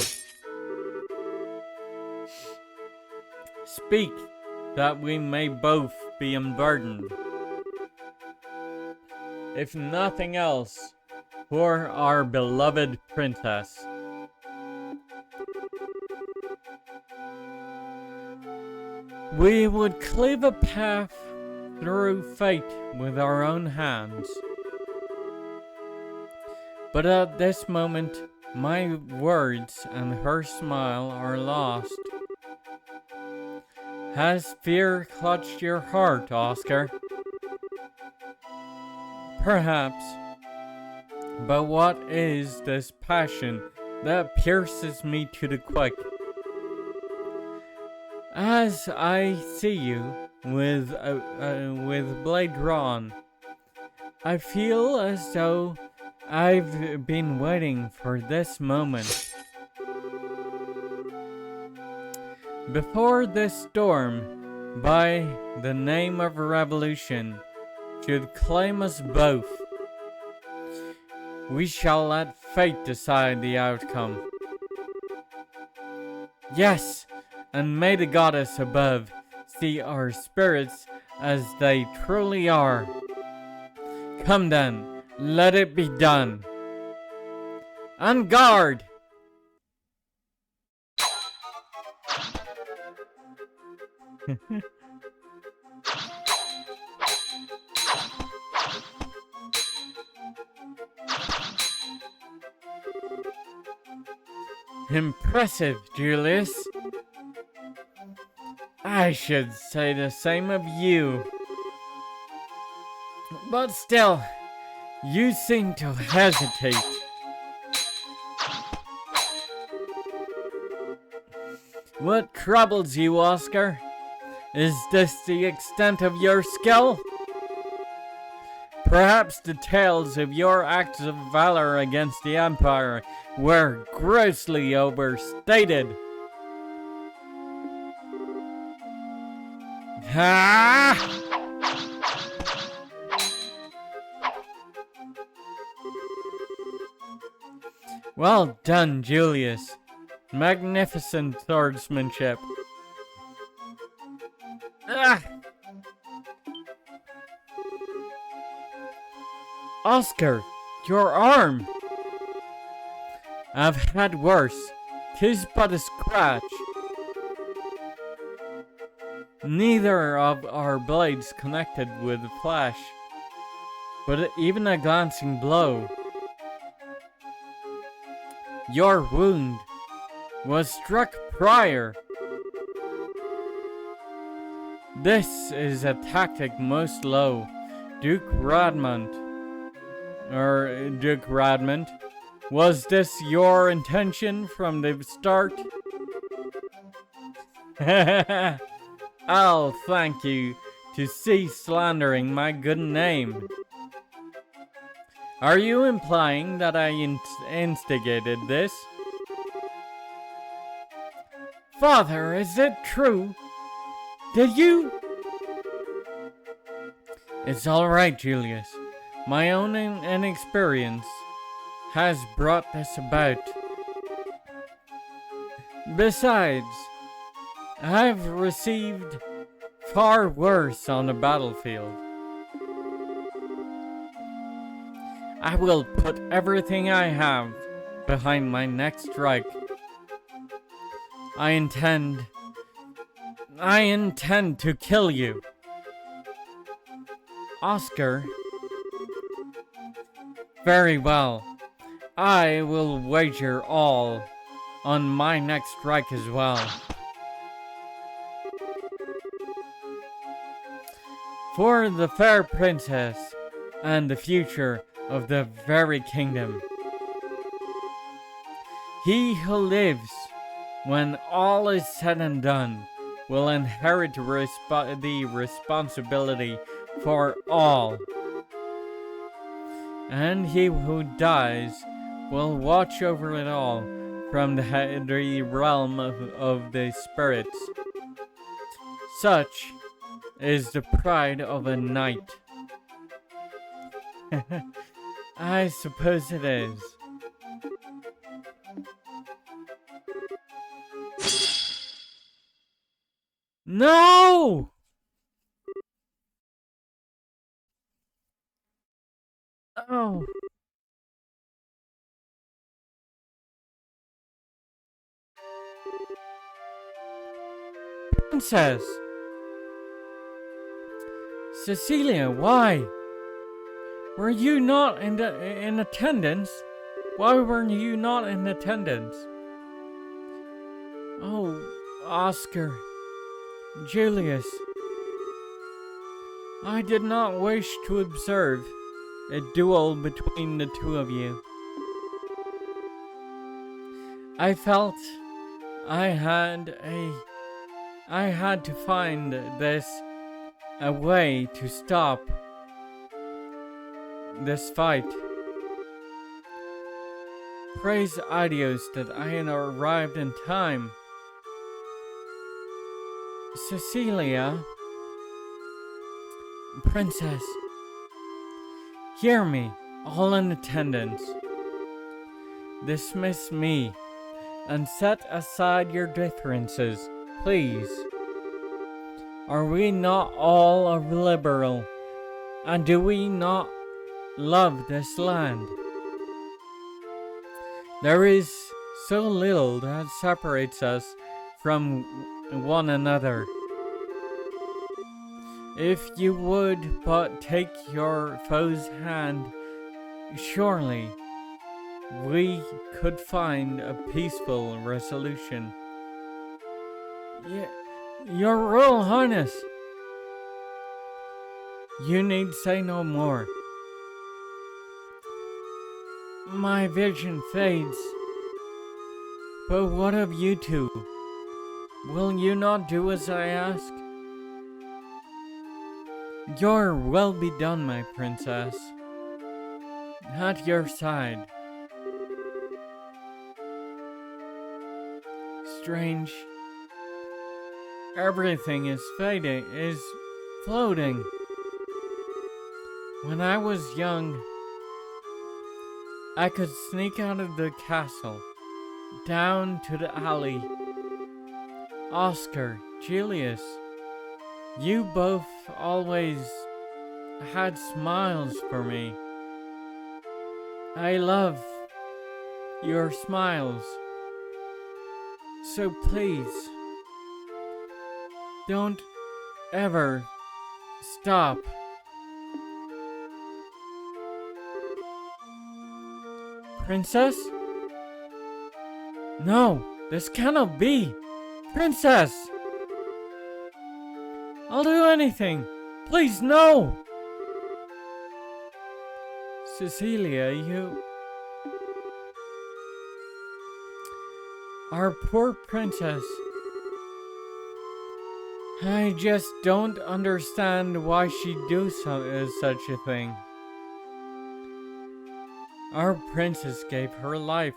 Speak, that we may both be unburdened. If nothing else, for our beloved princess. We would cleave a path through fate with our own hands. But at this moment, my words and her smile are lost. Has fear clutched your heart, Oscar? Perhaps. But what is this passion that pierces me to the quick? As I see you with blade drawn, I feel as though I've been waiting for this moment. Before this storm, by the name of revolution, should claim us both, we shall let fate decide the outcome. Yes, and may the goddess above see our spirits as they truly are. Come then, let it be done. On guard! Impressive, Julius. I should say the same of you. But still, you seem to hesitate. What troubles you, Oscar? Is this the extent of your skill? Perhaps the tales of your acts of valor against the Empire were grossly overstated. Ha! Well done, Julius. Magnificent swordsmanship. Ah! Oscar, your arm! I've had worse. 'Tis but a scratch. Neither of our blades connected with the flesh, but even a glancing blow. Your wound was struck prior. This is a tactic most low. Duke Radmont, was this your intention from the start? I'll thank you to cease slandering my good name. Are you implying that I instigated this? Father, is it true? Did you? It's all right, Julius. My own inexperience has brought this about. Besides, I've received far worse on the battlefield. I will put everything I have behind my next strike. I intend to kill you. Oscar. Very well. I will wager all on my next strike as well. For the fair princess and the future of the very kingdom. He who lives, when all is said and done, will inherit the responsibility for all. And he who dies will watch over it all from the realm of the spirits. Such is the pride of a knight. I suppose it is. No! Oh. Princess! Cecilia, why? Were you not in attendance? Why were you not in attendance? Oh, Oscar. Julius. I did not wish to observe a duel between the two of you. I felt I had to find a way to stop this fight. Praise Aidios that I had arrived in time. Cecilia, Princess, hear me, all in attendance. Dismiss me and set aside your differences, please. Are we not all liberal, and do we not love this land? There is so little that separates us from one another. If you would but take your foe's hand, surely we could find a peaceful resolution. Your Royal Highness, you need say no more. My vision fades, but what of you two? Will you not do as I ask? Your will be done, my princess. At your side. Strange. Everything is fading, is floating. When I was young, I could sneak out of the castle, down to the alley. Oscar, Julius, you both always had smiles for me. I love your smiles. So please, don't ever stop. Princess? No, this cannot be. Princess! I'll do anything. Please, no! Cecilia, you... Our poor princess. I just don't understand why she'd do such a thing. Our princess gave her life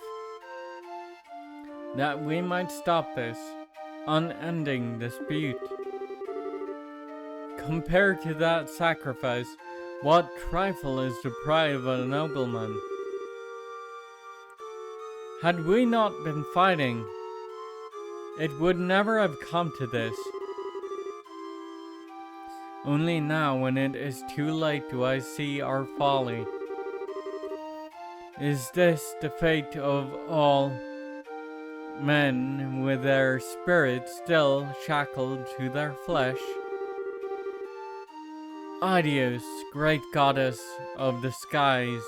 that we might stop this unending dispute. Compared to that sacrifice, what trifle is the pride of a nobleman? Had we not been fighting, it would never have come to this. Only now, when it is too late, do I see our folly. Is this the fate of all men with their spirits still shackled to their flesh? Adios, great goddess of the skies,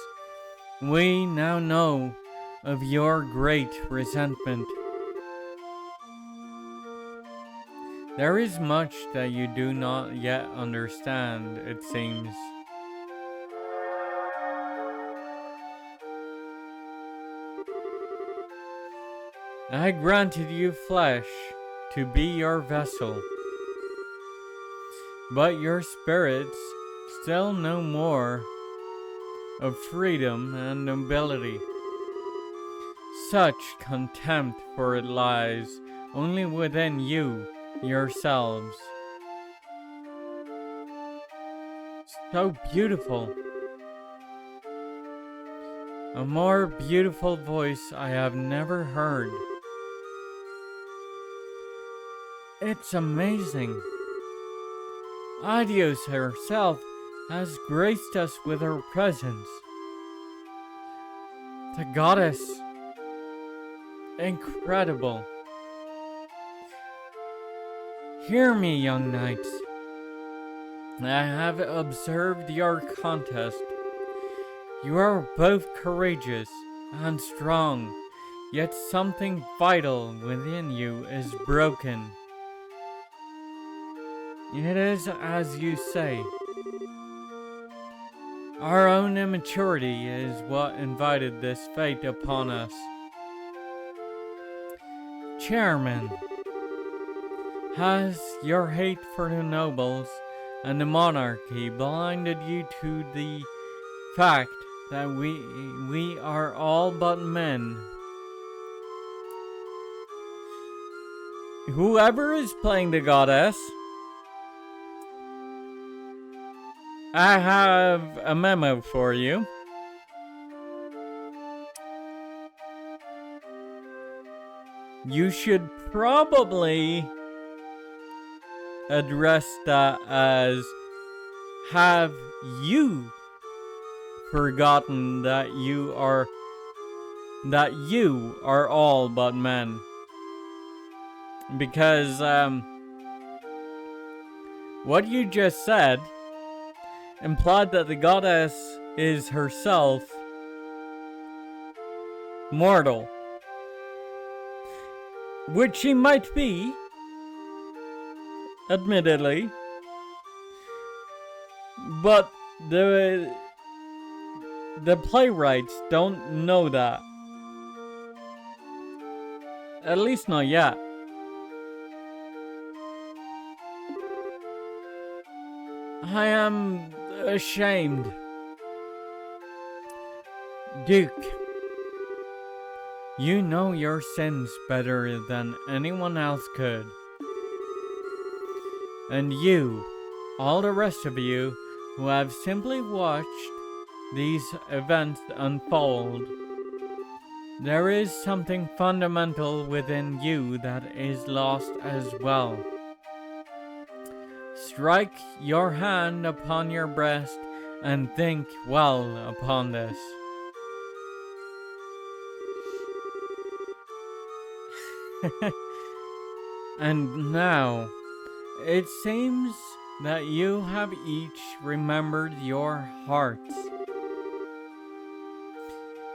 we now know of your great resentment. There is much that you do not yet understand, it seems. I granted you flesh to be your vessel, but your spirits still know more of freedom and nobility. Such contempt for it lies only within you yourselves. So beautiful. A more beautiful voice I have never heard. It's amazing. Adios herself has graced us with her presence. The goddess. Incredible. Hear me, young knights. I have observed your contest. You are both courageous and strong, yet something vital within you is broken. It is as you say. Our own immaturity is what invited this fate upon us. Chairman, has your hate for the nobles and the monarchy blinded you to the fact that we are all but men? Whoever is playing the goddess, I have a memo for you. You should probably address that as, have you forgotten that you are all but men? Because what you just said implied that the goddess is herself mortal, which she might be, admittedly, but the playwrights don't know that. At least not yet. I am ashamed. Duke, you know your sins better than anyone else could. And you, all the rest of you, who have simply watched these events unfold, there is something fundamental within you that is lost as well. Strike your hand upon your breast and think well upon this. And now, it seems that you have each remembered your hearts.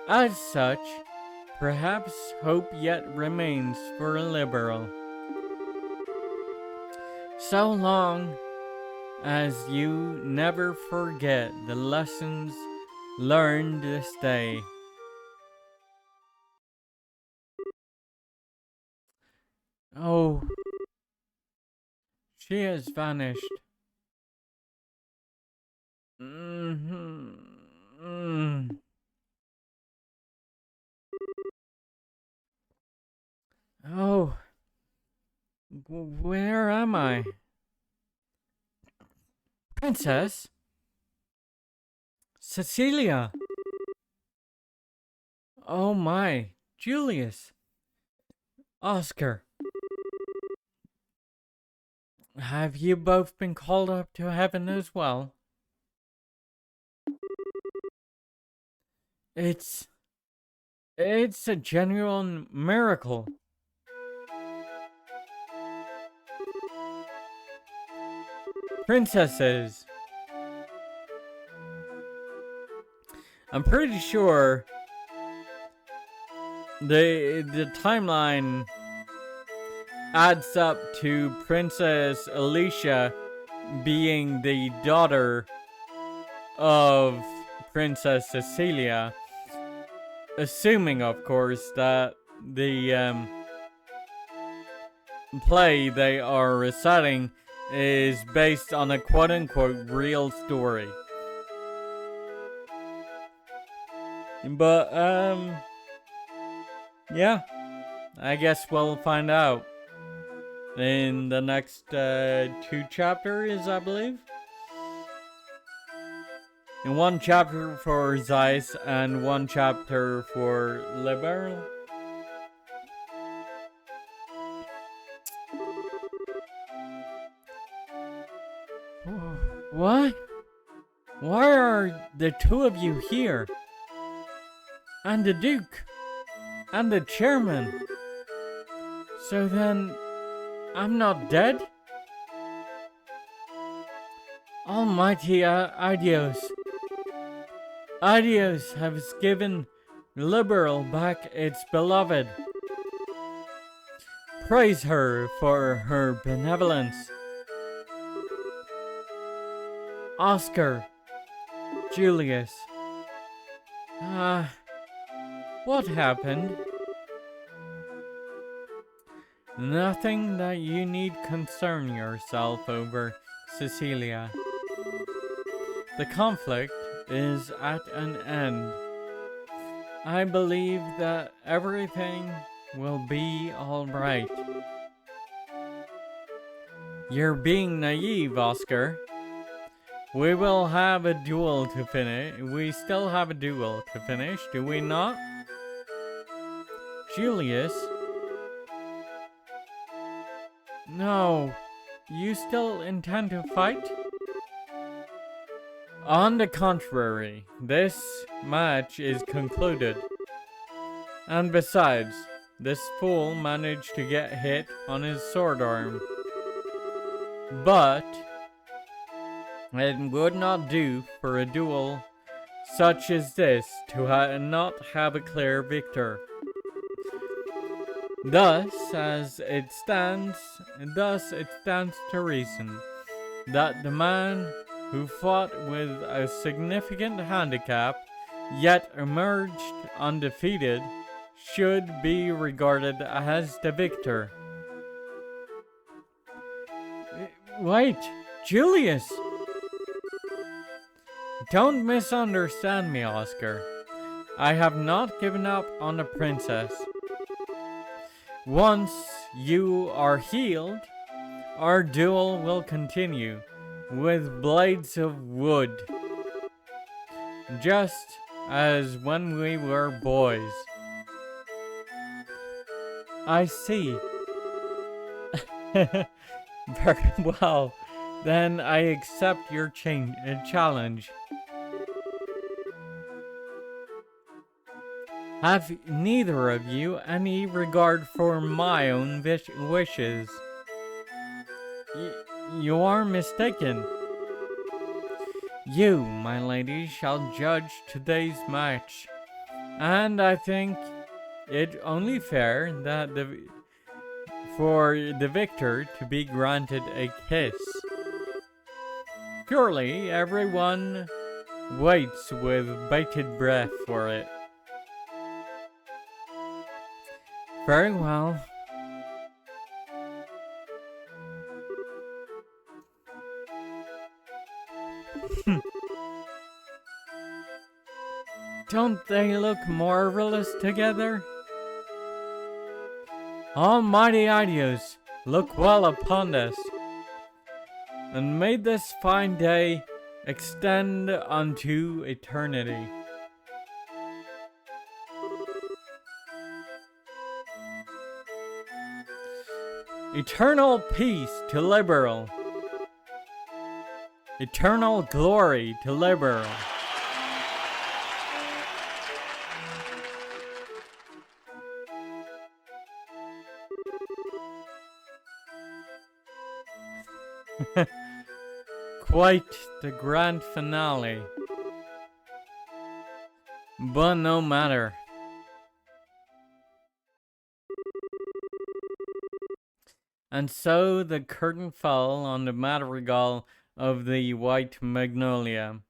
As such, perhaps hope yet remains for a liberal. So long as you never forget the lessons learned this day. Oh, she has vanished. Oh, where am I? Princess? Cecilia? Oh my, Julius. Oscar. Have you both been called up to heaven as well? It's It's a genuine miracle. Princesses. I'm pretty sure the timeline adds up to Princess Alicia being the daughter of Princess Cecilia, assuming, of course, that the play they are reciting is based on a quote-unquote real story. But, yeah, I guess we'll find out in the next 2 chapters, I believe. In 1 chapter for Zeiss and 1 chapter for Liberal. What? Why are the 2 of you here? And the Duke? And the Chairman? So then, I'm not dead? Almighty Aidios. Aidios has given Liberal back its beloved. Praise her for her benevolence. Oscar. Julius. What happened? Nothing that you need concern yourself over, Cecilia. The conflict is at an end. I believe that everything will be alright. You're being naive, Oscar. We will have a duel to finish. We still have a duel to finish, do we not? Julius? No. You still intend to fight? On the contrary, this match is concluded. And besides, this fool managed to get hit on his sword arm. But it would not do for a duel such as this to not have a clear victor. Thus it stands to reason that the man who fought with a significant handicap yet emerged undefeated should be regarded as the victor. Wait, Julius! Don't misunderstand me, Oscar. I have not given up on the princess. Once you are healed, our duel will continue with blades of wood, just as when we were boys. I see. Very well. Then I accept your challenge. Have neither of you any regard for my own wishes? You are mistaken. You, my lady, shall judge today's match, and I think it only fair that for the victor to be granted a kiss. Surely everyone waits with bated breath for it. Very well. Don't they look marvelous together? Almighty Aidios, look well upon us, and may this fine day extend unto eternity. Eternal peace to Liberal. Eternal glory to Liberal. Quite the grand finale. But no matter. And so the curtain fell on the madrigal of the White Magnolia,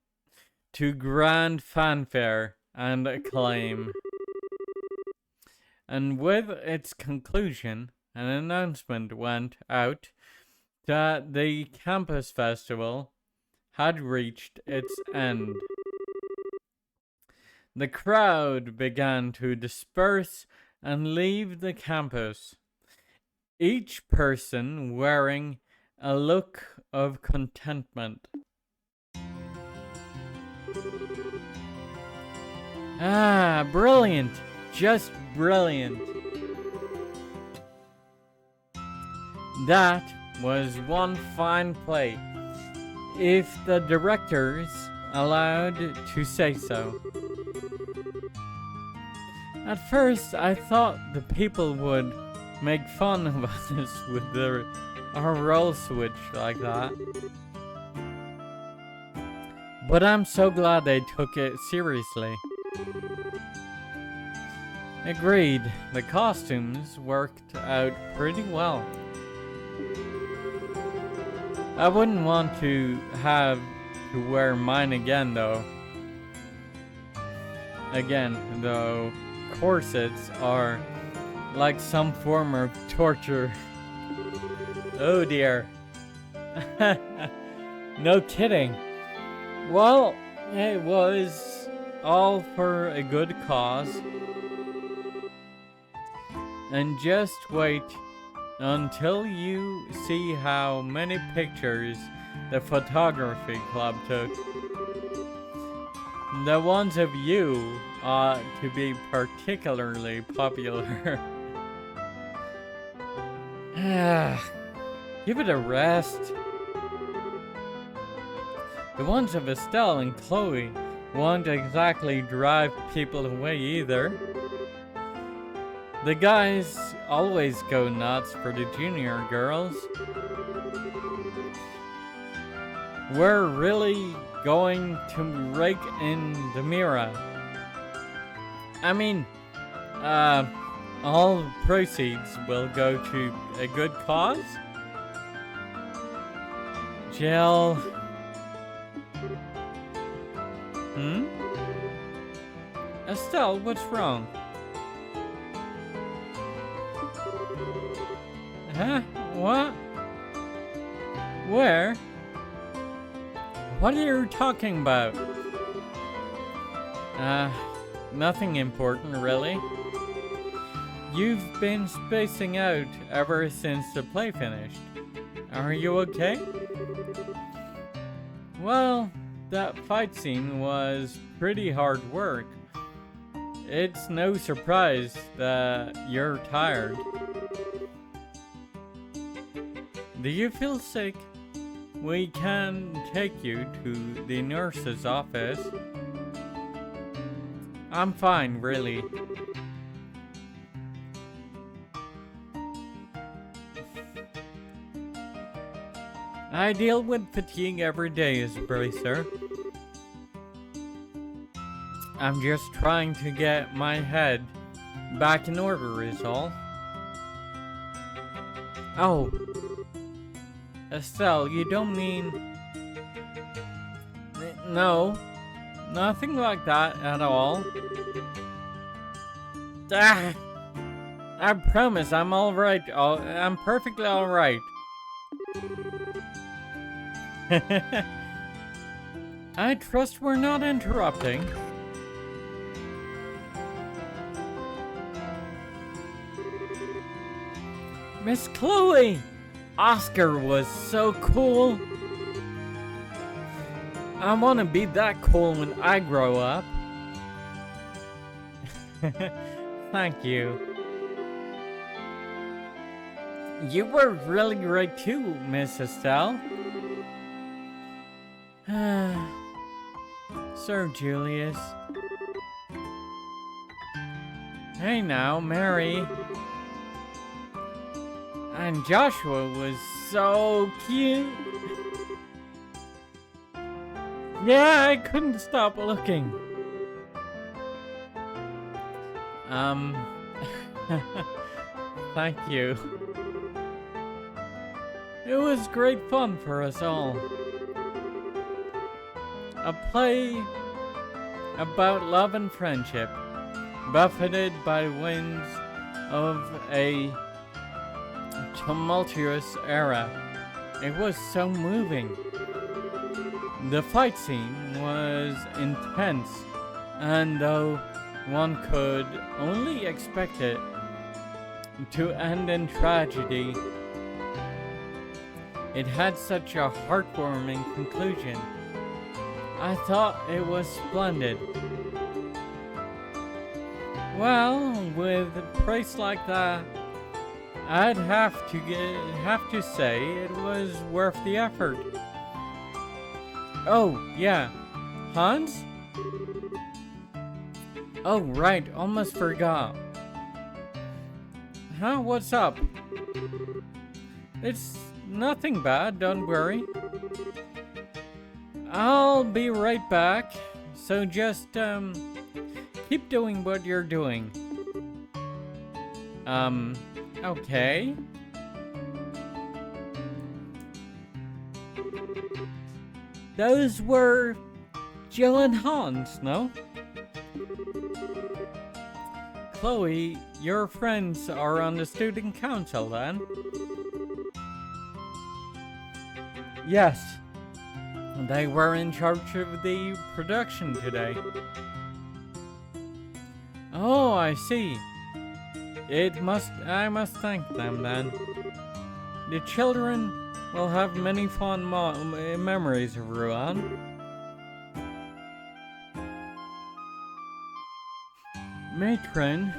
to grand fanfare and acclaim. And with its conclusion, an announcement went out that the campus festival had reached its end. The crowd began to disperse and leave the campus, each person wearing a look of contentment. Ah, brilliant! Just brilliant! That was one fine play, if the directors allowed to say so. At first, I thought the people would make fun of us with our role switch like that. But I'm so glad they took it seriously. Agreed, the costumes worked out pretty well. I wouldn't want to have to wear mine again though. Corsets are like some form of torture. Oh dear. No kidding. Well, it was all for a good cause. And just wait until you see how many pictures the photography club took. The ones of you ought to be particularly popular. Give it a rest. The ones of Estelle and Chloe won't exactly drive people away either. The guys always go nuts for the junior girls. We're really going to rake in the Mira. I mean, all proceeds will go to a good cause? Jill. Estelle, what's wrong? Huh? What? Where? What are you talking about? Nothing important, really. You've been spacing out ever since the play finished. Are you okay? Well, that fight scene was pretty hard work. It's no surprise that you're tired. Do you feel sick? We can take you to the nurse's office. I'm fine, really. I deal with fatigue every day as a bracer. I'm just trying to get my head back in order is all. Oh. Estelle, you don't mean... No. Nothing like that at all. I promise I'm alright. I'm perfectly alright. I trust we're not interrupting. Miss Chloe! Oscar was so cool. I want to be that cool when I grow up. Thank you. You were really great too, Miss Estelle. Sir Julius. Hey now, Mary. And Joshua was so cute. Yeah, I couldn't stop looking. Thank you. It was great fun for us all. A play about love and friendship, buffeted by winds of a tumultuous era. It was so moving. The fight scene was intense, and though one could only expect it to end in tragedy, it had such a heartwarming conclusion. I thought it was splendid. Well, with a price like that, I'd have to say it was worth the effort. Oh, yeah. Hans? Oh, right, almost forgot. Huh, what's up? It's nothing bad, don't worry. I'll be right back, so just, keep doing what you're doing. Okay. Those were Jill and Hans, no? Chloe, your friends are on the student council then? Yes. They were in charge of the production today. Oh, I see. I must thank them then. The children will have many fond memories of Ruan. Matron,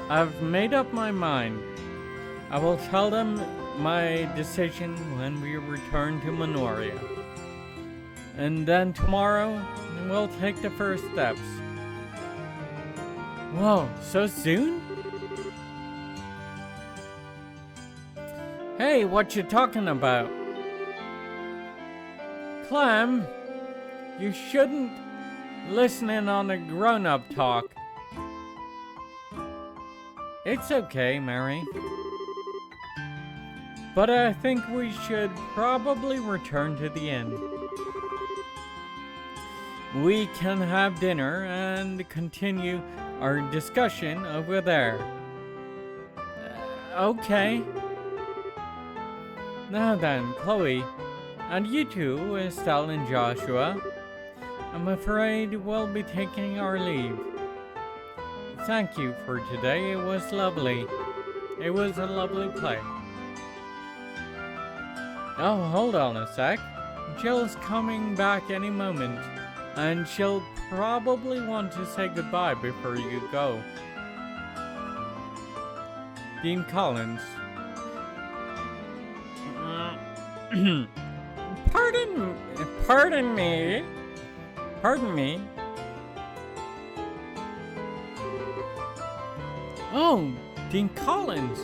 I've made up my mind. I will tell them my decision when we return to Minoria. And then tomorrow, we'll take the first steps. Whoa, so soon? Hey, what you talking about? Clem, you shouldn't listen in on a grown-up talk. It's okay, Mary. But I think we should probably return to the inn. We can have dinner and continue our discussion over there. Okay. Now then, Chloe, and you two, Estelle and Joshua, I'm afraid we'll be taking our leave. Thank you for today, it was lovely. It was a lovely play. Oh, hold on a sec. Jill's coming back any moment, and she'll probably want to say goodbye before you go. Dean Collins. Pardon me. Oh, Dean Collins.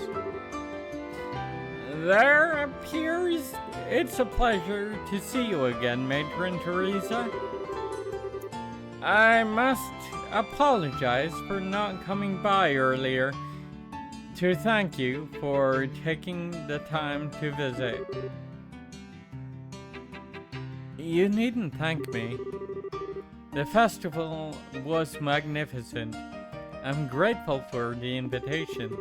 There appears it's a pleasure to see you again, Matron Teresa. I must apologize for not coming by earlier to thank you for taking the time to visit. You needn't thank me. The festival was magnificent. I'm grateful for the invitation.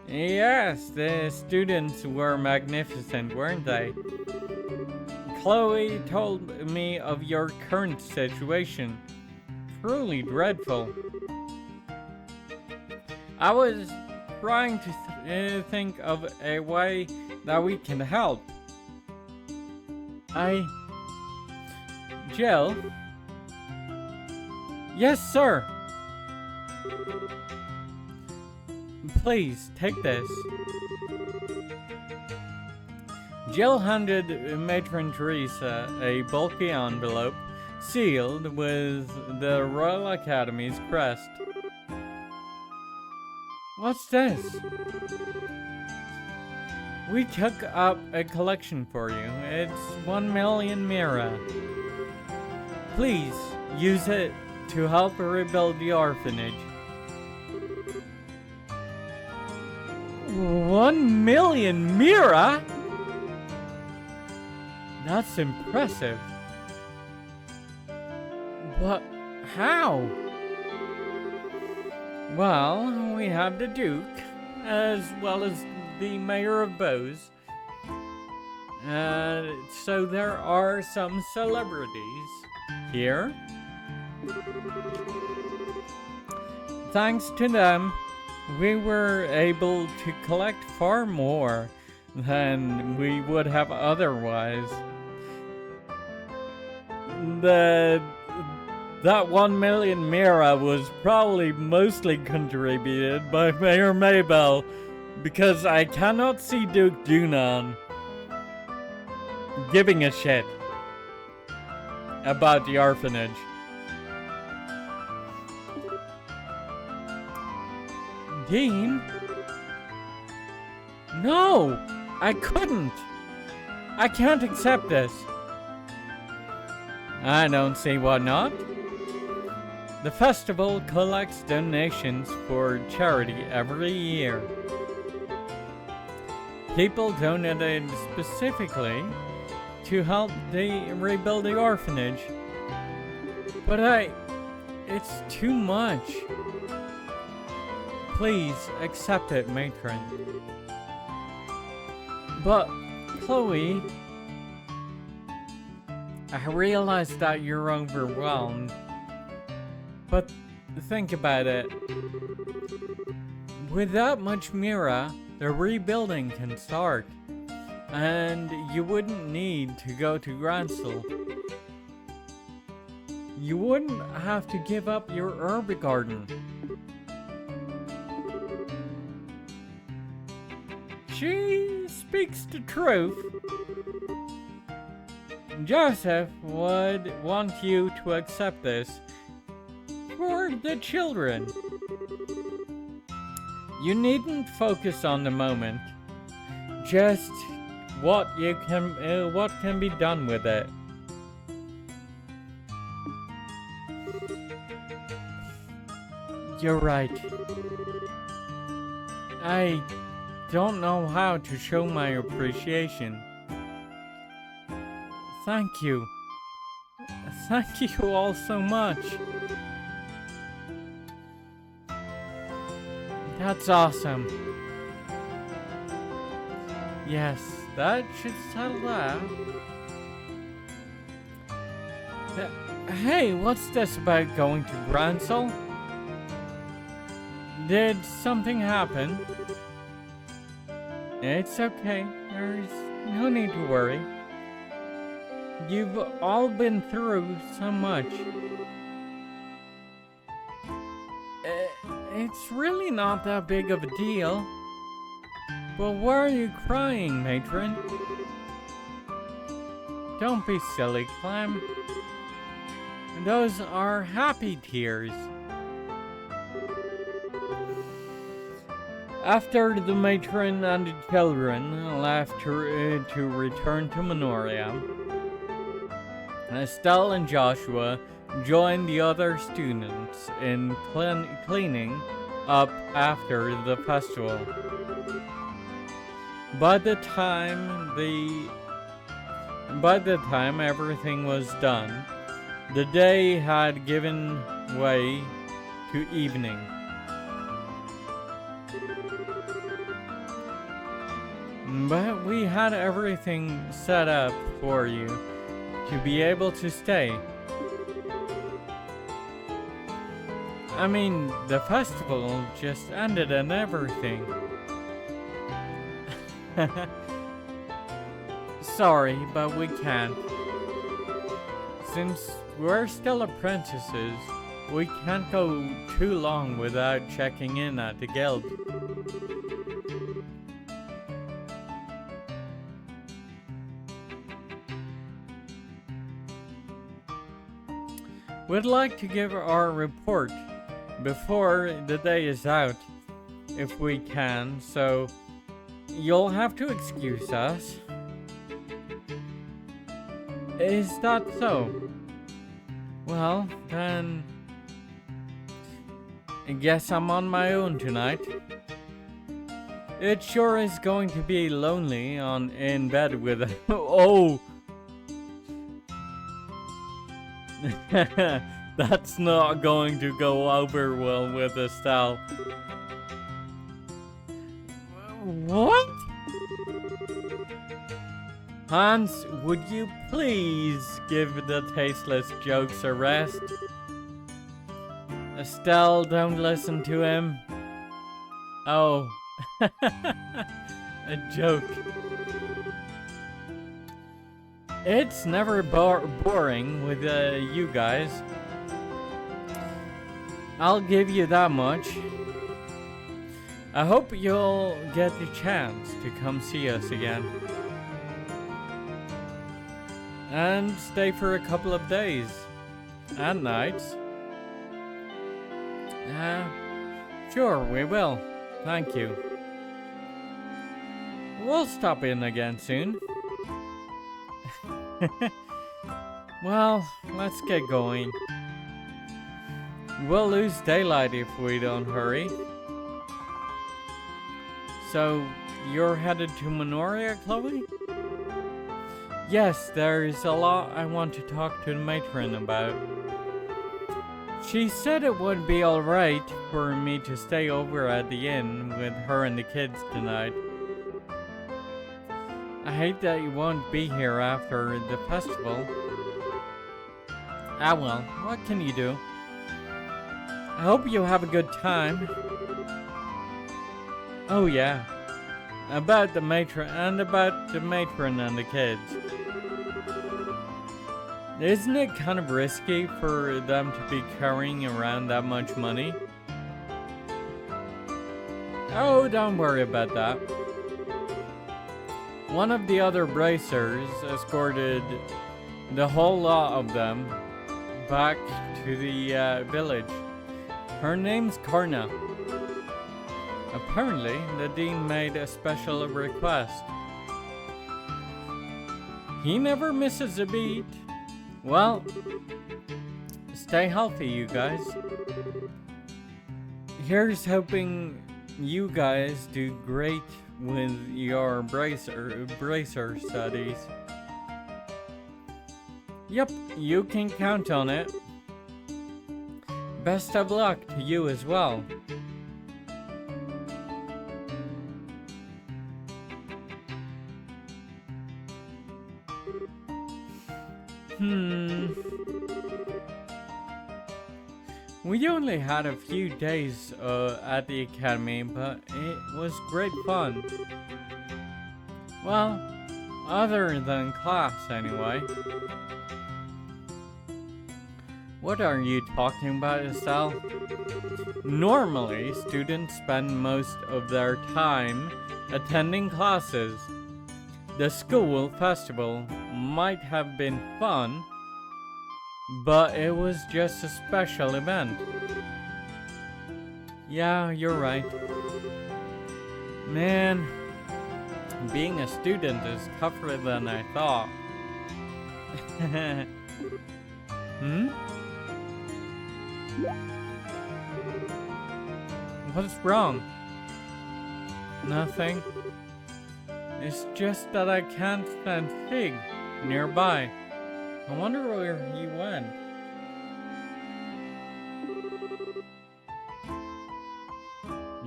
Yes, the students were magnificent, weren't they? Chloe told me of your current situation. Truly dreadful. I was trying to think of a way that we can help. Jill? Yes, sir. Please, take this. Jill handed Matron Teresa a bulky envelope sealed with the Royal Academy's crest. What's this? We took up a collection for you. It's 1 million Mira. Please use it to help rebuild the orphanage. 1 million Mira? That's impressive. But how? Well, we have the Duke, as well as the Mayor of Bose. So there are some celebrities here. Thanks to them, we were able to collect far more than we would have otherwise. That 1 million Mira was probably mostly contributed by Mayor Maybell, because I cannot see Duke Dunan giving a shit about the orphanage. Dean? No! I couldn't! I can't accept this. I don't see why not. The festival collects donations for charity every year. People donated specifically to help rebuild the orphanage. But it's too much. Please accept it, matron. But, Chloe, I realize that you're overwhelmed. But think about it. With that much Mira, the rebuilding can start. And you wouldn't need to go to Gransel. You wouldn't have to give up your herb garden. She speaks the truth. Joseph would want you to accept this for the children. You needn't focus on the moment, just what can be done with it. You're right. I don't know how to show my appreciation. Thank you. Thank you all so much. That's awesome. Yes, that should settle that. Hey, what's this about going to Gransel? Did something happen? It's okay. There's no need to worry. You've all been through so much. It's really not that big of a deal. But why are you crying, matron? Don't be silly, Clem. Those are happy tears. After the matron and the children left to return to Menoria, Estelle and Joshua joined the other students in cleaning up after the festival. By the time everything was done, the day had given way to evening. But we had everything set up for you to be able to stay. I mean, the festival just ended and everything. Sorry, but we can't. Since we're still apprentices, we can't go too long without checking in at the guild. We'd like to give our report before the day is out, if we can, so you'll have to excuse us. Is that so? Well, then... I guess I'm on my own tonight. It sure is going to be lonely in bed with a... Oh! That's not going to go over well with Estelle. What? Hans, would you please give the tasteless jokes a rest? Estelle, don't listen to him. Oh. A joke. It's never boring with you guys. I'll give you that much. I hope you'll get the chance to come see us again. And stay for a couple of days. And nights. Sure, we will. Thank you. We'll stop in again soon. Well, let's get going. We'll lose daylight if we don't hurry. So, you're headed to Minoria, Chloe? Yes, there's a lot I want to talk to the matron about. She said it would be alright for me to stay over at the inn with her and the kids tonight. I hate that you won't be here after the festival. Ah well, what can you do? I hope you have a good time. Oh yeah, about the matron and the kids. Isn't it kind of risky for them to be carrying around that much money? Oh, don't worry about that. One of the other bracers escorted the whole lot of them back to the village. Her name's Karna. Apparently, the dean made a special request. He never misses a beat. Well, stay healthy, you guys. Here's hoping you guys do great with your bracer studies. Yep, you can count on it. Best of luck to you as well. We only had a few days at the academy, but it was great fun. Well, other than class anyway. What are you talking about, Estelle? Normally, students spend most of their time attending classes. The school festival might have been fun, but it was just a special event. Yeah, you're right. Man, being a student is tougher than I thought. What's wrong? Nothing. It's just that I can't stand Fig nearby. I wonder where he went.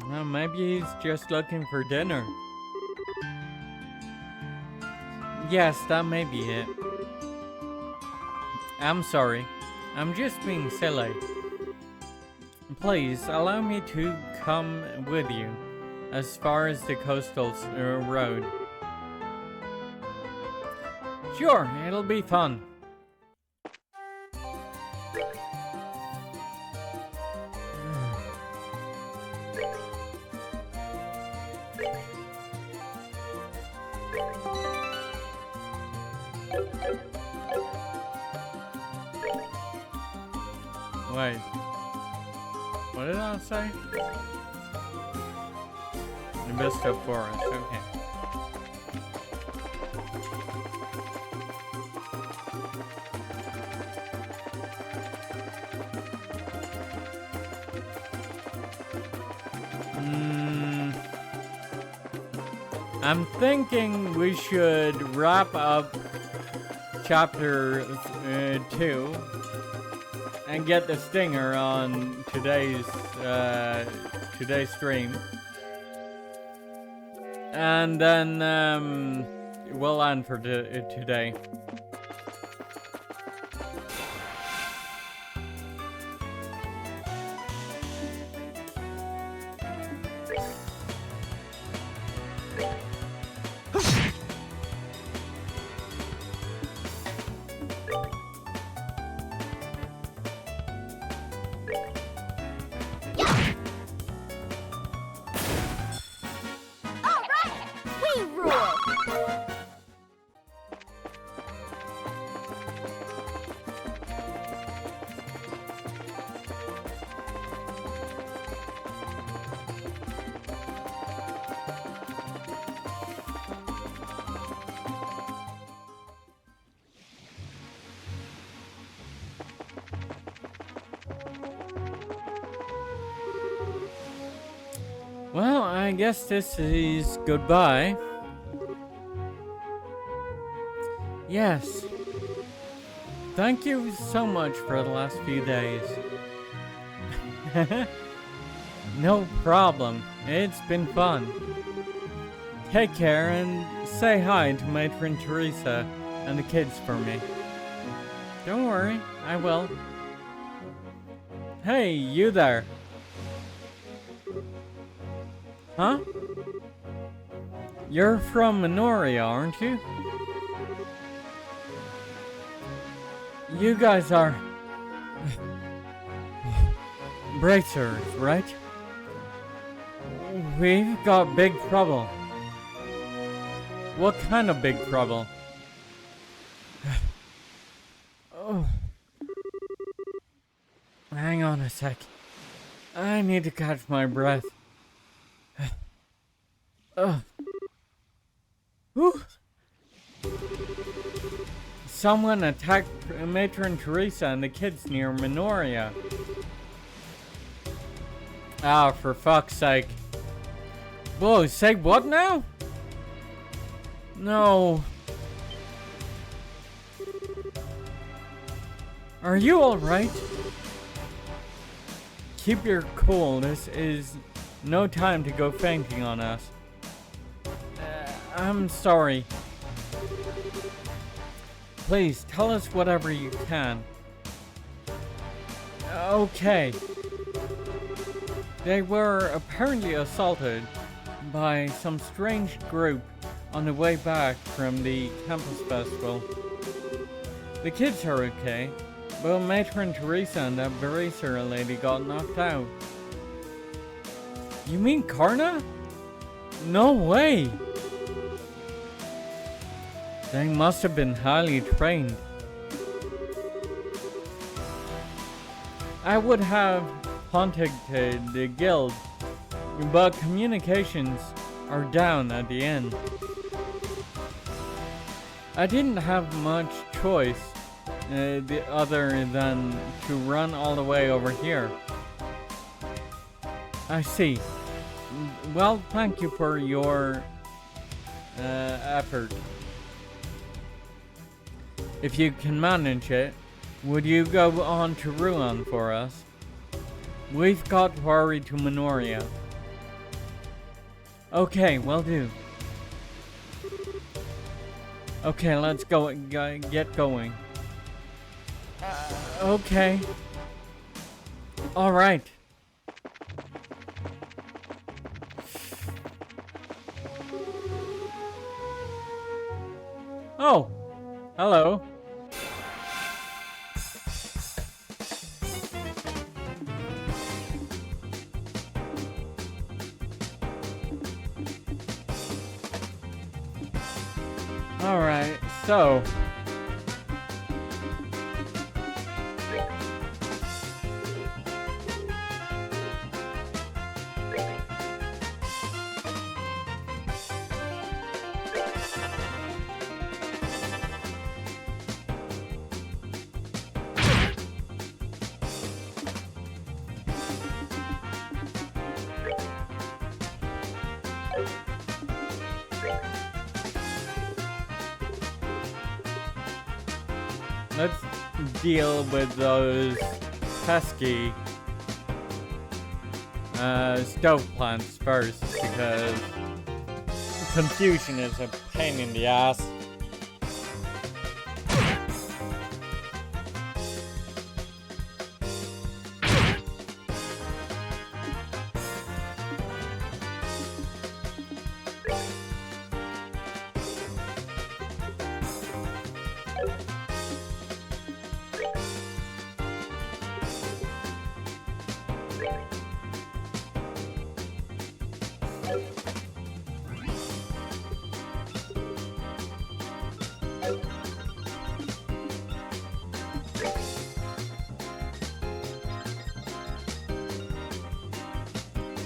Well, maybe he's just looking for dinner. Yes, that may be it. I'm sorry. I'm just being silly. Please, allow me to come with you as far as the coastal road. Sure, it'll be fun. Wait. What did I say? The Vista Forest, okay. I'm thinking we should wrap up chapter 2 and get the stinger on today's stream. And then we'll end for today. Well, I guess this is goodbye. Yes. Thank you so much for the last few days. No problem. It's been fun. Take care and say hi to Matron Teresa and the kids for me. Don't worry, I will. Hey, you there. Huh? You're from Minoria, aren't you? You guys are bracers, right? We've got big trouble. What kind of big trouble? Oh. Hang on a sec. I need to catch my breath. Whew. Someone attacked Matron Teresa and the kids near Minoria. Ah, for fuck's sake. Whoa, say what now? No. Are you alright? Keep your cool. This is no time to go fainting on us. I'm sorry. Please, tell us whatever you can. Okay. They were apparently assaulted by some strange group on the way back from the campus festival. The kids are okay, but Matron Teresa and that bracer lady got knocked out. You mean Karna? No way! They must have been highly trained. I would have contacted the guild, but communications are down at the end. I didn't have much choice other than to run all the way over here. I see. Well, thank you for your effort. If you can manage it, would you go on to Ruan for us? We've got to hurry to Minoria. Okay, will do. Okay, let's go. Get going. Okay. All right. Oh, hello. All right, so let's deal with those pesky stove plants first, because confusion is a pain in the ass.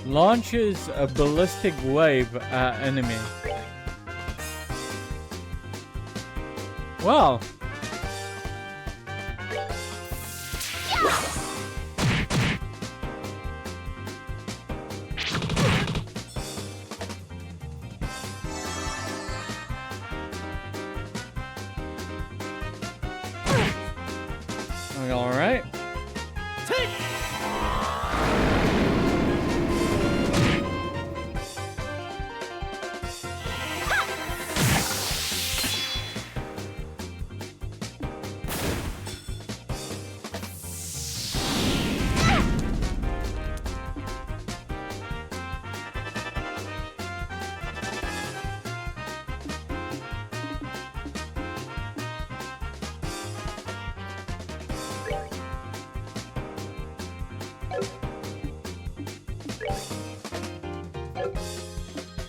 Launches a ballistic wave at enemy. Well. All right.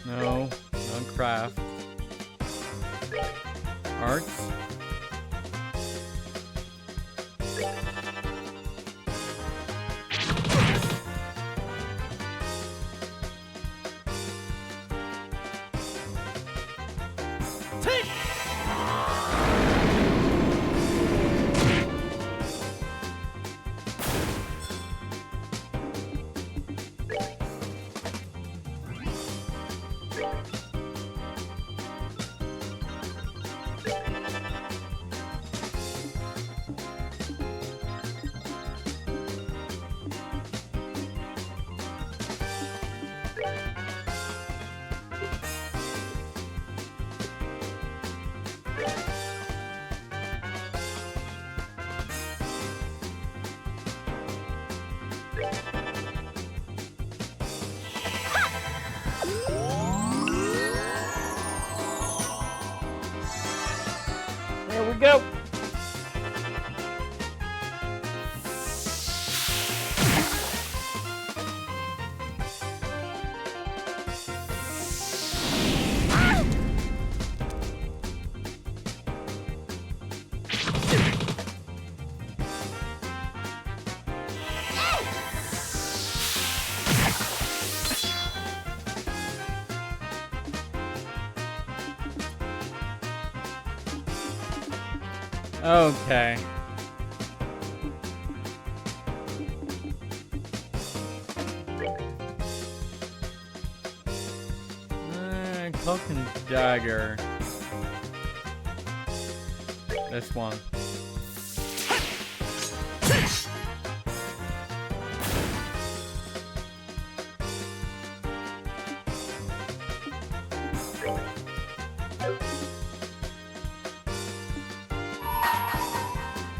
No, not craft. Arts. There we go. Okay. Cloak and dagger. This one.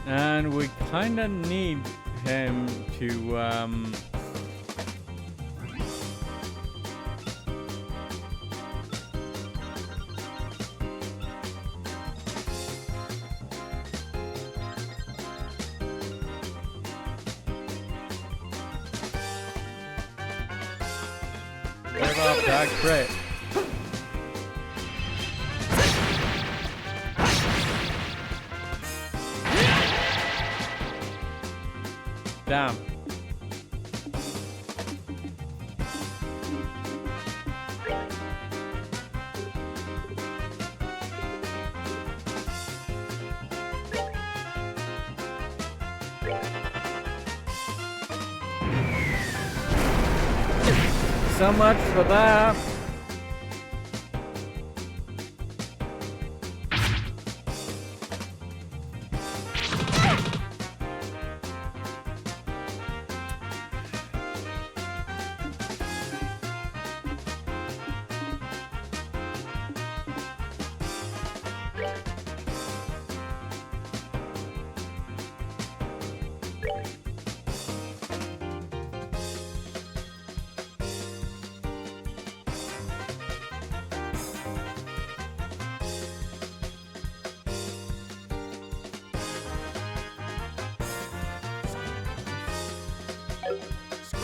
And we kinda need him to, give up that crit. Damn. So much for that.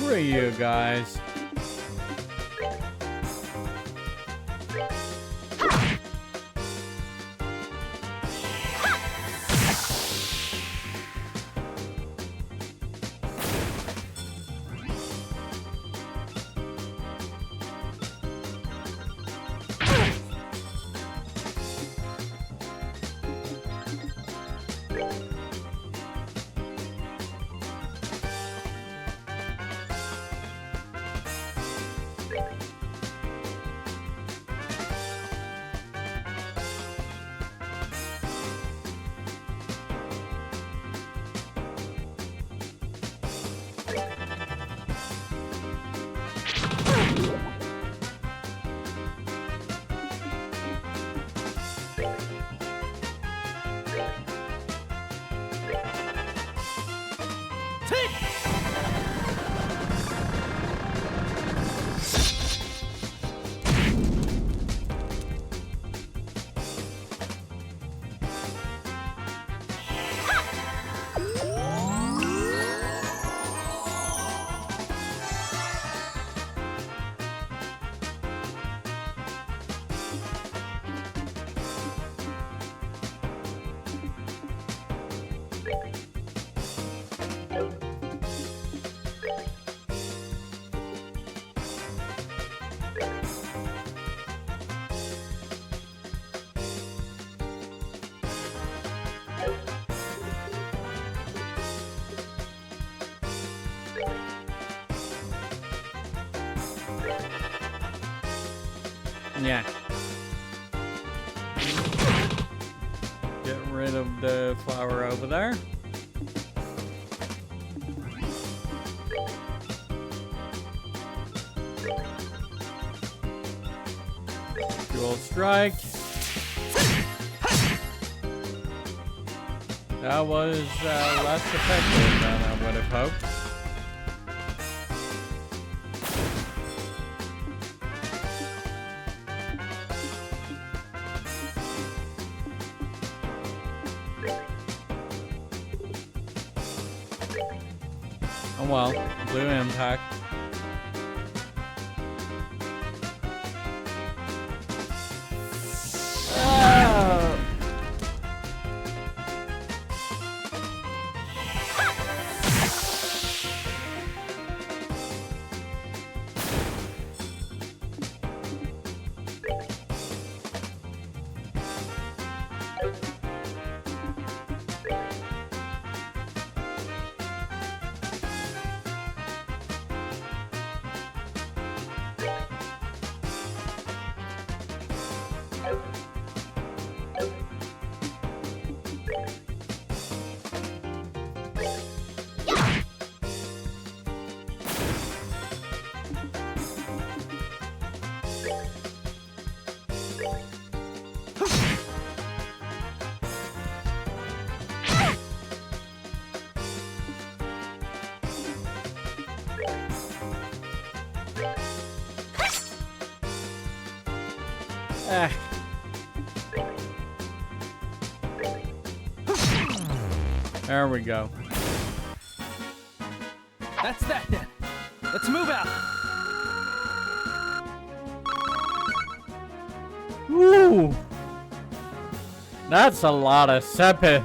Screw you guys. Yeah. Get rid of the flower over there. Dual strike. That was less effective than I would have hoped. Oh well, blue impact. There we go. That's that then. Let's move out. Woo! That's a lot of sepith.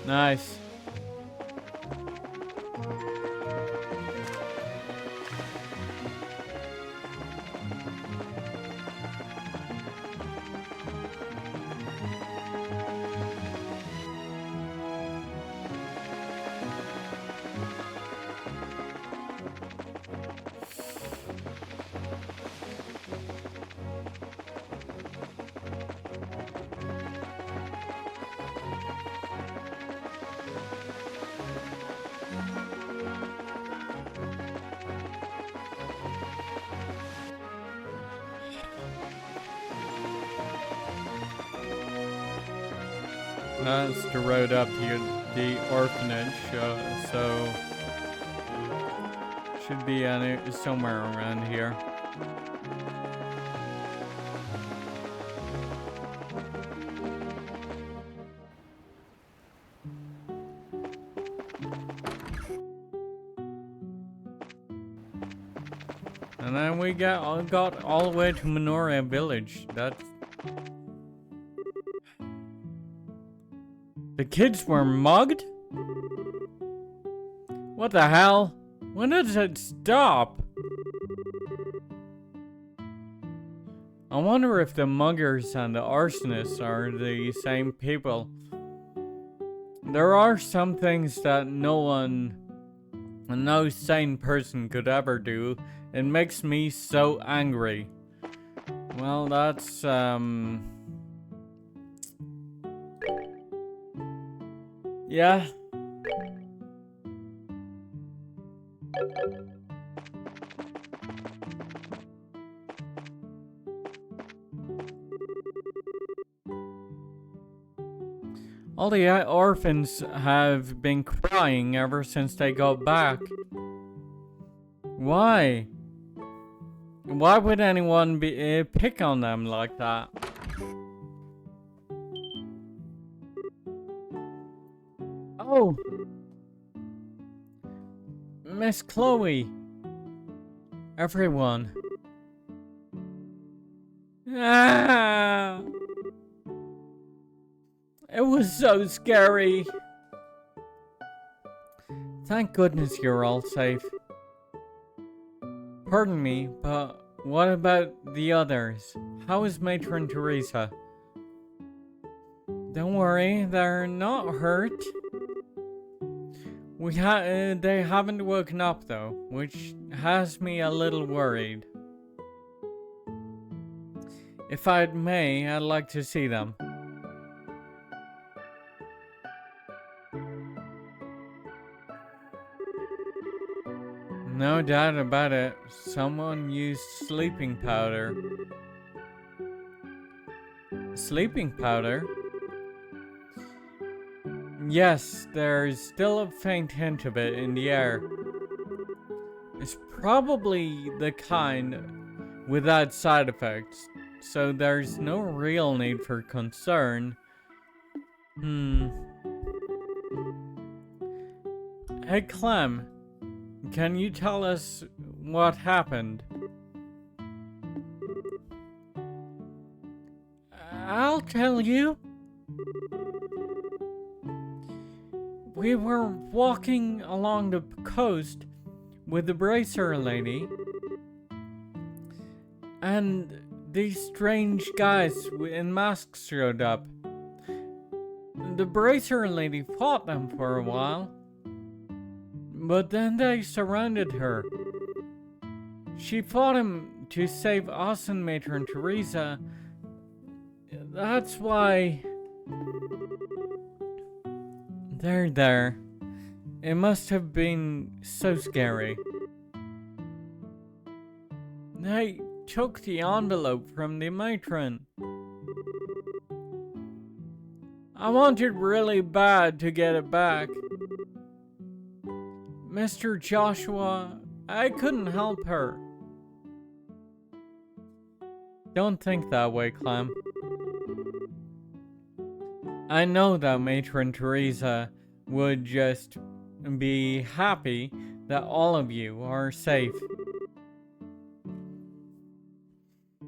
Nice. That's the road up to the orphanage, so should be somewhere around here. And then we got all the way to Minoria Village. That's... The kids were mugged? What the hell? When did it stop? I wonder if the muggers and the arsonists are the same people. There are some things that no sane person could ever do. It makes me so angry. Well, that's, yeah. All the orphans have been crying ever since they got back. Why? Why would anyone pick on them like that? Oh! Miss Chloe! Everyone. Ah! It was so scary. Thank goodness you're all safe. Pardon me, but what about the others? How is Matron Teresa? Don't worry, they're not hurt. They haven't woken up though, which has me a little worried. If I may, I'd like to see them. No doubt about it, someone used sleeping powder. Sleeping powder? Yes, there's still a faint hint of it in the air. It's probably the kind without side effects, so there's no real need for concern. Hey Clem, can you tell us what happened? I'll tell you. We were walking along the coast with the bracer lady, and these strange guys in masks showed up. The bracer lady fought them for a while, but then they surrounded her. She fought him to save us and Matron Teresa. That's why... There. It must have been so scary. They took the envelope from the matron. I wanted really bad to get it back. Mr. Joshua, I couldn't help her. Don't think that way, Clem. I know that Matron Teresa would just be happy that all of you are safe.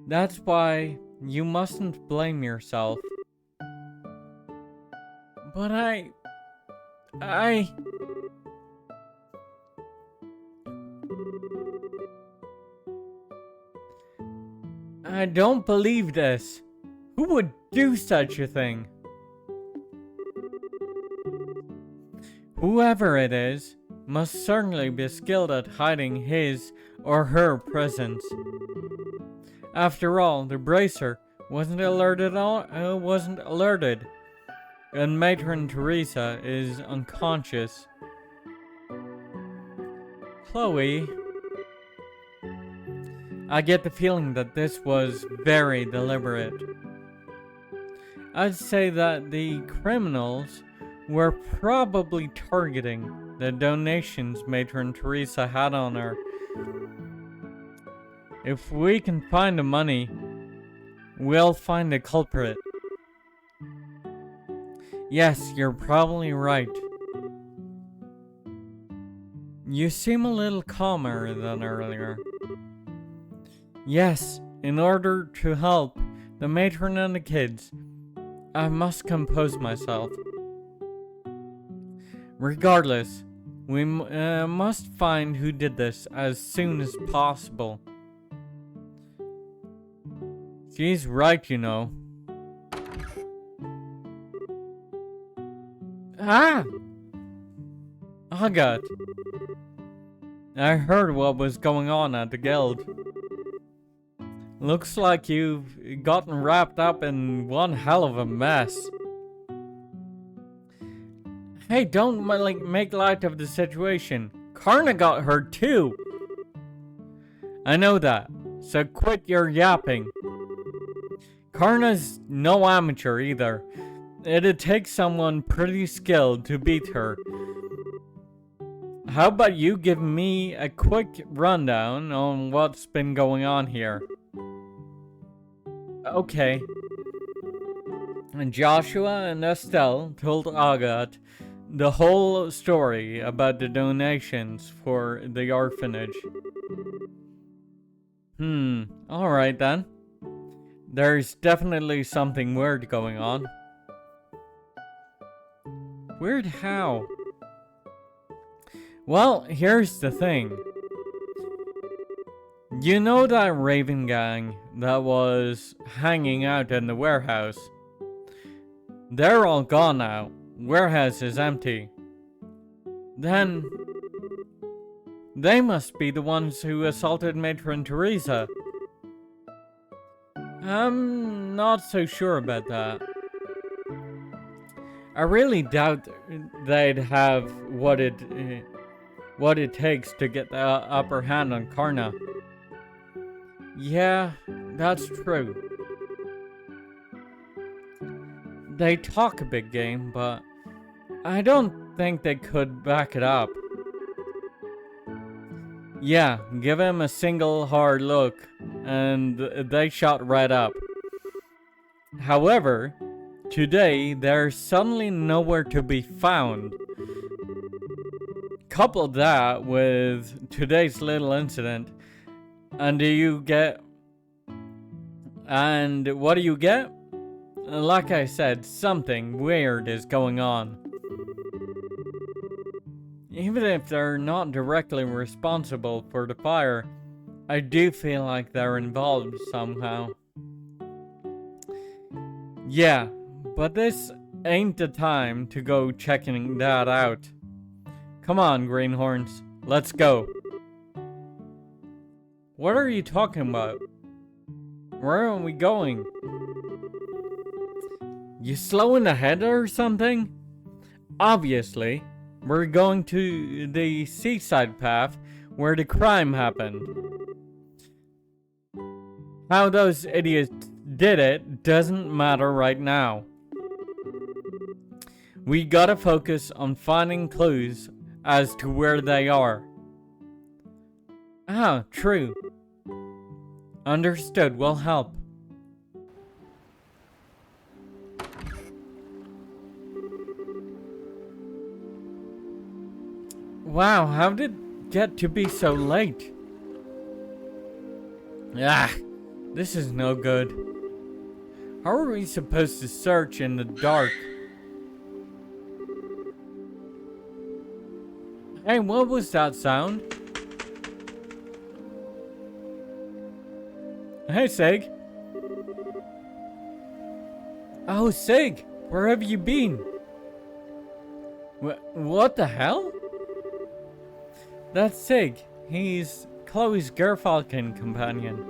That's why you mustn't blame yourself. But I don't believe this. Who would do such a thing? Whoever it is must certainly be skilled at hiding his or her presence. After all, the bracer wasn't alerted, and Matron Teresa is unconscious. Chloe, I get the feeling that this was very deliberate. I'd say that the criminals were probably targeting the donations Matron Teresa had on her. If we can find the money, we'll find the culprit. Yes, you're probably right. You seem a little calmer than earlier. Yes, in order to help the matron and the kids, I must compose myself. Regardless, we must find who did this as soon as possible. She's right, you know. Ah! Agat! I heard what was going on at the guild. Looks like you've gotten wrapped up in one hell of a mess. Hey, don't make light of the situation. Karna got hurt too. I know that, so quit your yapping. Karna's no amateur either. It'd take someone pretty skilled to beat her. How about you give me a quick rundown on what's been going on here? Okay. And Joshua and Estelle told Agat the whole story about the donations for the orphanage. Alright then. There's definitely something weird going on. Weird how? Well, here's the thing. You know that Raven gang that was hanging out in the warehouse? They're all gone now. Warehouse is empty. Then they must be the ones who assaulted Matron Teresa. I'm not so sure about that. I really doubt they'd have what it takes to get the upper hand on Karna. Yeah, that's true. They talk a big game, but I don't think they could back it up. Yeah, give him a single hard look, and they shot right up. However, today they're suddenly nowhere to be found. Couple that with today's little incident, and what do you get? Like I said, something weird is going on. Even if they're not directly responsible for the fire, I do feel like they're involved somehow. Yeah, but this ain't the time to go checking that out. Come on, Greenhorns, let's go. What are you talking about? Where are we going? You slowing ahead or something? Obviously, we're going to the seaside path where the crime happened. How those idiots did it doesn't matter right now. We gotta focus on finding clues as to where they are. Ah, true. Understood, will help. Wow, how did it get to be so late? Ah, this is no good. How are we supposed to search in the dark? Hey, what was that sound? Hey, Sig. Oh, Sig, where have you been? What the hell? That's Sig. He's Chloe's Gerfalcon companion.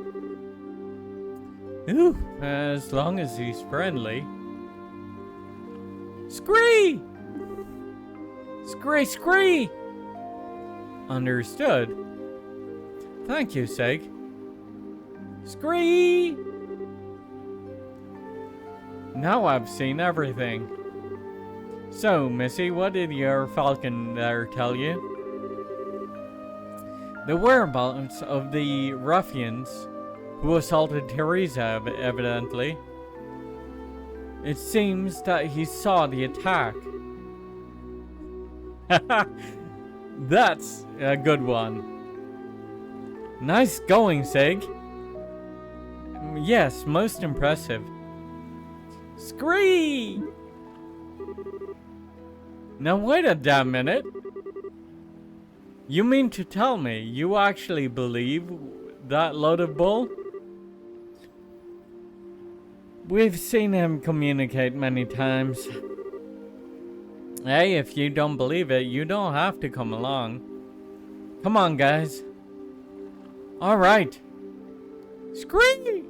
Ooh, as long as he's friendly. Scree! Scree, scree! Understood. Thank you, Sig. Scree! Now I've seen everything. So, Missy, what did your falcon there tell you? The whereabouts of the ruffians who assaulted Teresa, evidently. It seems that he saw the attack. That's a good one. Nice going, Sig. Yes, most impressive. Scree! Now wait a damn minute. You mean to tell me you actually believe that load of bull? We've seen him communicate many times. Hey, if you don't believe it, you don't have to come along. Come on, guys. Alright. Scream!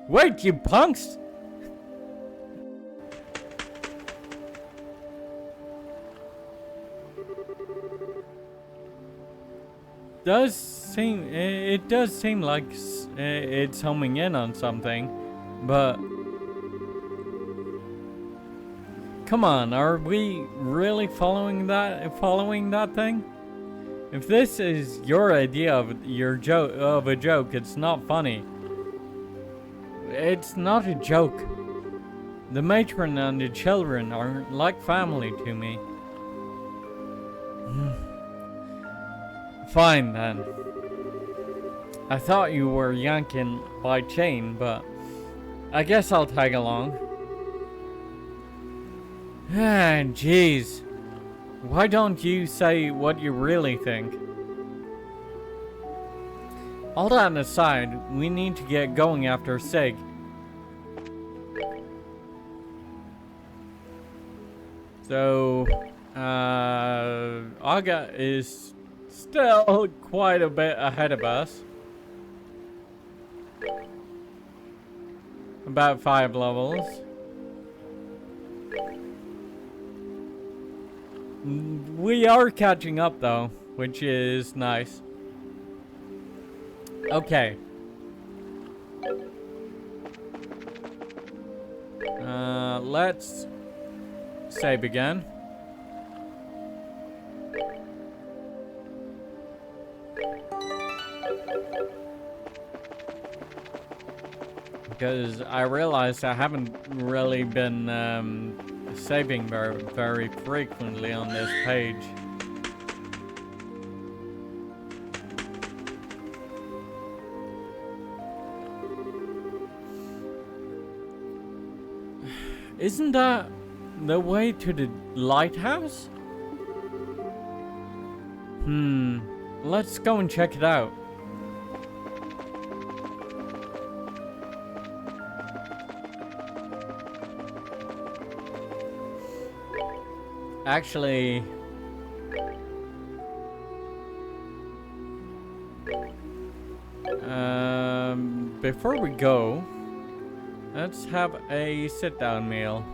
Wait, you punks! It does seem like it's homing in on something, but come on, are we really following that thing? If this is your idea of a joke, it's not funny. It's not a joke. The matron and the children are like family to me. Fine then. I thought you were yanking by chain, but I guess I'll tag along. Ah, jeez. Why don't you say what you really think? All that aside, we need to get going after Sig. So, Aga is still quite a bit ahead of us. About 5 levels. We are catching up though, which is nice. Okay. Let's save again. Because I realized I haven't really been saving very frequently on this page. Isn't that the way to the lighthouse? Let's go and check it out. Actually, before we go, let's have a sit-down meal.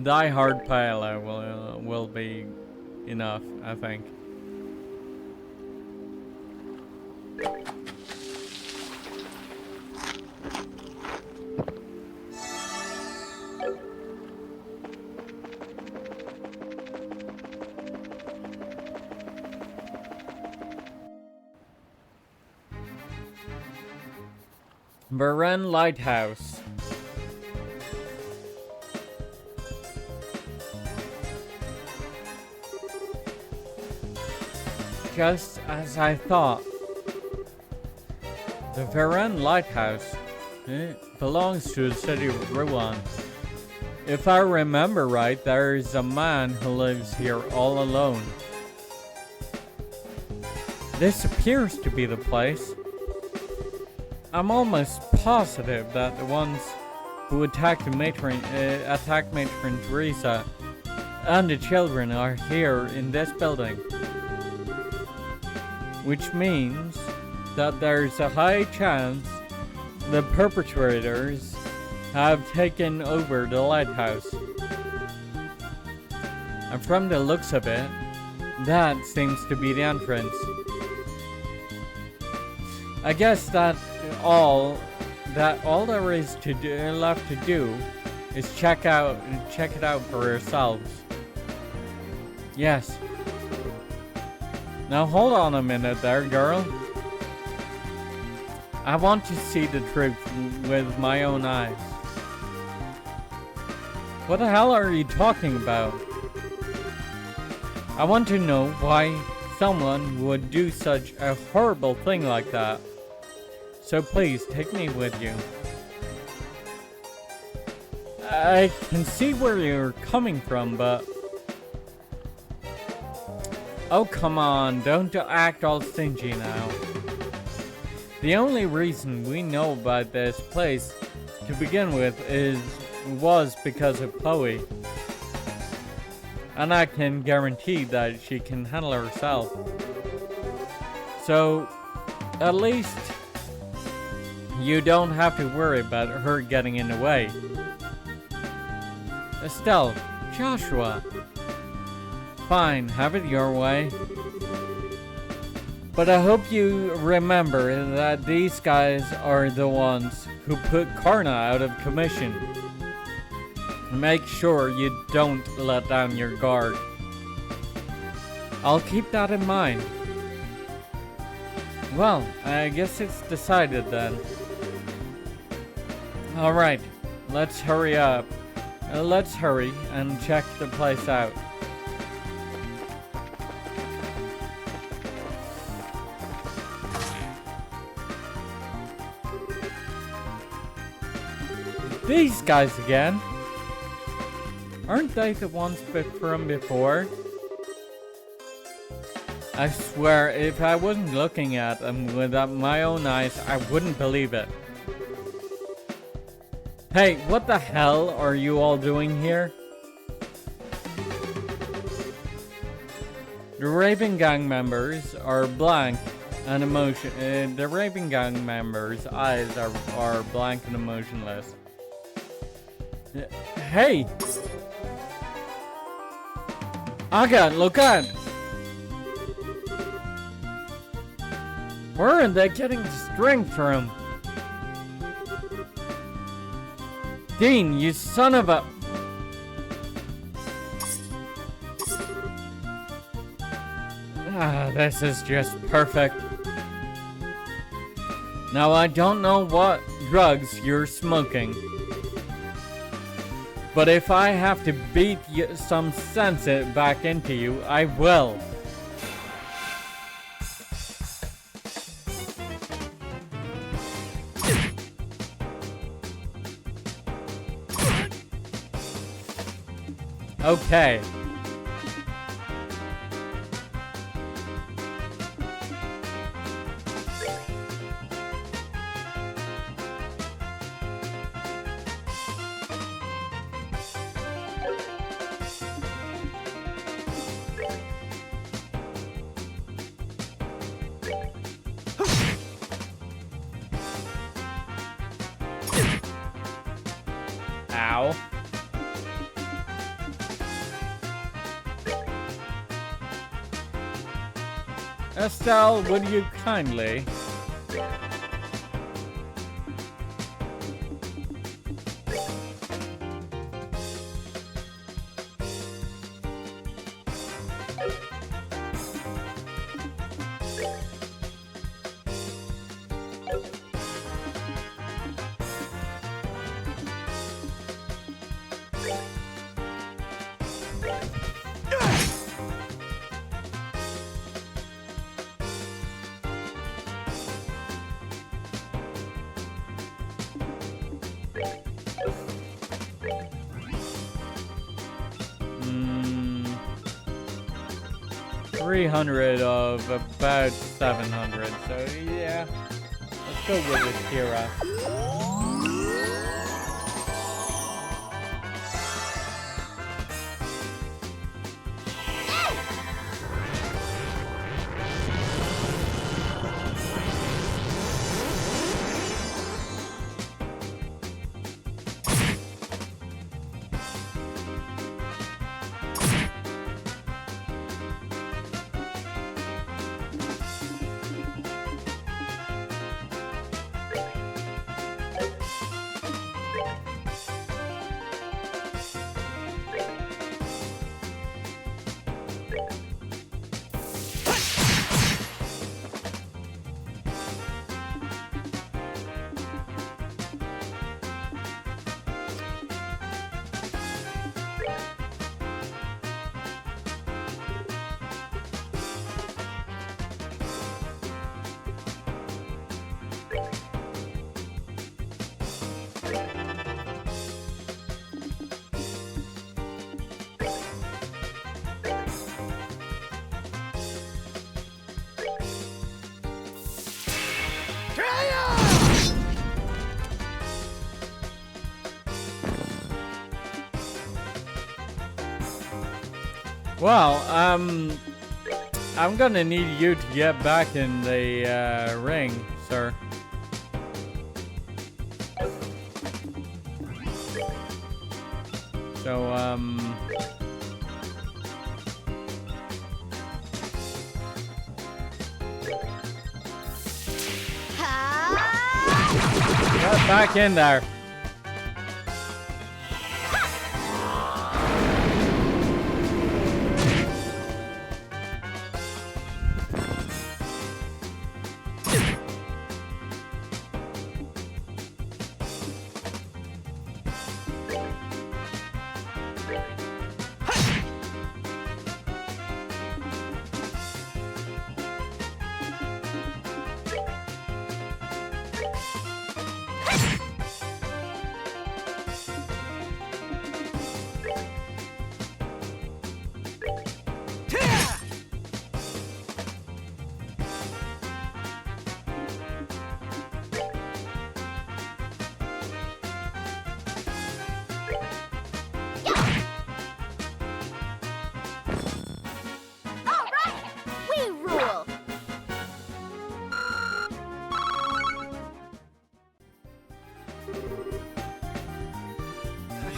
Die Hard Paella will be enough, I think. Beren Lighthouse. Just as I thought. The Beren Lighthouse belongs to the city of Ruan. If I remember right, there is a man who lives here all alone. This appears to be the place. I'm almost positive that the ones who attacked Matron Teresa and the children are here in this building. Which means that there's a high chance the perpetrators have taken over the lighthouse. And from the looks of it, that seems to be the entrance. I guess that all there is left to do is check it out for yourselves. Yes. Now hold on a minute there, girl. I want to see the truth with my own eyes. What the hell are you talking about? I want to know why someone would do such a horrible thing like that. So please, take me with you. I can see where you're coming from, but... Oh, come on, don't act all stingy now. The only reason we know about this place to begin with was because of Chloe. And I can guarantee that she can handle herself. So, at least you don't have to worry about her getting in the way. Estelle, Joshua. Fine, have it your way. But I hope you remember that these guys are the ones who put Karna out of commission. Make sure you don't let down your guard. I'll keep that in mind. Well, I guess it's decided then. Alright, let's hurry up. Let's hurry and check the place out. These guys again. Aren't they the ones from before? I swear, if I wasn't looking at them with my own eyes, I wouldn't believe it. Hey, what the hell are you all doing here? The Raven Gang members are blank and the Raven Gang members' eyes are blank and emotionless. Hey! Aga, look out! Where are they getting the strength from? Dean, you son of a... This is just perfect. Now I don't know what drugs you're smoking, but if I have to beat some sense back into you, I will. Okay. Ow. Estelle, would you kindly? $300 of about 700, so yeah, let's go with it, Kira. Well, I'm gonna need you to get back in the ring, sir. So, get back in there.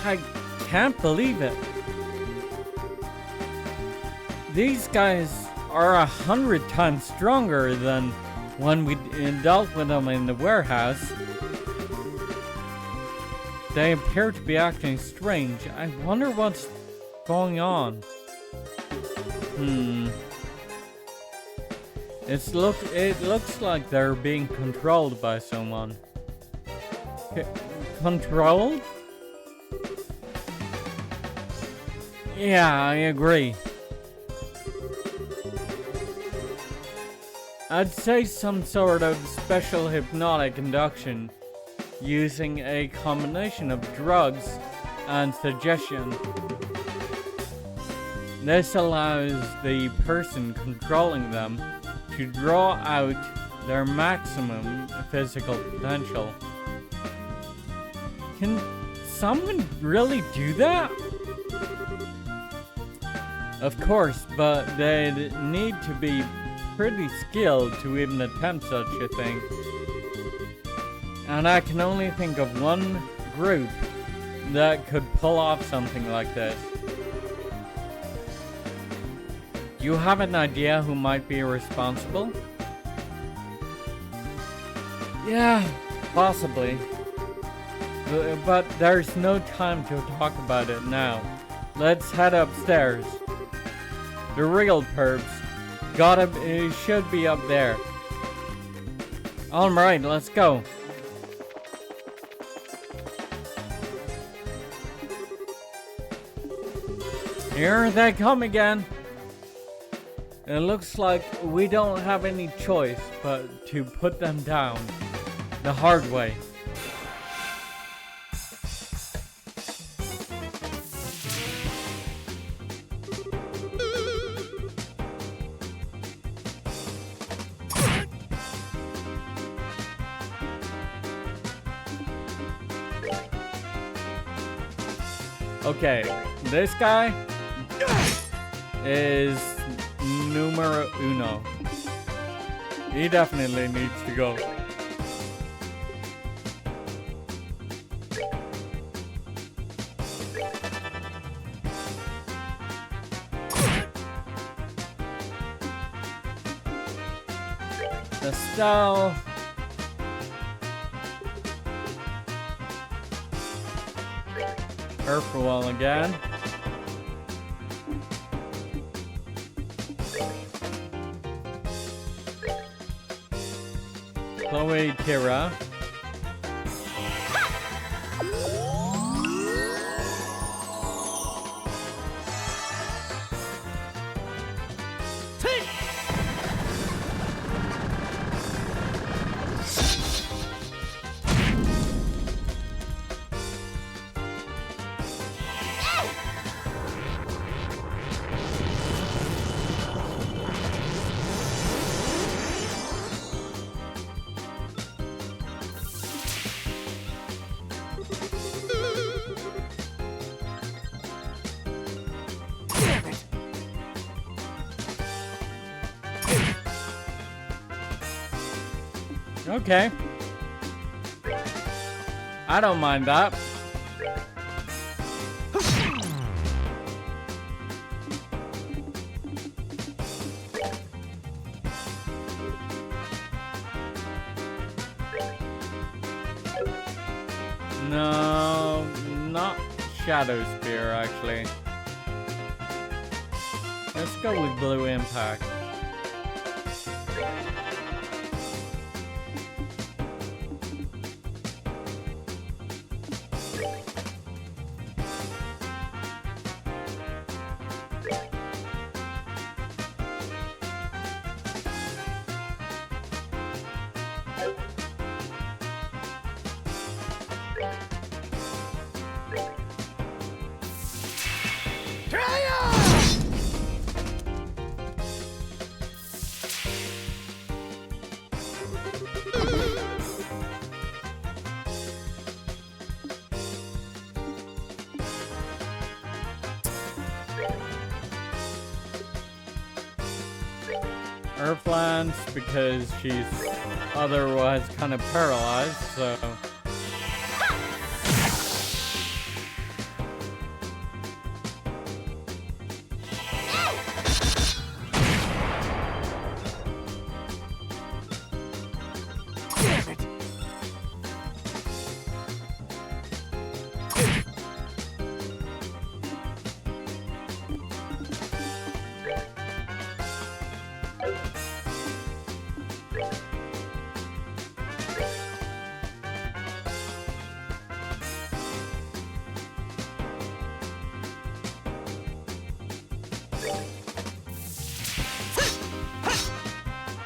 I can't believe it. These guys are 100 times stronger than when we dealt with them in the warehouse. They appear to be acting strange. I wonder what's going on. It looks like they're being controlled by someone. Controlled? Yeah, I agree. I'd say some sort of special hypnotic induction using a combination of drugs and suggestion. This allows the person controlling them to draw out their maximum physical potential. Can someone really do that? Of course, but they'd need to be pretty skilled to even attempt such a thing. And I can only think of one group that could pull off something like this. Do you have an idea who might be responsible? Yeah, possibly. But there's no time to talk about it now. Let's head upstairs. The real perps should be up there. Alright, let's go. Here they come again. It looks like we don't have any choice but to put them down the hard way. Okay, this guy is numero uno. He definitely needs to go. Estelle. Urfuel again. Chloe Tira. Okay. I don't mind that. No, not Shadow Spear, actually. Let's go with Blue Impact. Earth Lance because she's otherwise kind of paralyzed, so...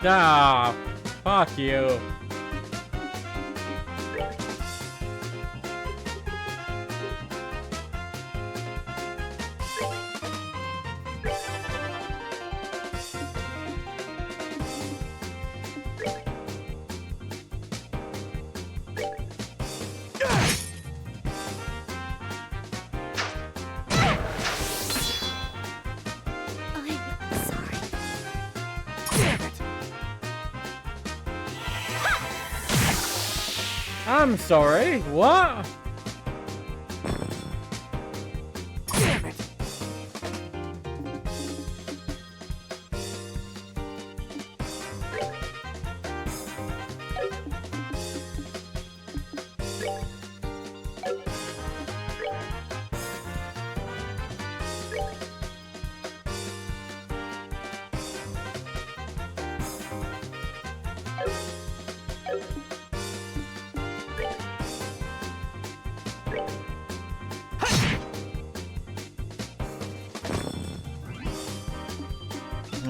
Ah, fuck you. I'm sorry, what? Damn it!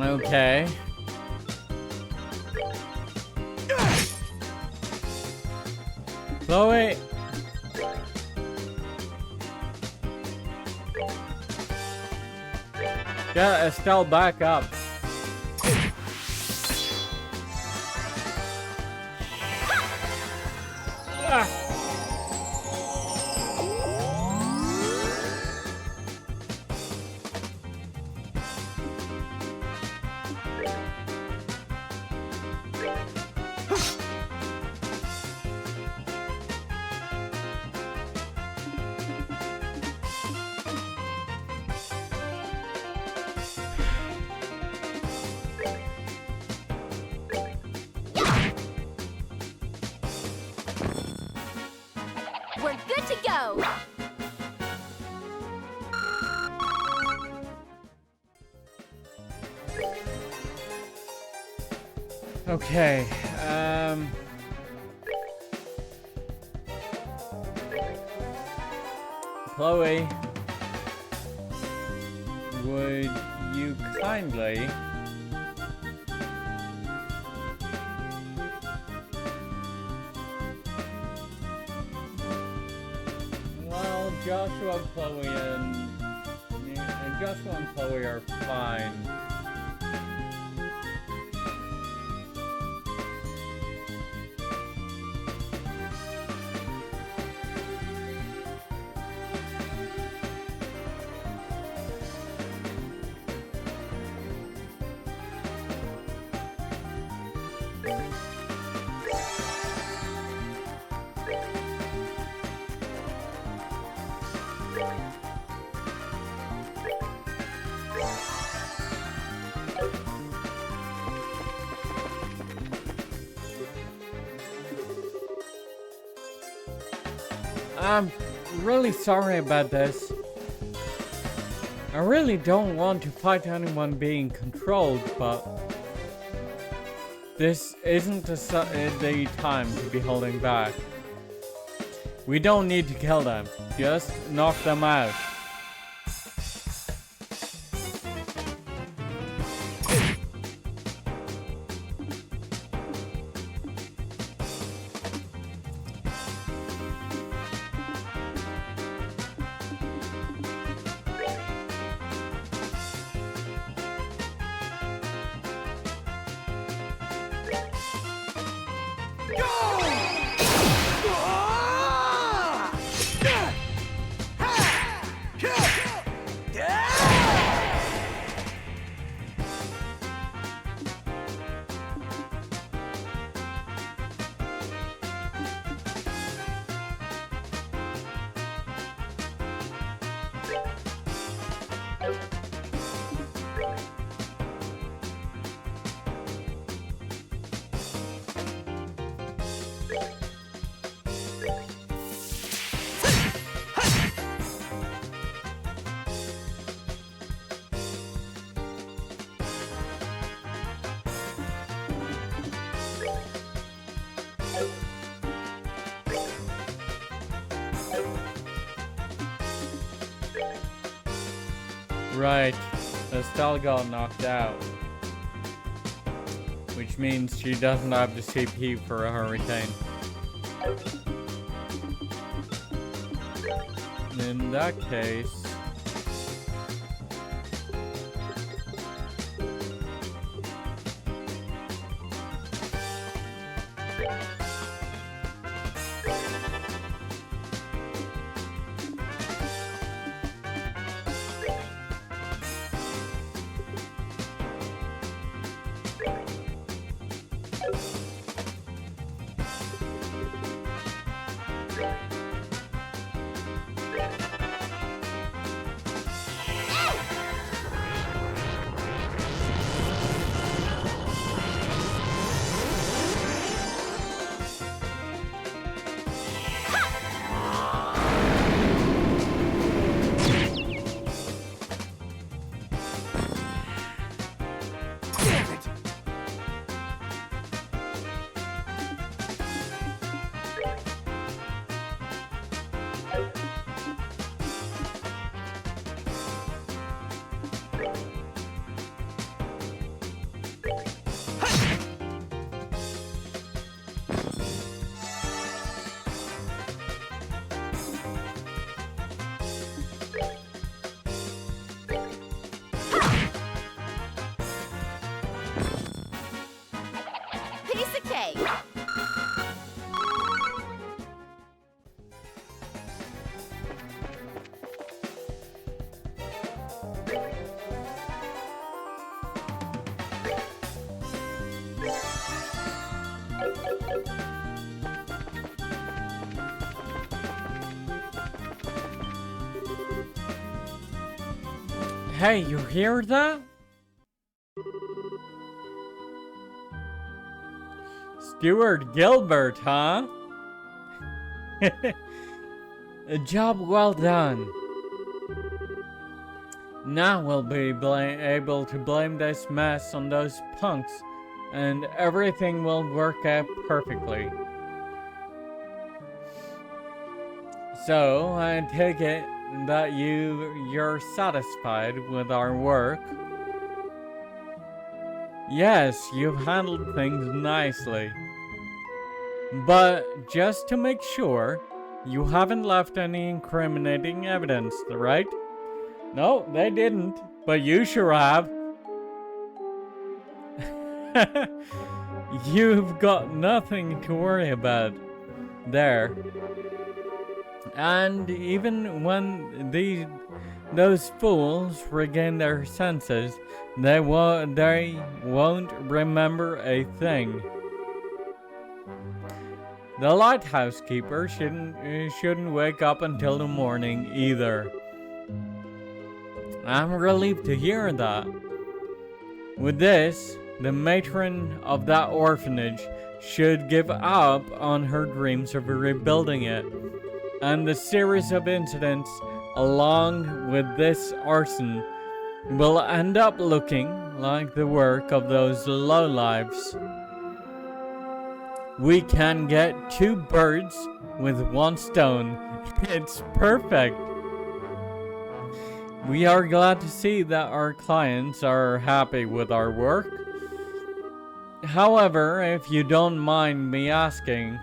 Okay. Chloe. Get Estelle back up. Ah. We're good to go! Okay, Chloe, would you kindly well, Joshua and Chloe and Joshua and Chloe are fine. I'm really sorry about this. I really don't want to fight anyone being controlled, but this isn't the time to be holding back. We don't need to kill them, just knock them out. Right, Estelle got knocked out. Which means she doesn't have the CP for a hurricane. In that case... Piece of cake. Hey, you hear that? Stuart Gilbert, huh? A job well done. Now we'll be able to blame this mess on those punks, and everything will work out perfectly. So, I take it that you're satisfied with our work? Yes, you've handled things nicely. But just to make sure, you haven't left any incriminating evidence, right? No, they didn't, but you sure have. You've got nothing to worry about there. And even when those fools regain their senses, they won't remember a thing. The lighthouse keeper shouldn't wake up until the morning either. I'm relieved to hear that. With this, the matron of that orphanage should give up on her dreams of rebuilding it, and the series of incidents along with this arson will end up looking like the work of those lowlifes. We can get 2 birds with 1 stone. It's perfect. We are glad to see that our clients are happy with our work. However, if you don't mind me asking,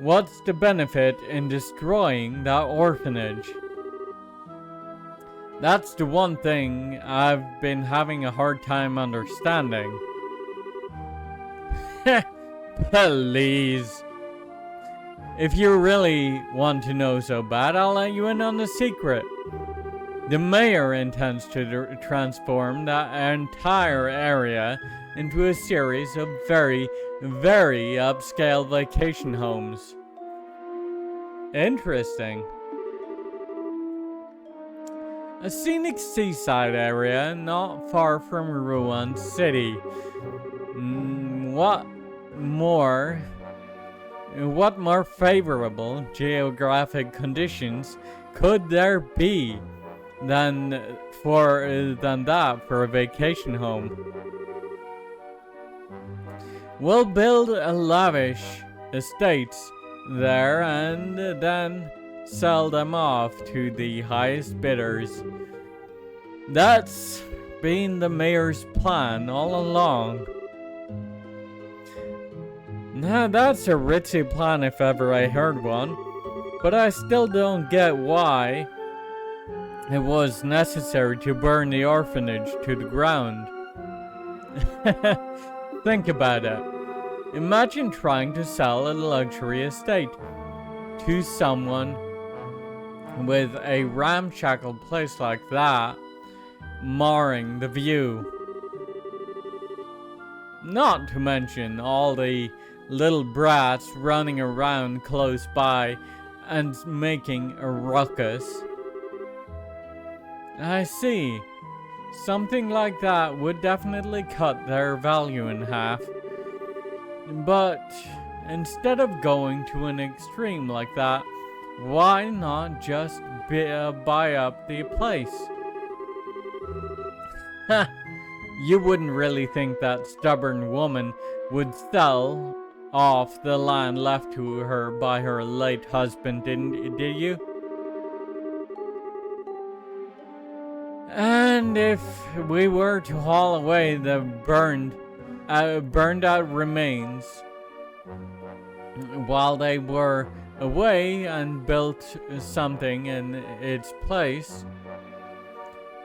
what's the benefit in destroying that orphanage? That's the one thing I've been having a hard time understanding. Please. If you really want to know so bad, I'll let you in on the secret. The mayor intends to transform that entire area into a series of very, very upscale vacation homes. Interesting. A scenic seaside area not far from Ruan City. What more favorable geographic conditions could there be than that for a vacation home? We'll build a lavish estates there and then sell them off to the highest bidders. That's been the mayor's plan all along. Now that's a ritzy plan if ever I heard one, but I still don't get why it was necessary to burn the orphanage to the ground. Think about it. Imagine trying to sell a luxury estate to someone with a ramshackle place like that, marring the view. Not to mention all the little brats running around close by and making a ruckus. I see. Something like that would definitely cut their value in half. But instead of going to an extreme like that, why not just buy up the place? You wouldn't really think that stubborn woman would sell off the land left to her by her late husband, did you? And if we were to haul away the burned out remains while they were away and built something in its place,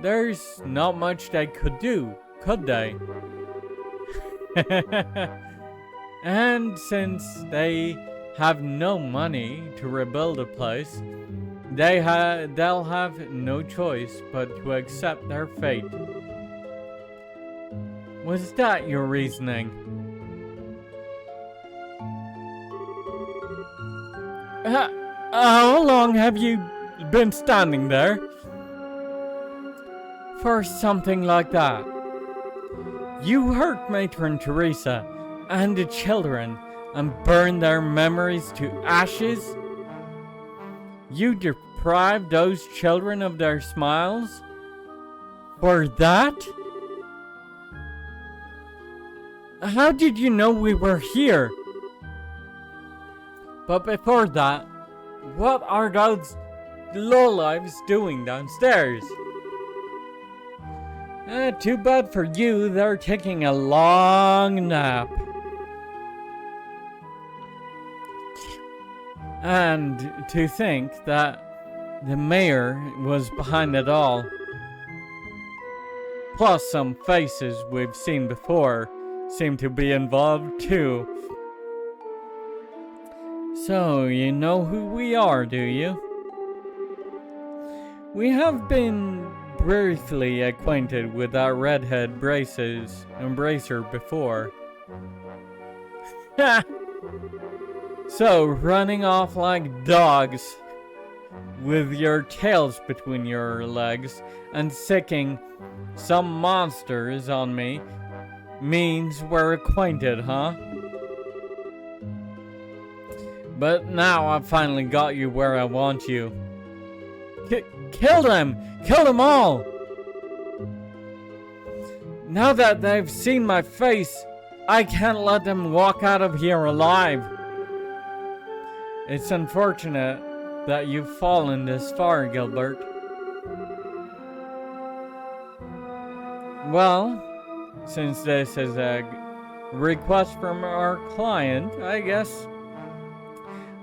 there's not much they could do, could they? And since they have no money to rebuild a place, they'll have no choice but to accept their fate. Was that your reasoning? How long have you been standing there? For something like that. You hurt Matron Teresa and the children and burned their memories to ashes? You deprived those children of their smiles? For that? How did you know we were here? But before that, what are those lowlifes doing downstairs? Too bad for you, they're taking a long nap. And to think that the mayor was behind it all. Plus some faces we've seen before seem to be involved too. So, you know who we are, do you? We have been briefly acquainted with that redhead Embracer before. So, running off like dogs with your tails between your legs and sicking some monsters on me means we're acquainted, huh? But now I've finally got you where I want you. Kill them! Kill them all! Now that they've seen my face, I can't let them walk out of here alive. It's unfortunate that you've fallen this far, Gilbert. Well, since this is a request from our client, I guess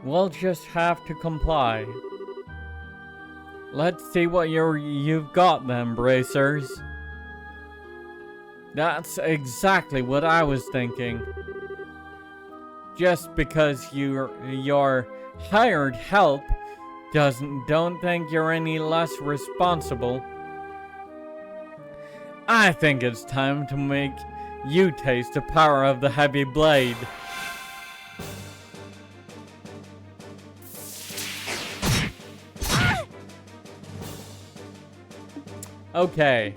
we'll just have to comply. Let's see what you've got then, bracers. That's exactly what I was thinking. Just because you're hired help don't think you're any less responsible. I think it's time to make you taste the power of the heavy blade. Okay.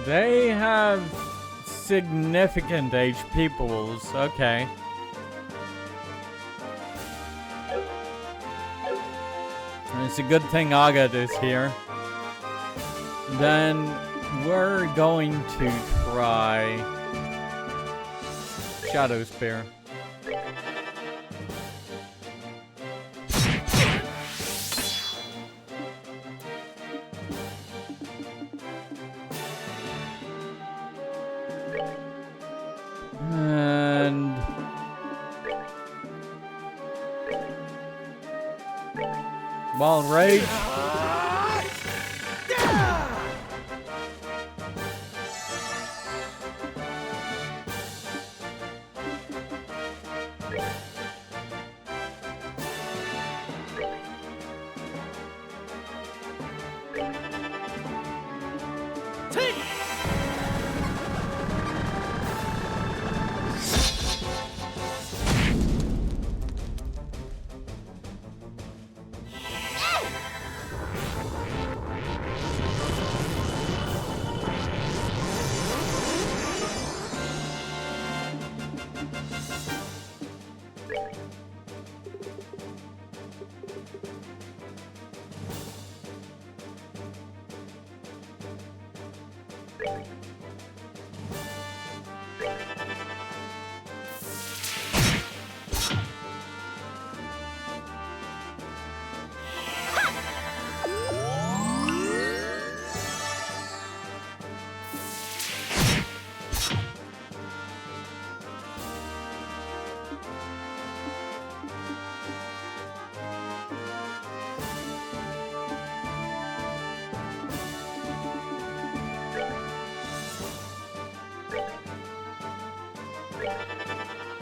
They have significant HP pools. Okay. It's a good thing Agat is here. Then we're going to try Shadow Spear. And Ball Rage.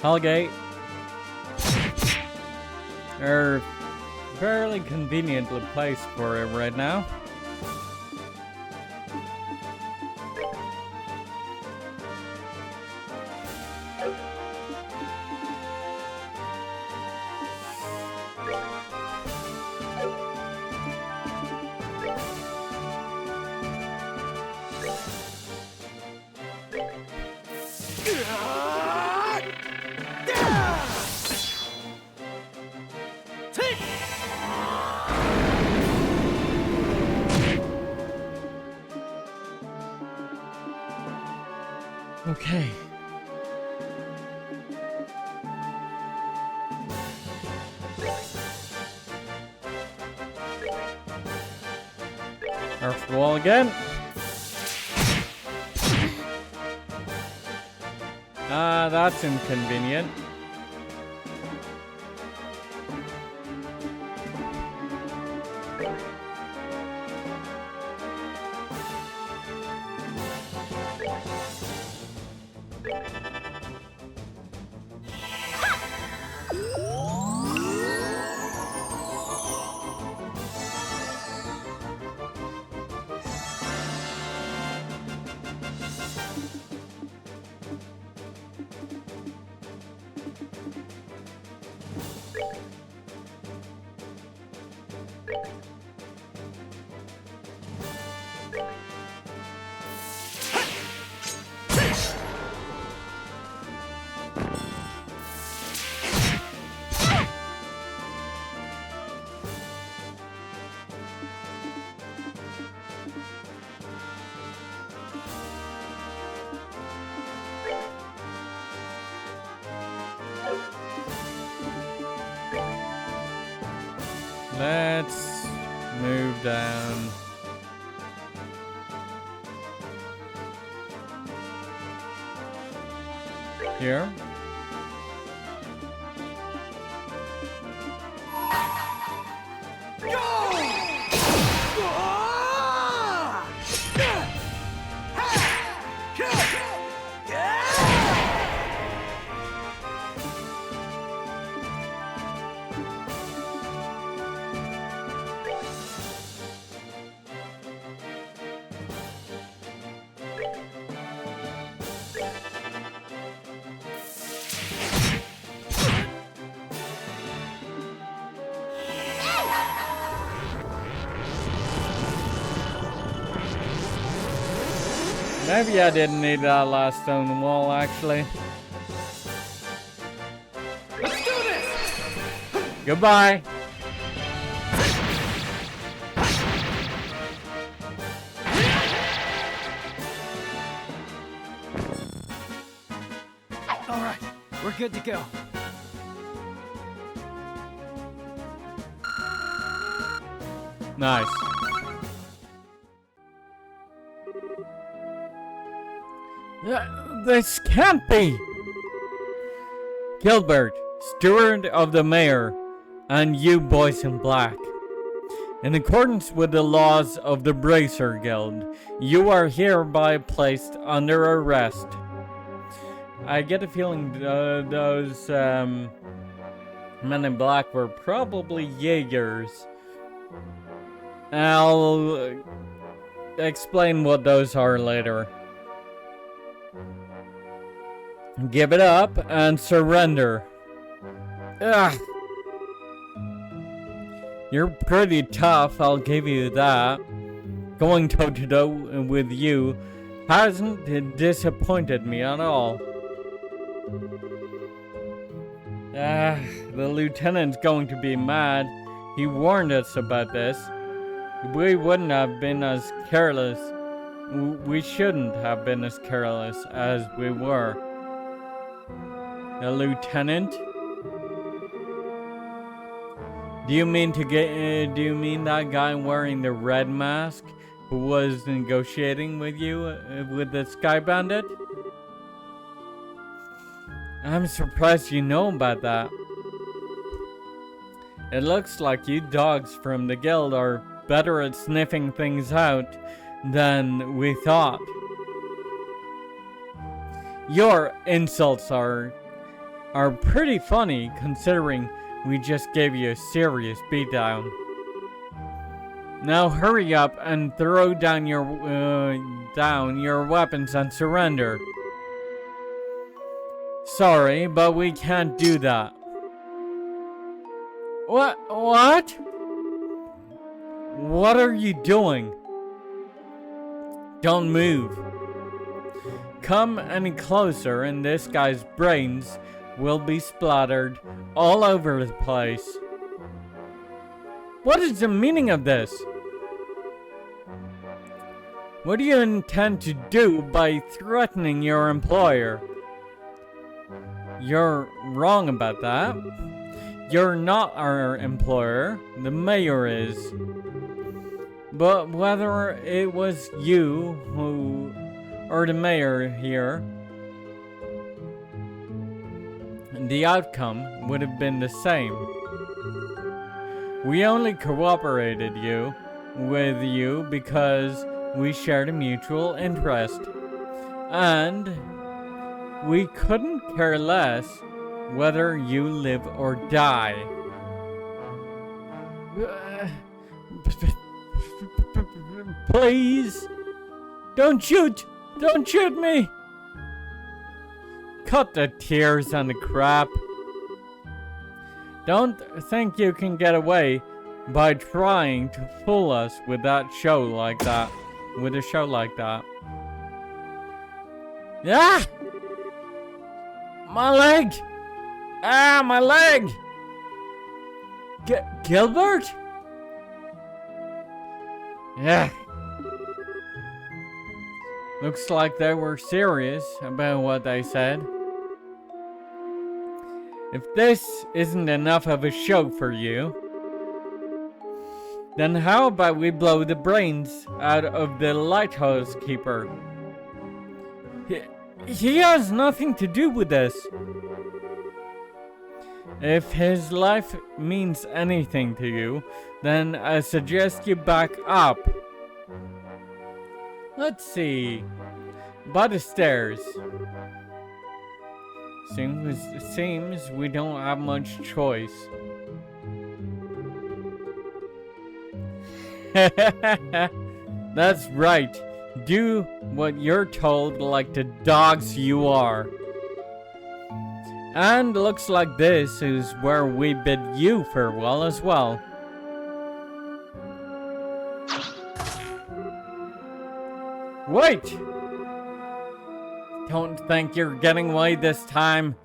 Hellgate. They're fairly conveniently placed for it right now. Okay. Earth wall again. Ah, that's inconvenient. Let's move down. Here. Maybe I didn't need that last stone wall, actually. Let's do this! Goodbye. All right, we're good to go. Nice. This can't be! Gilbert, steward of the mayor, and you boys in black. In accordance with the laws of the Bracer Guild, you are hereby placed under arrest. I get a feeling those men in black were probably Jaegers. I'll explain what those are later. Give it up and surrender. Ugh. You're pretty tough, I'll give you that. Going toe-to-toe with you hasn't disappointed me at all. The lieutenant's going to be mad. He warned us about this. We wouldn't have been as careless. We shouldn't have been as careless as we were. The lieutenant? Do you mean that guy wearing the red mask who was negotiating with you with the Sky Bandit? I'm surprised you know about that. It looks like you dogs from the guild are better at sniffing things out than we thought. Your insults are pretty funny considering we just gave you a serious beatdown. Now hurry up and throw down your weapons and surrender. Sorry, but we can't do that. What? What are you doing? Don't move. Come any closer and this guy's brains will be splattered all over the place. What is the meaning of this? What do you intend to do by threatening your employer? You're wrong about that. You're not our employer. The mayor is. But whether it was you who, or the mayor here, the outcome would have been the same. We only cooperated with you because we shared a mutual interest. And we couldn't care less whether you live or die. Please, don't shoot me. Cut the tears and the crap. Don't think you can get away by trying to fool us with a show like that. Ah! My leg! Ah, my leg! Gilbert? Yeah. Looks like they were serious about what they said. If this isn't enough of a show for you, then how about we blow the brains out of the lighthouse keeper? He has nothing to do with this. If his life means anything to you, then I suggest you back up. Let's see. By the stairs. Seems we don't have much choice. That's right. Do what you're told like the dogs you are. And looks like this is where we bid you farewell as well. Wait! Don't think you're getting away this time.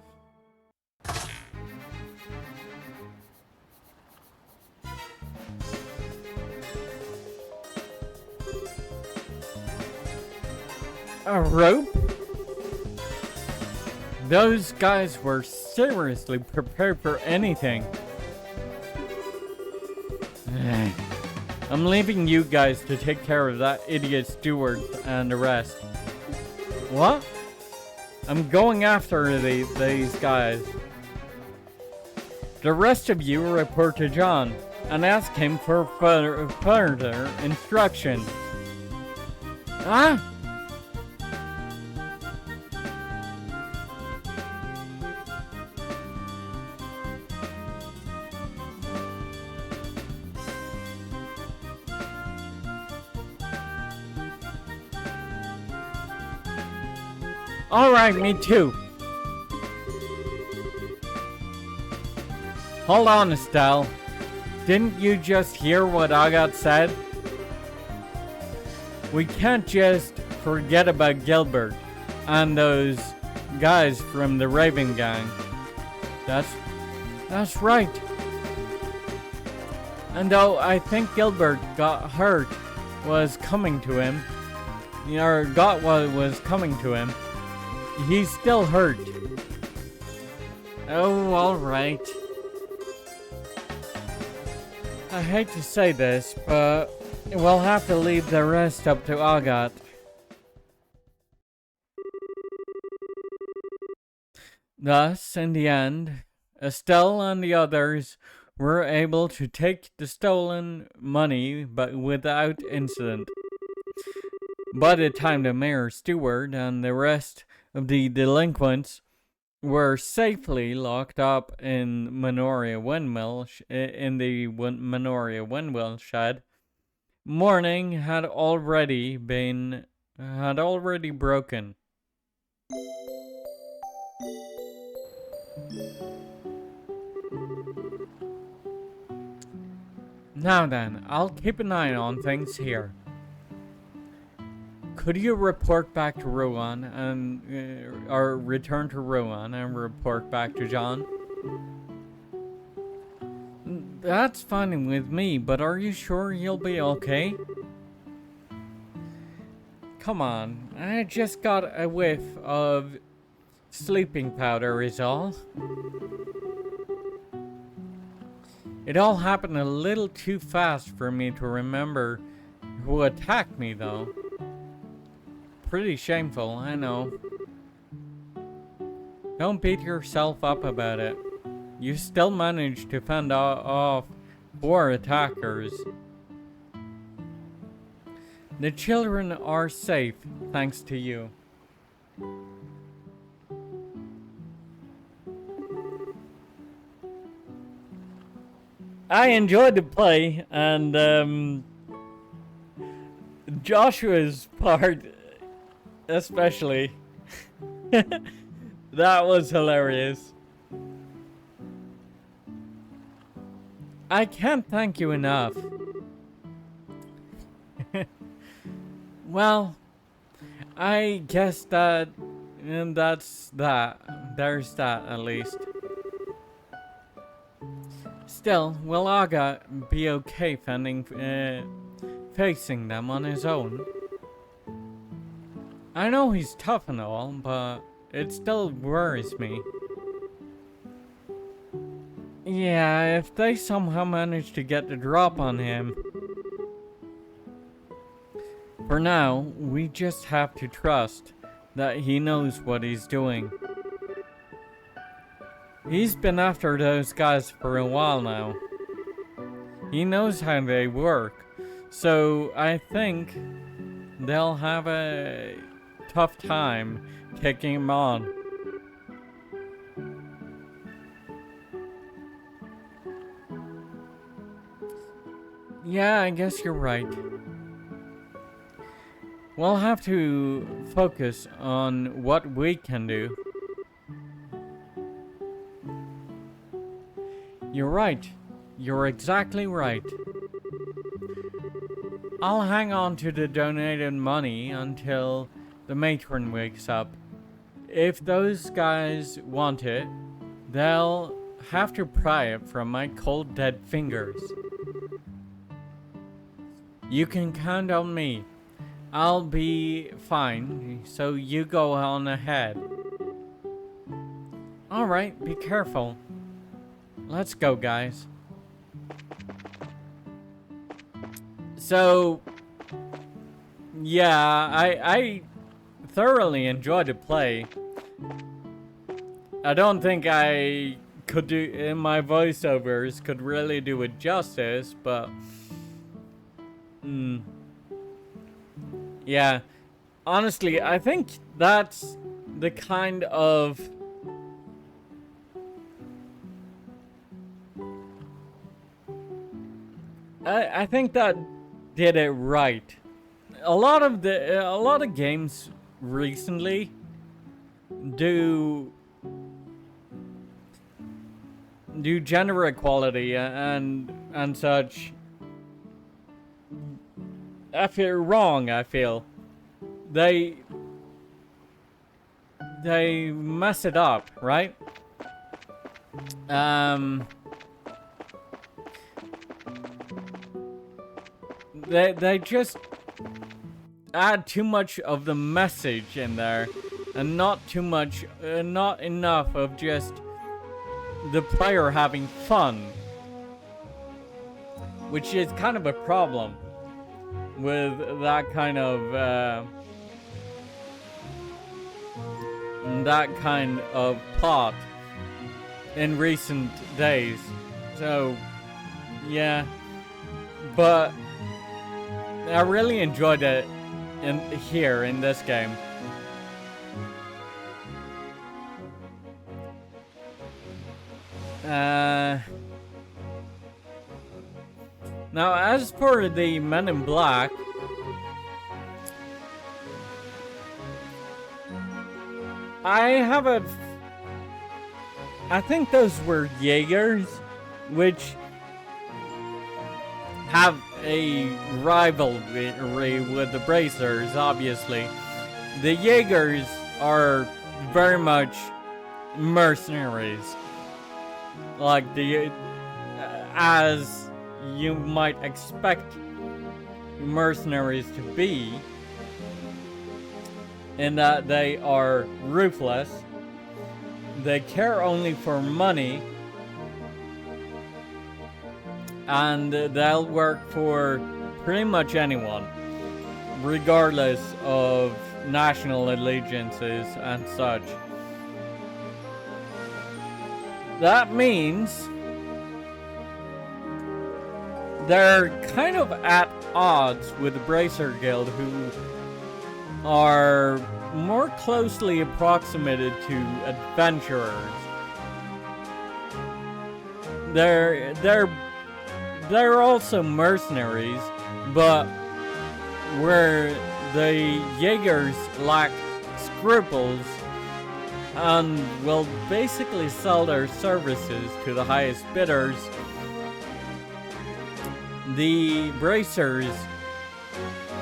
A rope? Those guys were seriously prepared for anything. I'm leaving you guys to take care of that idiot steward and the rest. What? I'm going after these guys. The rest of you report to John and ask him for further instruction. Ah? Alright, me too. Hold on, Estelle. Didn't you just hear what Agathe said? We can't just forget about Gilbert and those guys from the Raven Gang. That's right. And though I think Gilbert got hurt was coming to him, or got what was coming to him, he's still hurt. Oh, alright. I hate to say this, but we'll have to leave the rest up to Agathe. Thus, in the end, Estelle and the others were able to take the stolen money but without incident. By the time the mayor steward and the rest of the delinquents were safely locked up in Menoria Windmill in the Menoria Windmill shed, morning had already broken. Now then, I'll keep an eye on things here. Could you report back to Rouen or return to Rouen and report back to John? That's fine with me, but are you sure you'll be okay? Come on, I just got a whiff of sleeping powder is all. It all happened a little too fast for me to remember who attacked me, though. Pretty shameful, I know. Don't beat yourself up about it. You still managed to fend off 4 attackers. The children are safe thanks to you. I enjoyed the play, and Joshua's part especially. That was hilarious. I can't thank you enough. Well, I guess that, and that's that. There's that, at least. Still, will Aga be okay facing them on his own? I know he's tough and all, but it still worries me. Yeah, if they somehow manage to get the drop on him. For now, we just have to trust that he knows what he's doing. He's been after those guys for a while now. He knows how they work, so I think they'll have a tough time taking him on. Yeah, I guess you're right. We'll have to focus on what we can do. You're right. You're exactly right. I'll hang on to the donated money until the matron wakes up. If those guys want it, they'll have to pry it from my cold dead fingers. You can count on me. I'll be fine, so you go on ahead. Alright, be careful. Let's go, guys. So, yeah, I thoroughly enjoyed the play. I don't think I could do, in my voiceovers, could really do it justice, but... yeah, honestly, I think that's the kind of... I think that did it right. A lot of games recently do gender equality and such. I feel wrong. I feel they mess it up, right? They just add too much of the message in there, and not too much, not enough of just the player having fun, which is kind of a problem with that kind of plot in recent days. So yeah, but I really enjoyed it in this game. Now, as for the Men in Black, I think those were Jaegers, which have a rivalry with the Bracers, obviously. The Jaegers are very much mercenaries, like as you might expect mercenaries to be, in that they are ruthless, they care only for money, and they'll work for pretty much anyone, regardless of national allegiances and such. That means they're kind of at odds with the Bracer Guild, who are more closely approximated to adventurers. They're also mercenaries, but where the Jaegers lack scruples and will basically sell their services to the highest bidders, the Bracers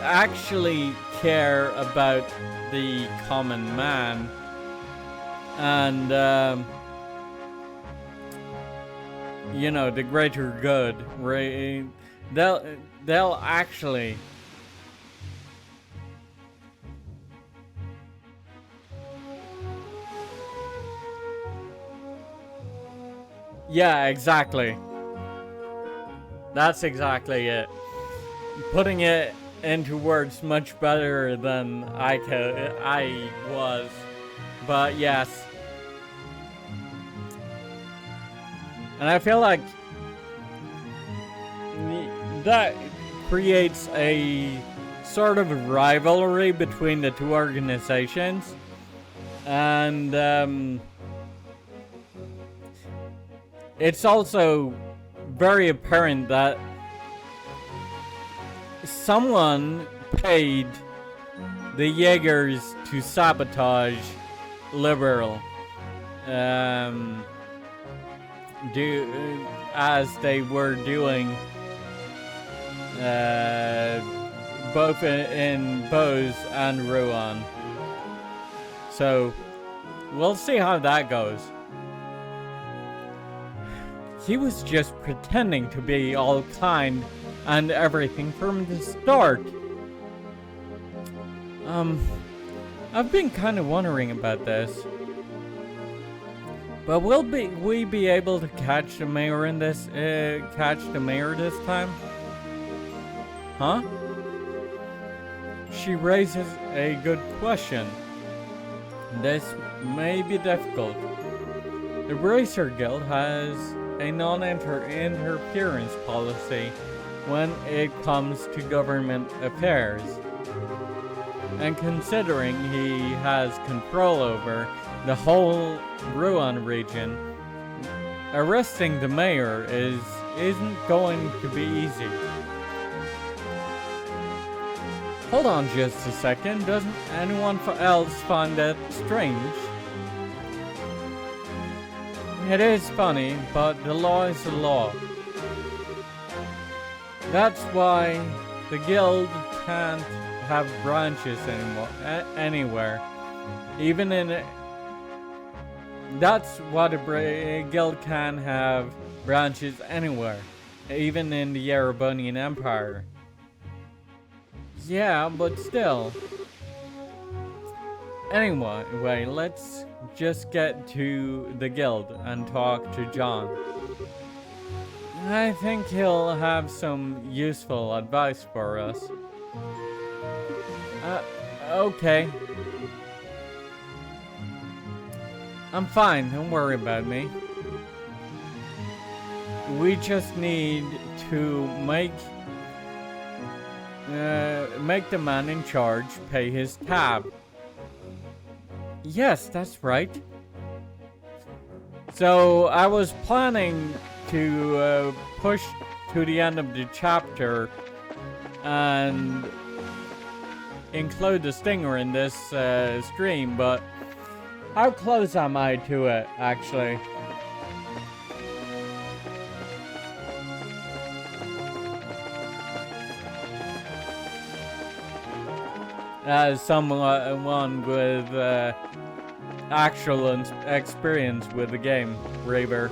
actually care about the common man and you know, the greater good. They'll actually yeah, exactly. That's exactly it. Putting it into words much better than I was. But yes. And I feel like that creates a sort of rivalry between the two organizations. And it's also very apparent that someone paid the Jaegers to sabotage Liberl, as they were doing both in Bose and Ruan. So we'll see how that goes. He was just pretending to be all kind and everything from the start. I've been kind of wondering about this. But will we be able to catch the mayor in this this time? Huh? She raises a good question. This may be difficult. The Bracer Guild has a non-interference policy when it comes to government affairs. And considering he has control over the whole Ruan region, arresting the mayor isn't going to be easy. Hold on just a second, doesn't anyone else find that strange? It is funny, but the law is the law. That's why the guild can't have branches anywhere. Even in... That's why the guild can have branches anywhere. Even in the Yerebonian Empire. Yeah, but still. Anyway, let's just get to the guild and talk to John. I think he'll have some useful advice for us. Okay. I'm fine, don't worry about me. We just need to make the man in charge pay his tab. Yes, that's right. So I was planning to push to the end of the chapter and include the stinger in this stream, but how close am I to it, actually? As someone with actual experience with the game, Raver.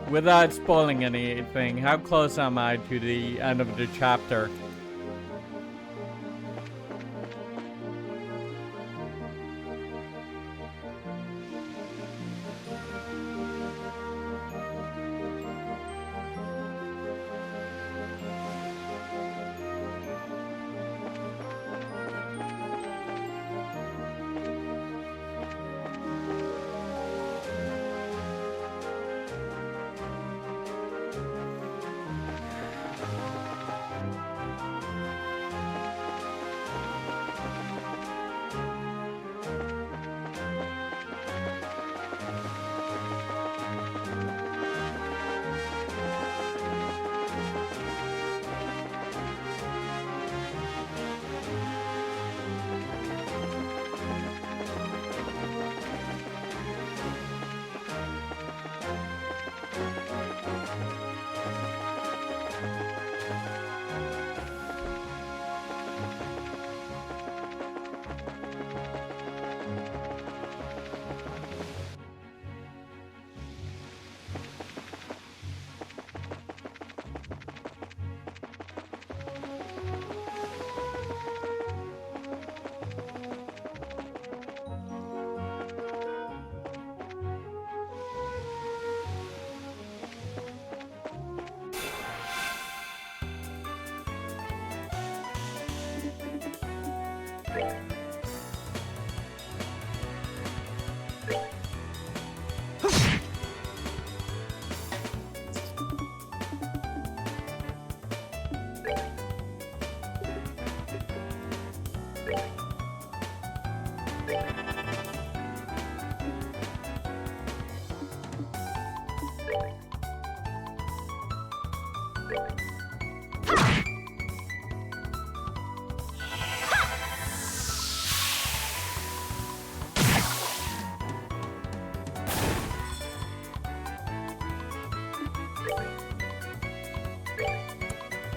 Without spoiling anything, how close am I to the end of the chapter?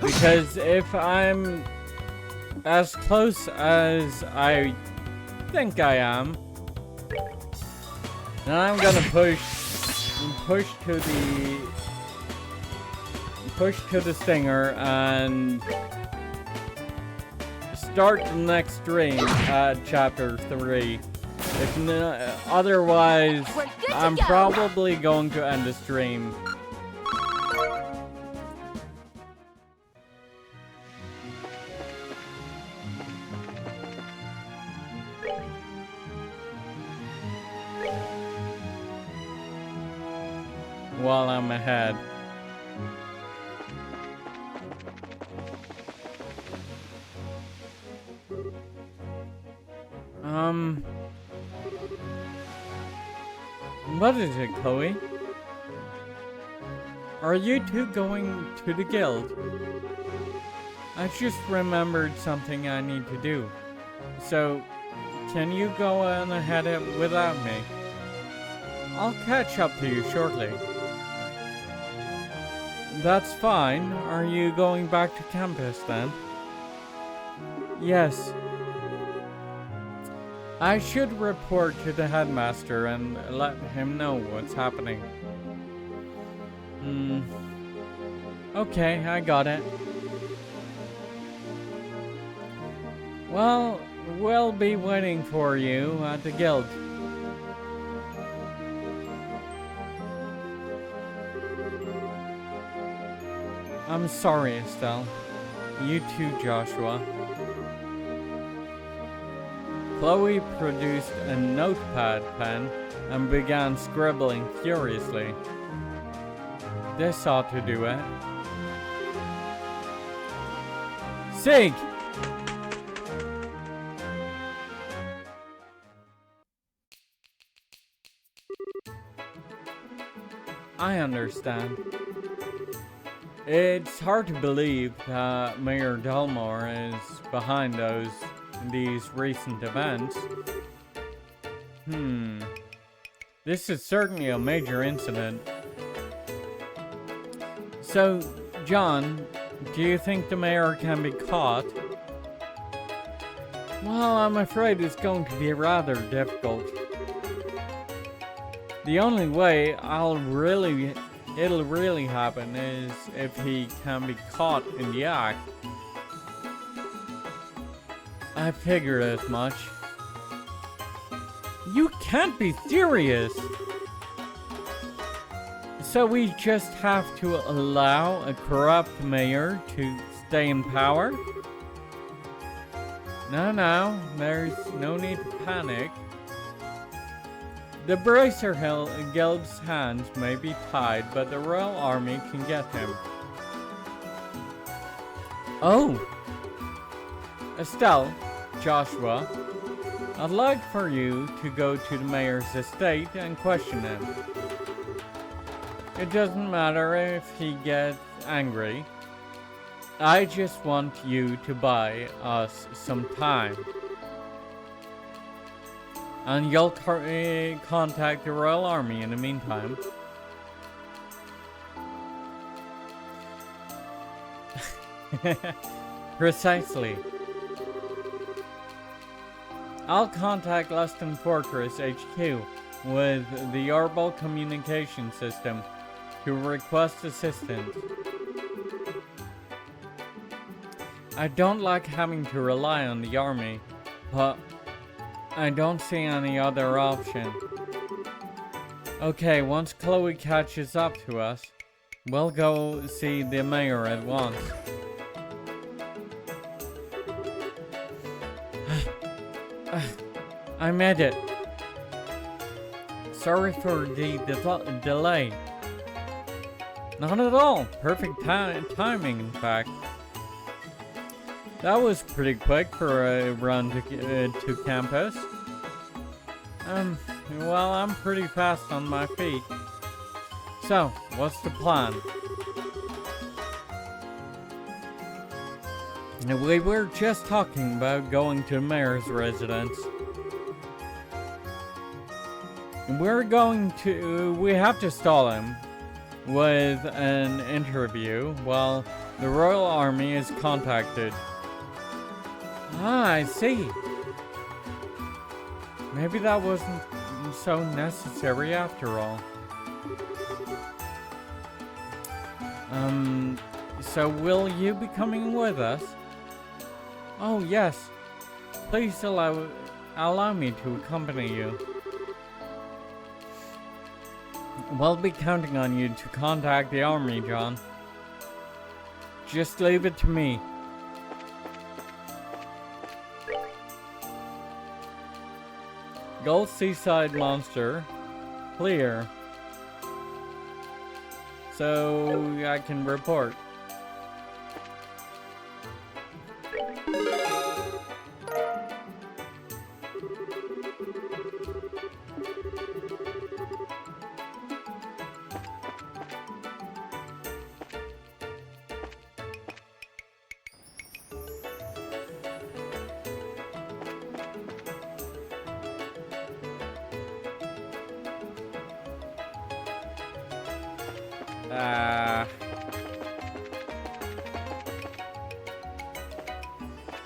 Because if I'm as close as I think I am, then I'm gonna push to the stinger and start the next stream at chapter 3. If otherwise, We're good to I'm go. probably going to end the stream. While I'm ahead. What is it, Chloe? Are you two going to the guild? I just remembered something I need to do. So, can you go on ahead without me? I'll catch up to you shortly. That's fine. Are you going back to campus then? Yes. I should report to the headmaster and let him know what's happening. Okay, I got it. Well, we'll be waiting for you at the guild. I'm sorry, Estelle. You too, Joshua. Chloe produced a notepad pen and began scribbling furiously. This ought to do it. Sig! I understand. It's hard to believe that Mayor Delmore is behind these recent events. This is certainly a major incident. So, John, do you think the mayor can be caught? Well, I'm afraid it's going to be rather difficult. The only way it'll really happen is if he can be caught in the act. I figured as much. You can't be serious! So we just have to allow a corrupt mayor to stay in power? No, there's no need to panic. The Bracer Guild's hands may be tied, but the Royal Army can get him. Oh! Estelle, Joshua, I'd like for you to go to the mayor's estate and question him. It doesn't matter if he gets angry. I just want you to buy us some time. And you'll contact the Royal Army in the meantime. Precisely. I'll contact Luston Fortress HQ with the Arbol communication system to request assistance. I don't like having to rely on the army, but I don't see any other option. Okay, once Chloe catches up to us, we'll go see the mayor at once. I made it. Sorry for the delay. Not at all. Perfect timing, in fact. That was pretty quick for a run to campus. Well, I'm pretty fast on my feet. So, what's the plan? We were just talking about going to the mayor's residence. We have to stall him with an interview while the Royal Army is contacted. Ah, I see. Maybe that wasn't so necessary after all. So will you be coming with us? Oh, yes. Please allow me to accompany you. We'll be counting on you to contact the army, John. Just leave it to me. Gulf Seaside Monster. Clear. So I can report.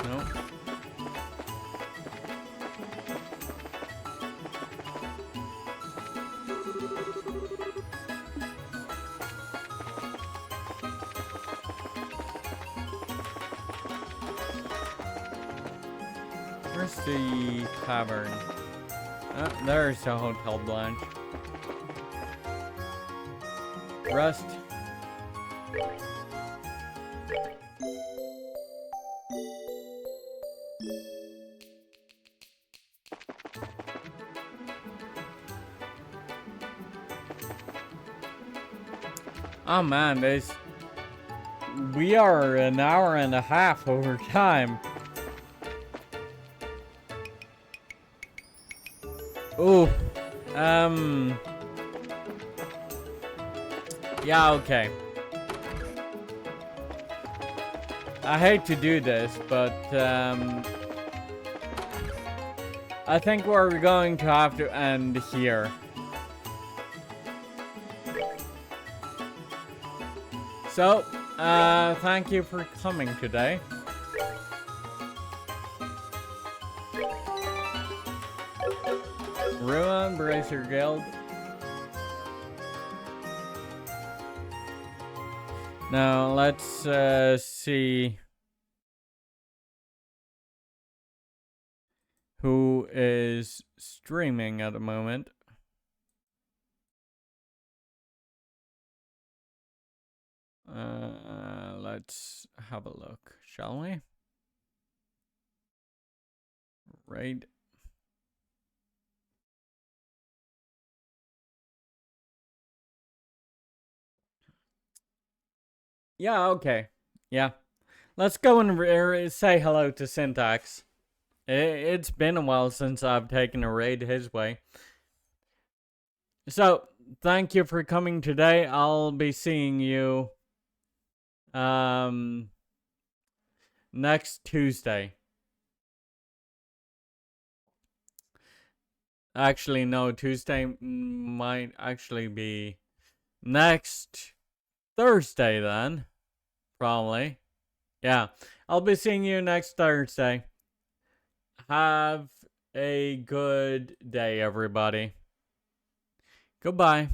No. Where's the tavern? There's the Hotel Blanche. Rest. Oh man, we are an hour and a half over time. Ooh. Yeah, okay. I hate to do this, but I think we're going to have to end here. So, thank you for coming today. Ruin Bracer Guild. Now, let's see who is streaming at the moment. Let's have a look, shall we? Right. Yeah, okay. Yeah. Let's go and say hello to Syntax. It's been a while since I've taken a raid his way. So, thank you for coming today. I'll be seeing you next Tuesday. Actually, no, Tuesday might actually be next Thursday then. Probably. Yeah. I'll be seeing you next Thursday. Have a good day, everybody. Goodbye.